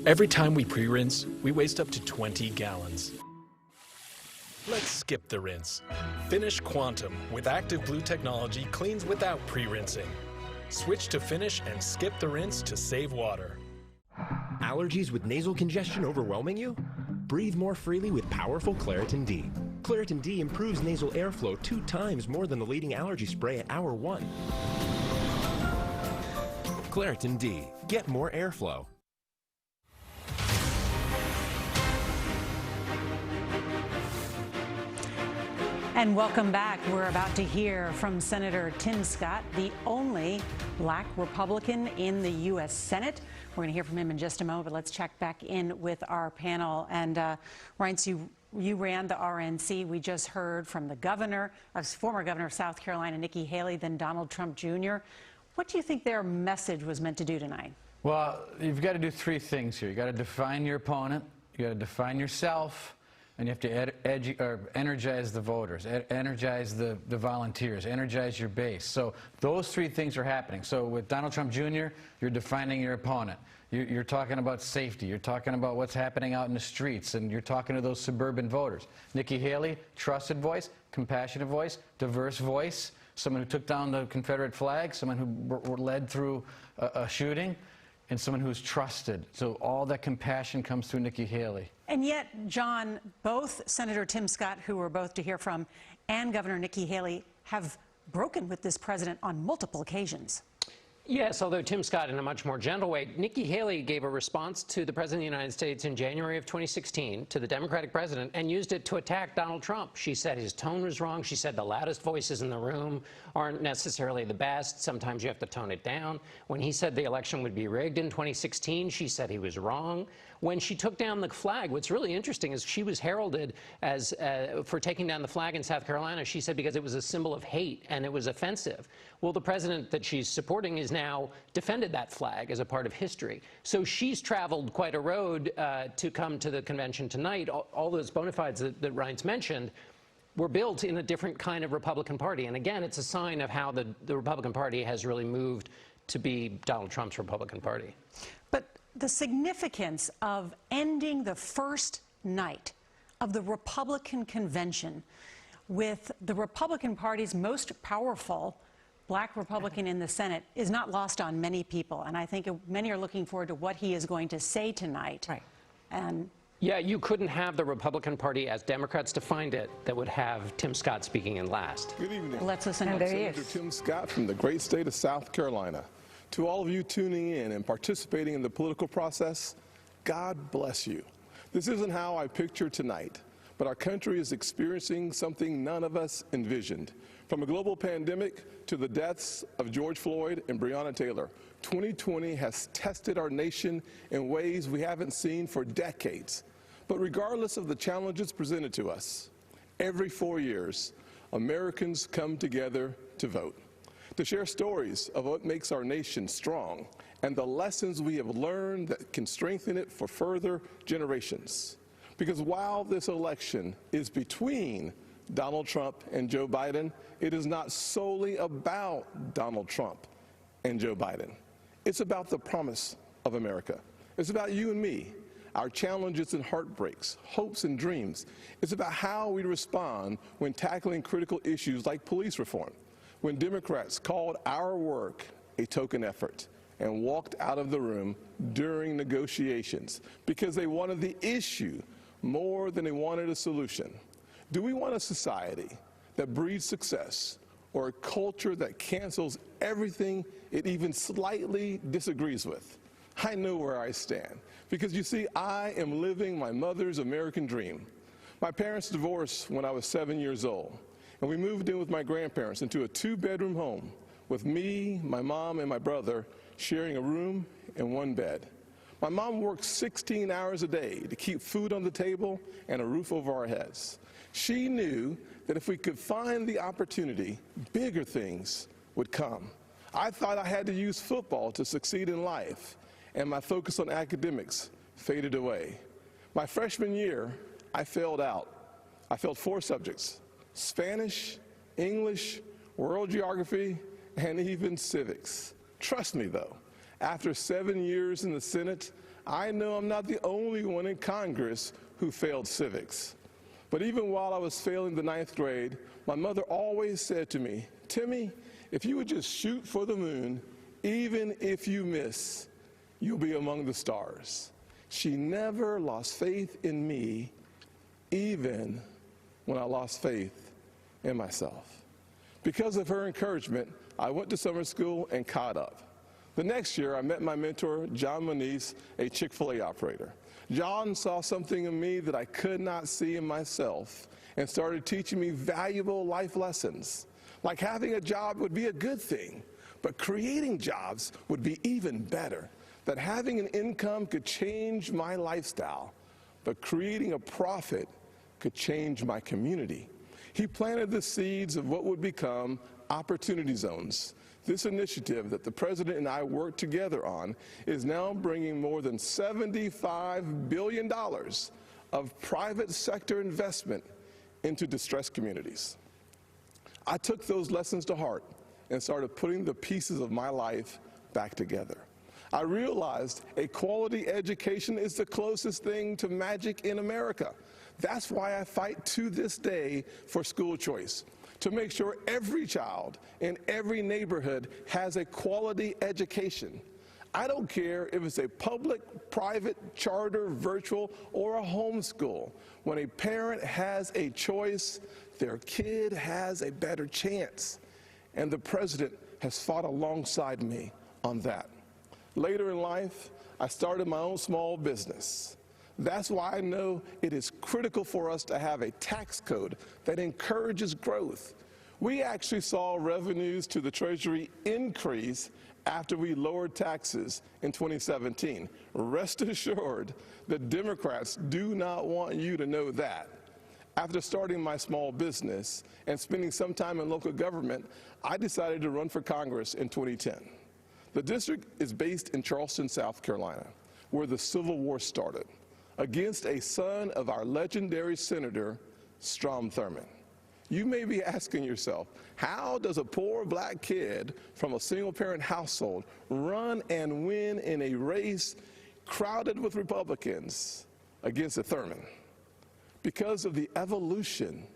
Every time we pre-rinse, we waste up to 20 gallons. Let's skip the rinse. Finish Quantum with Active Blue technology cleans without pre-rinsing. Switch to Finish and skip the rinse to save water. Allergies with nasal congestion overwhelming you? Breathe more freely with powerful Claritin D. Claritin D improves nasal airflow 2 times more than the leading allergy spray at hour 1. Claritin D. Get more airflow. And welcome back. We're about to hear from Senator Tim Scott, the only black Republican in the U.S. Senate. We're going to hear from him in just a moment, but let's check back in with our panel. And Reince, you ran the RNC. We just heard from the former governor of South Carolina, Nikki Haley, then Donald Trump Jr. What do you think their message was meant to do tonight? Well, you've got to do 3 things here. You've got to define your opponent, you got to define yourself, and you have to energize the voters, energize the volunteers, energize your base. So those 3 things are happening. So with Donald Trump Jr., you're defining your opponent. You're talking about safety. You're talking about what's happening out in the streets, and you're talking to those suburban voters. Nikki Haley, trusted voice, compassionate voice, diverse voice, someone who took down the Confederate flag, someone who led through a shooting, and someone who's trusted. So all that compassion comes through Nikki Haley. And yet, John, both Senator Tim Scott, who we're both to hear from, and Governor Nikki Haley have broken with this president on multiple occasions. Yes, although Tim Scott in a much more gentle way. Nikki Haley gave a response to the President of the United States in January of 2016 to the Democratic president and used it to attack Donald Trump. She said his tone was wrong. She said the loudest voices in the room aren't necessarily the best. Sometimes you have to tone it down. When he said the election would be rigged in 2016, she said he was wrong. When she took down the flag, what's really interesting is she was heralded as for taking down the flag in South Carolina. She said because it was a symbol of hate and it was offensive. Well, the president that she's supporting is now defended that flag as a part of history. So she's traveled quite a road to come to the convention tonight. All those bona fides that Reince mentioned were built in a different kind of Republican Party. And again, it's a sign of how the Republican Party has really moved to be Donald Trump's Republican Party. But the significance of ending the first night of the Republican convention with the Republican Party's most powerful black Republican in the Senate is not lost on many people. And I think many are looking forward to what he is going to say tonight. Right. And yeah, you couldn't have the Republican Party, as Democrats defined it, that would have Tim Scott speaking in last. Good evening. Let's listen. I'm Senator Tim Scott from the great state of South Carolina. To all of you tuning in and participating in the political process, God bless you. This isn't how I pictured tonight, but our country is experiencing something none of us envisioned. From a global pandemic to the deaths of George Floyd and Breonna Taylor, 2020 has tested our nation in ways we haven't seen for decades. But regardless of the challenges presented to us, every 4 years, Americans come together to vote, to share stories of what makes our nation strong and the lessons we have learned that can strengthen it for further generations. Because while this election is between Donald Trump and Joe Biden, it is not solely about Donald Trump and Joe Biden. It's about the promise of America. It's about you and me, our challenges and heartbreaks, hopes and dreams. It's about how we respond when tackling critical issues like police reform, when Democrats called our work a token effort and walked out of the room during negotiations because they wanted the issue more than they wanted a solution. Do we want a society that breeds success or a culture that cancels everything it even slightly disagrees with? I know where I stand because, you see, I am living my mother's American dream. My parents divorced when I was 7 years old, and we moved in with my grandparents into a 2-bedroom home with me, my mom, and my brother sharing a room and 1 bed. My mom worked 16 hours a day to keep food on the table and a roof over our heads. She knew that if we could find the opportunity, bigger things would come. I thought I had to use football to succeed in life, and my focus on academics faded away. My freshman year, I failed out. I failed 4 subjects: Spanish, English, world geography, and even civics. Trust me, though, after 7 years in the Senate, I know I'm not the only one in Congress who failed civics. But even while I was failing the 9th grade, my mother always said to me, "Timmy, if you would just shoot for the moon, even if you miss, you'll be among the stars." She never lost faith in me, even when I lost faith in myself. Because of her encouragement, I went to summer school and caught up. The next year, I met my mentor, John Moniz, a Chick-fil-A operator. John saw something in me that I could not see in myself and started teaching me valuable life lessons. Like having a job would be a good thing, but creating jobs would be even better. That having an income could change my lifestyle, but creating a profit could change my community. He planted the seeds of what would become Opportunity Zones. This initiative that the President and I worked together on is now bringing more than $75 billion of private sector investment into distressed communities. I took those lessons to heart and started putting the pieces of my life back together. I realized a quality education is the closest thing to magic in America. That's why I fight to this day for school choice, to make sure every child in every neighborhood has a quality education. I don't care if it's a public, private, charter, virtual, or a homeschool. When a parent has a choice, their kid has a better chance. And the President has fought alongside me on that. Later in life, I started my own small business. That's why I know it is critical for us to have a tax code that encourages growth. We actually saw revenues to the Treasury increase after we lowered taxes in 2017. Rest assured, the Democrats do not want you to know that. After starting my small business and spending some time in local government, I decided to run for Congress in 2010. The district is based in Charleston, South Carolina, where the Civil War started, against a son of our legendary Senator, Strom Thurmond. You may be asking yourself, how does a poor black kid from a single-parent household run and win in a race crowded with Republicans against a Thurmond? Because of the evolution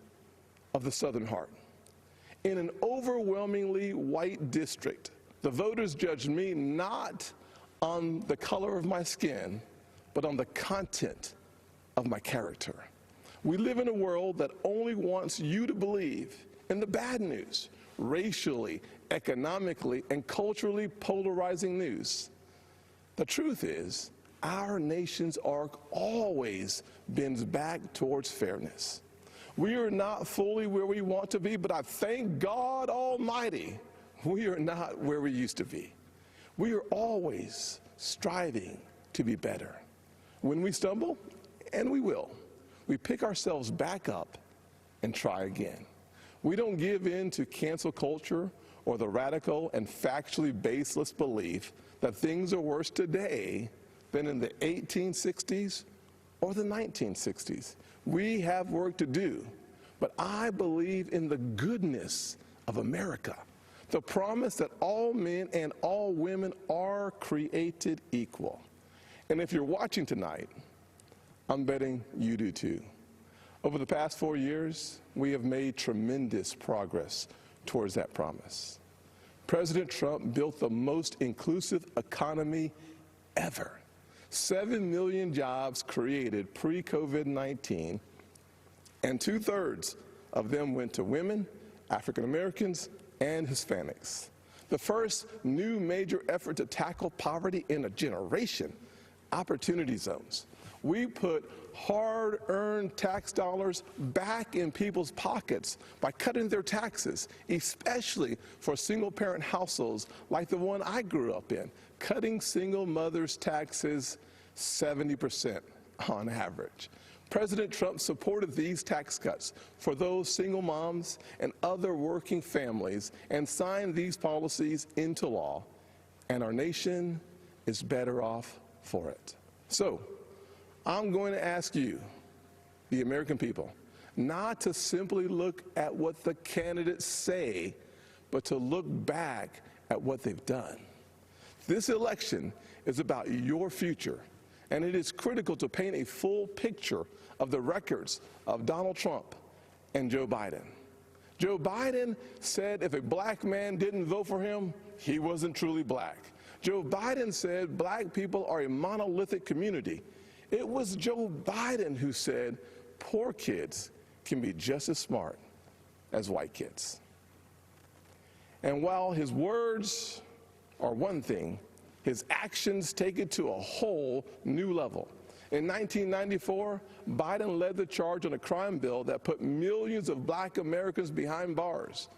of the Southern heart. In an overwhelmingly white district, the voters judged me not on the color of my skin, but on the content of my character. We live in a world that only wants you to believe in the bad news, racially, economically, and culturally polarizing news. The truth is, our nation's arc always bends back towards fairness. We are not fully where we want to be, but I thank God Almighty, we are not where we used to be. We are always striving to be better. When we stumble, and we will, we pick ourselves back up and try again. We don't give in to cancel culture or the radical and factually baseless belief that things are worse today than in the 1860s or the 1960s. We have work to do, but I believe in the goodness of America, the promise that all men and all women are created equal. And if you're watching tonight, I'm betting you do too. Over the past 4 years, we have made tremendous progress towards that promise. President Trump built the most inclusive economy ever. 7 million jobs created pre-COVID-19, and 2/3 of them went to women, African Americans, and Hispanics. The first new major effort to tackle poverty in a generation, opportunity zones. We put hard-earned tax dollars back in people's pockets by cutting their taxes, especially for single-parent households like the one I grew up in, cutting single mothers' taxes 70% on average. President Trump supported these tax cuts for those single moms and other working families and signed these policies into law, and our nation is better off for it. So, I'm going to ask you, the American people, not to simply look at what the candidates say, but to look back at what they've done. This election is about your future, and it is critical to paint a full picture of the records of Donald Trump and Joe Biden. Joe Biden said if a black man didn't vote for him, he wasn't truly black. Joe Biden said black people are a monolithic community. It was Joe Biden who said poor kids can be just as smart as white kids. And while his words are one thing, his actions take it to a whole new level. In 1994, Biden led the charge on a crime bill that put millions of black Americans behind bars.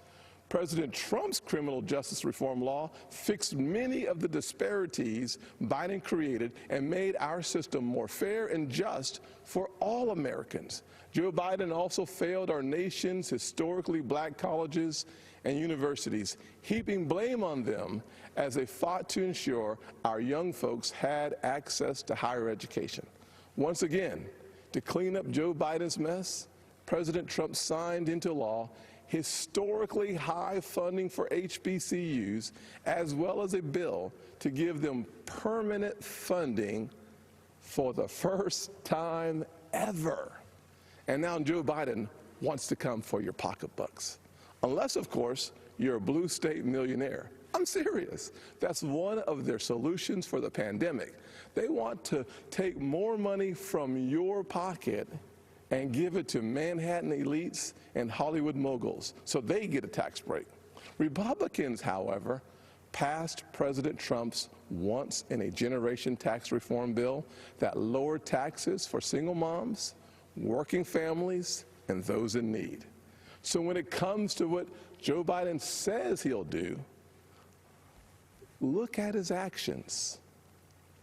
President Trump's criminal justice reform law fixed many of the disparities Biden created and made our system more fair and just for all Americans. Joe Biden also failed our nation's historically black colleges and universities, heaping blame on them as they fought to ensure our young folks had access to higher education. Once again, to clean up Joe Biden's mess, President Trump signed into law historically high funding for HBCUs, as well as a bill to give them permanent funding for the first time ever. And now Joe Biden wants to come for your pocketbooks. Unless, of course, you're a blue state millionaire. I'm serious. That's one of their solutions for the pandemic. They want to take more money from your pocket and give it to Manhattan elites and Hollywood moguls so they get a tax break. Republicans, however, passed President Trump's once-in-a-generation tax reform bill that lowered taxes for single moms, working families, and those in need. So when it comes to what Joe Biden says he'll do, look at his actions.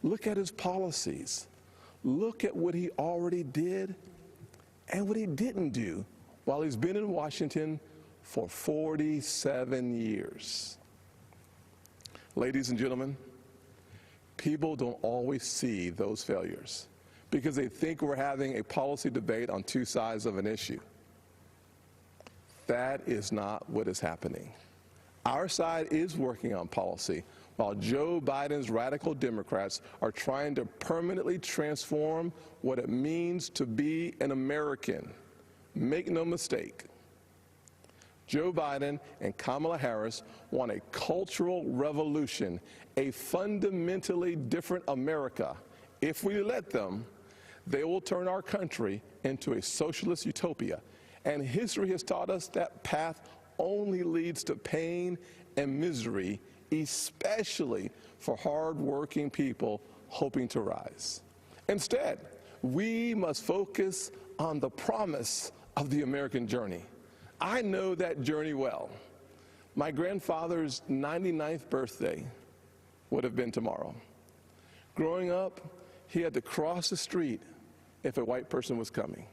Look at his policies. Look at what he already did and what he didn't do while he's been in Washington for 47 years. Ladies and gentlemen, people don't always see those failures because they think we're having a policy debate on two sides of an issue. That is not what is happening. Our side is working on policy, while Joe Biden's radical Democrats are trying to permanently transform what it means to be an American. Make no mistake, Joe Biden and Kamala Harris want a cultural revolution, a fundamentally different America. If we let them, they will turn our country into a socialist utopia. And history has taught us that path only leads to pain and misery, especially for hard-working people hoping to rise. Instead, we must focus on the promise of the American journey. I know that journey well. My grandfather's 99th birthday would have been tomorrow. Growing up, he had to cross the street if a white person was coming.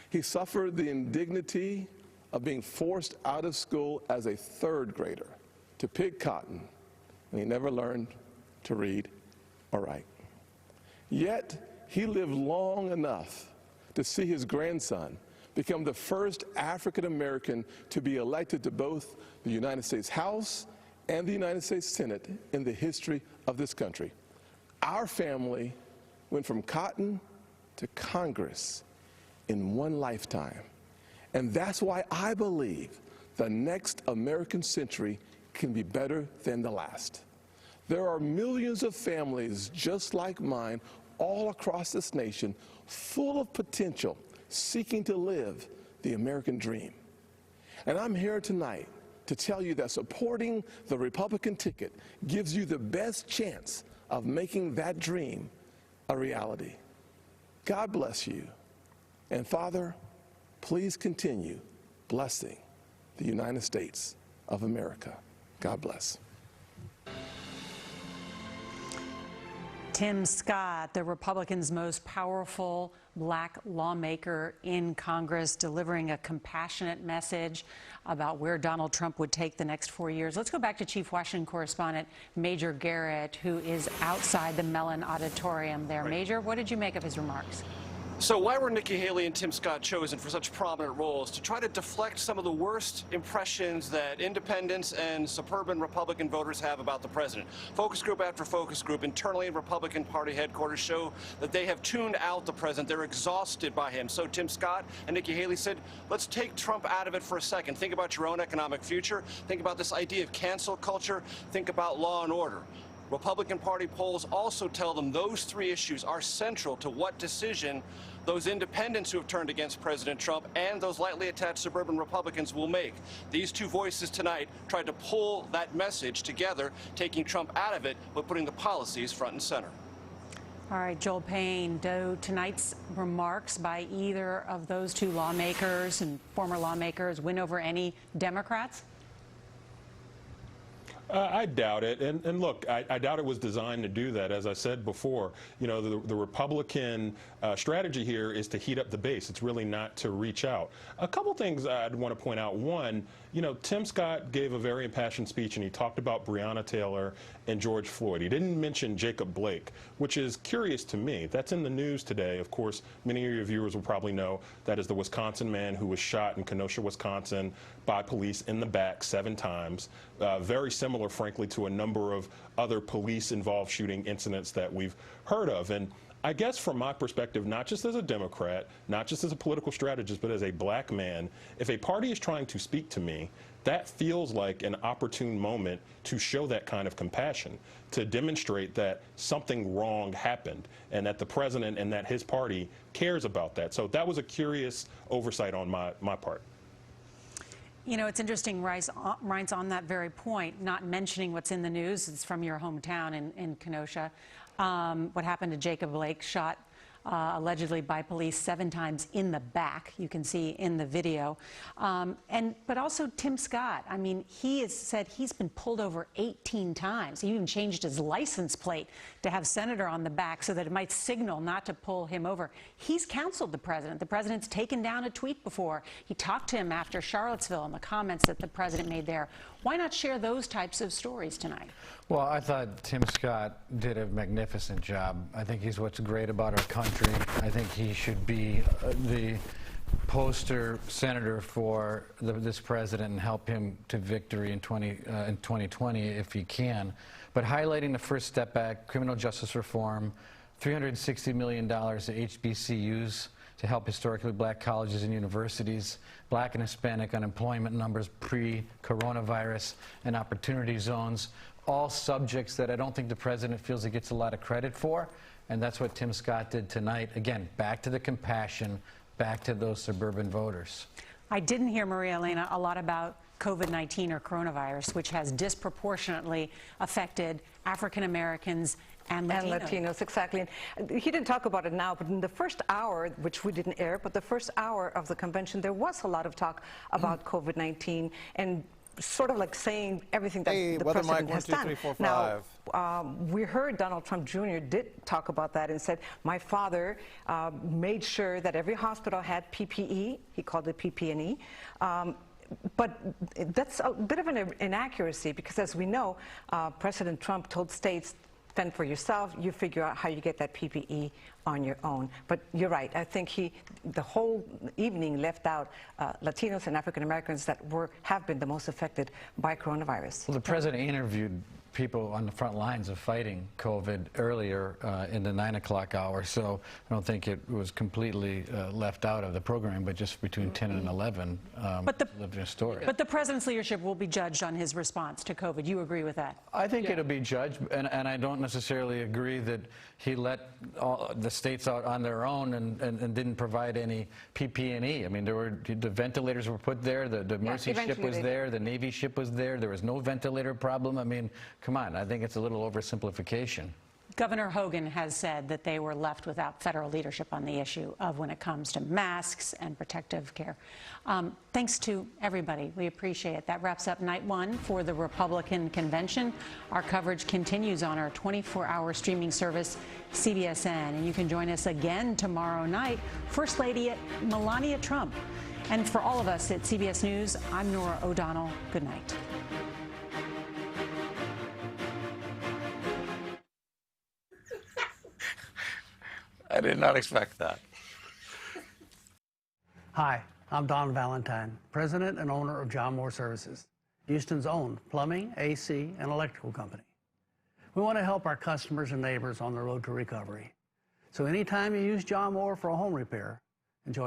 He suffered the indignity of being forced out of school as a third grader to pick cotton, and he never learned to read or write. Yet, he lived long enough to see his grandson become the first African American to be elected to both the United States House and the United States Senate in the history of this country. Our family went from cotton to Congress in one lifetime. And that's why I believe the next American century can be better than the last. There are millions of families just like mine all across this nation, full of potential, seeking to live the American dream. And I'm here tonight to tell you that supporting the Republican ticket gives you the best chance of making that dream a reality. God bless you. And Father, please continue blessing the United States of America. God bless. Tim Scott, the Republicans' most powerful black lawmaker in Congress, delivering a compassionate message about where Donald Trump would take the next 4 years. Let's go back to Chief Washington Correspondent Major Garrett, who is outside the Mellon Auditorium there. Major, what did you make of his remarks? So why were Nikki Haley and Tim Scott chosen for such prominent roles? To try to deflect some of the worst impressions that independents and suburban Republican voters have about the president. Focus group after focus group internally in Republican Party headquarters show that they have tuned out the president. They're exhausted by him. So Tim Scott and Nikki Haley said, let's take Trump out of it for a second. Think about your own economic future. Think about this idea of cancel culture. Think about law and order. Republican Party polls also tell them those three issues are central to what decision those independents who have turned against President Trump and those lightly attached suburban Republicans will make. These two voices tonight tried to pull that message together, taking Trump out of it, but putting the policies front and center. All right, Joel Payne, do tonight's remarks by either of those two lawmakers and former lawmakers win over any Democrats? I doubt it. And look, I doubt it was designed to do that. As I said before, you know, the Republican strategy here is to heat up the base. It's really not to reach out. A couple things I'd want to point out. One, you know, Tim Scott gave a very impassioned speech, and he talked about Breonna Taylor and George Floyd. He didn't mention Jacob Blake, which is curious to me. That's in the news today. Of course, many of your viewers will probably know that is the Wisconsin man who was shot in Kenosha, Wisconsin by police in the back 7 times. Very similar, frankly, to a number of other police-involved shooting incidents that we've heard of. And I guess from my perspective, not just as a Democrat, not just as a political strategist, but as a black man, if a party is trying to speak to me, that feels like an opportune moment to show that kind of compassion, to demonstrate that something wrong happened and that the president and that his party cares about that. So that was a curious oversight on my part. You know, it's interesting, Ryan's on that very point, not mentioning what's in the news. It's from your hometown in Kenosha. What happened to Jacob Blake, shot allegedly by police 7 times in the back, you can see in the video. But also Tim Scott, I mean, he has said he's been pulled over 18 times. He even changed his license plate to have Senator on the back so that it might signal not to pull him over. He's counseled the president. The president's taken down a tweet before. He talked to him after Charlottesville and the comments that the president made there. Why not share those types of stories tonight? Well, I thought Tim Scott did a magnificent job. I think he's what's great about our country. I think he should be the poster senator for this president and help him to victory in 2020 if he can. But highlighting the First Step Back, criminal justice reform, $360 million to HBCUs to help historically black colleges and universities, black and Hispanic unemployment numbers pre-coronavirus, and opportunity zones, all subjects that I don't think the president feels he gets a lot of credit for. And that's what Tim Scott did tonight. Again, back to the compassion, back to those suburban voters. I didn't hear, Maria Elena, a lot about COVID-19 or coronavirus, which has disproportionately affected African Americans And Latinos, exactly. And he didn't talk about it now, but in the first hour, which we didn't air, but the first hour of the convention, there was a lot of talk about COVID-19 and sort of like saying everything that the president has done. Now, we heard Donald Trump Jr. did talk about that and said, my father made sure that every hospital had PPE. He called it PP&E. But that's a bit of an inaccuracy because, as we know, President Trump told states, fend for yourself, you figure out how you get that PPE on your own. But you're right, I think the whole evening left out Latinos and African Americans that have been the most affected by coronavirus. Well, the president interviewed people on the front lines of fighting COVID earlier in the 9 o'clock hour, so I don't think it was completely left out of the program, but just between 10 and 11 lived in a story. But the president's leadership will be judged on his response to COVID. You agree with that? I think it'll be judged, and I don't necessarily agree that he let the states out on their own and didn't provide any PP&E. I mean, the ventilators were put there, the Mercy ship was there, the Navy ship was there was no ventilator problem. I mean, come on, I think it's a little oversimplification. Governor Hogan has said that they were left without federal leadership on the issue of when it comes to masks and protective care. Thanks to everybody. We appreciate it. That wraps up night one for the Republican convention. Our coverage continues on our 24-hour streaming service, CBSN, and you can join us again tomorrow night. First Lady Melania Trump. And for all of us at CBS News, I'm Norah O'Donnell. Good night. I did not expect that. Hi, I'm Don Valentine, president and owner of John Moore Services, Houston's own plumbing, AC, and electrical company. We want to help our customers and neighbors on the road to recovery. So anytime you use John Moore for a home repair,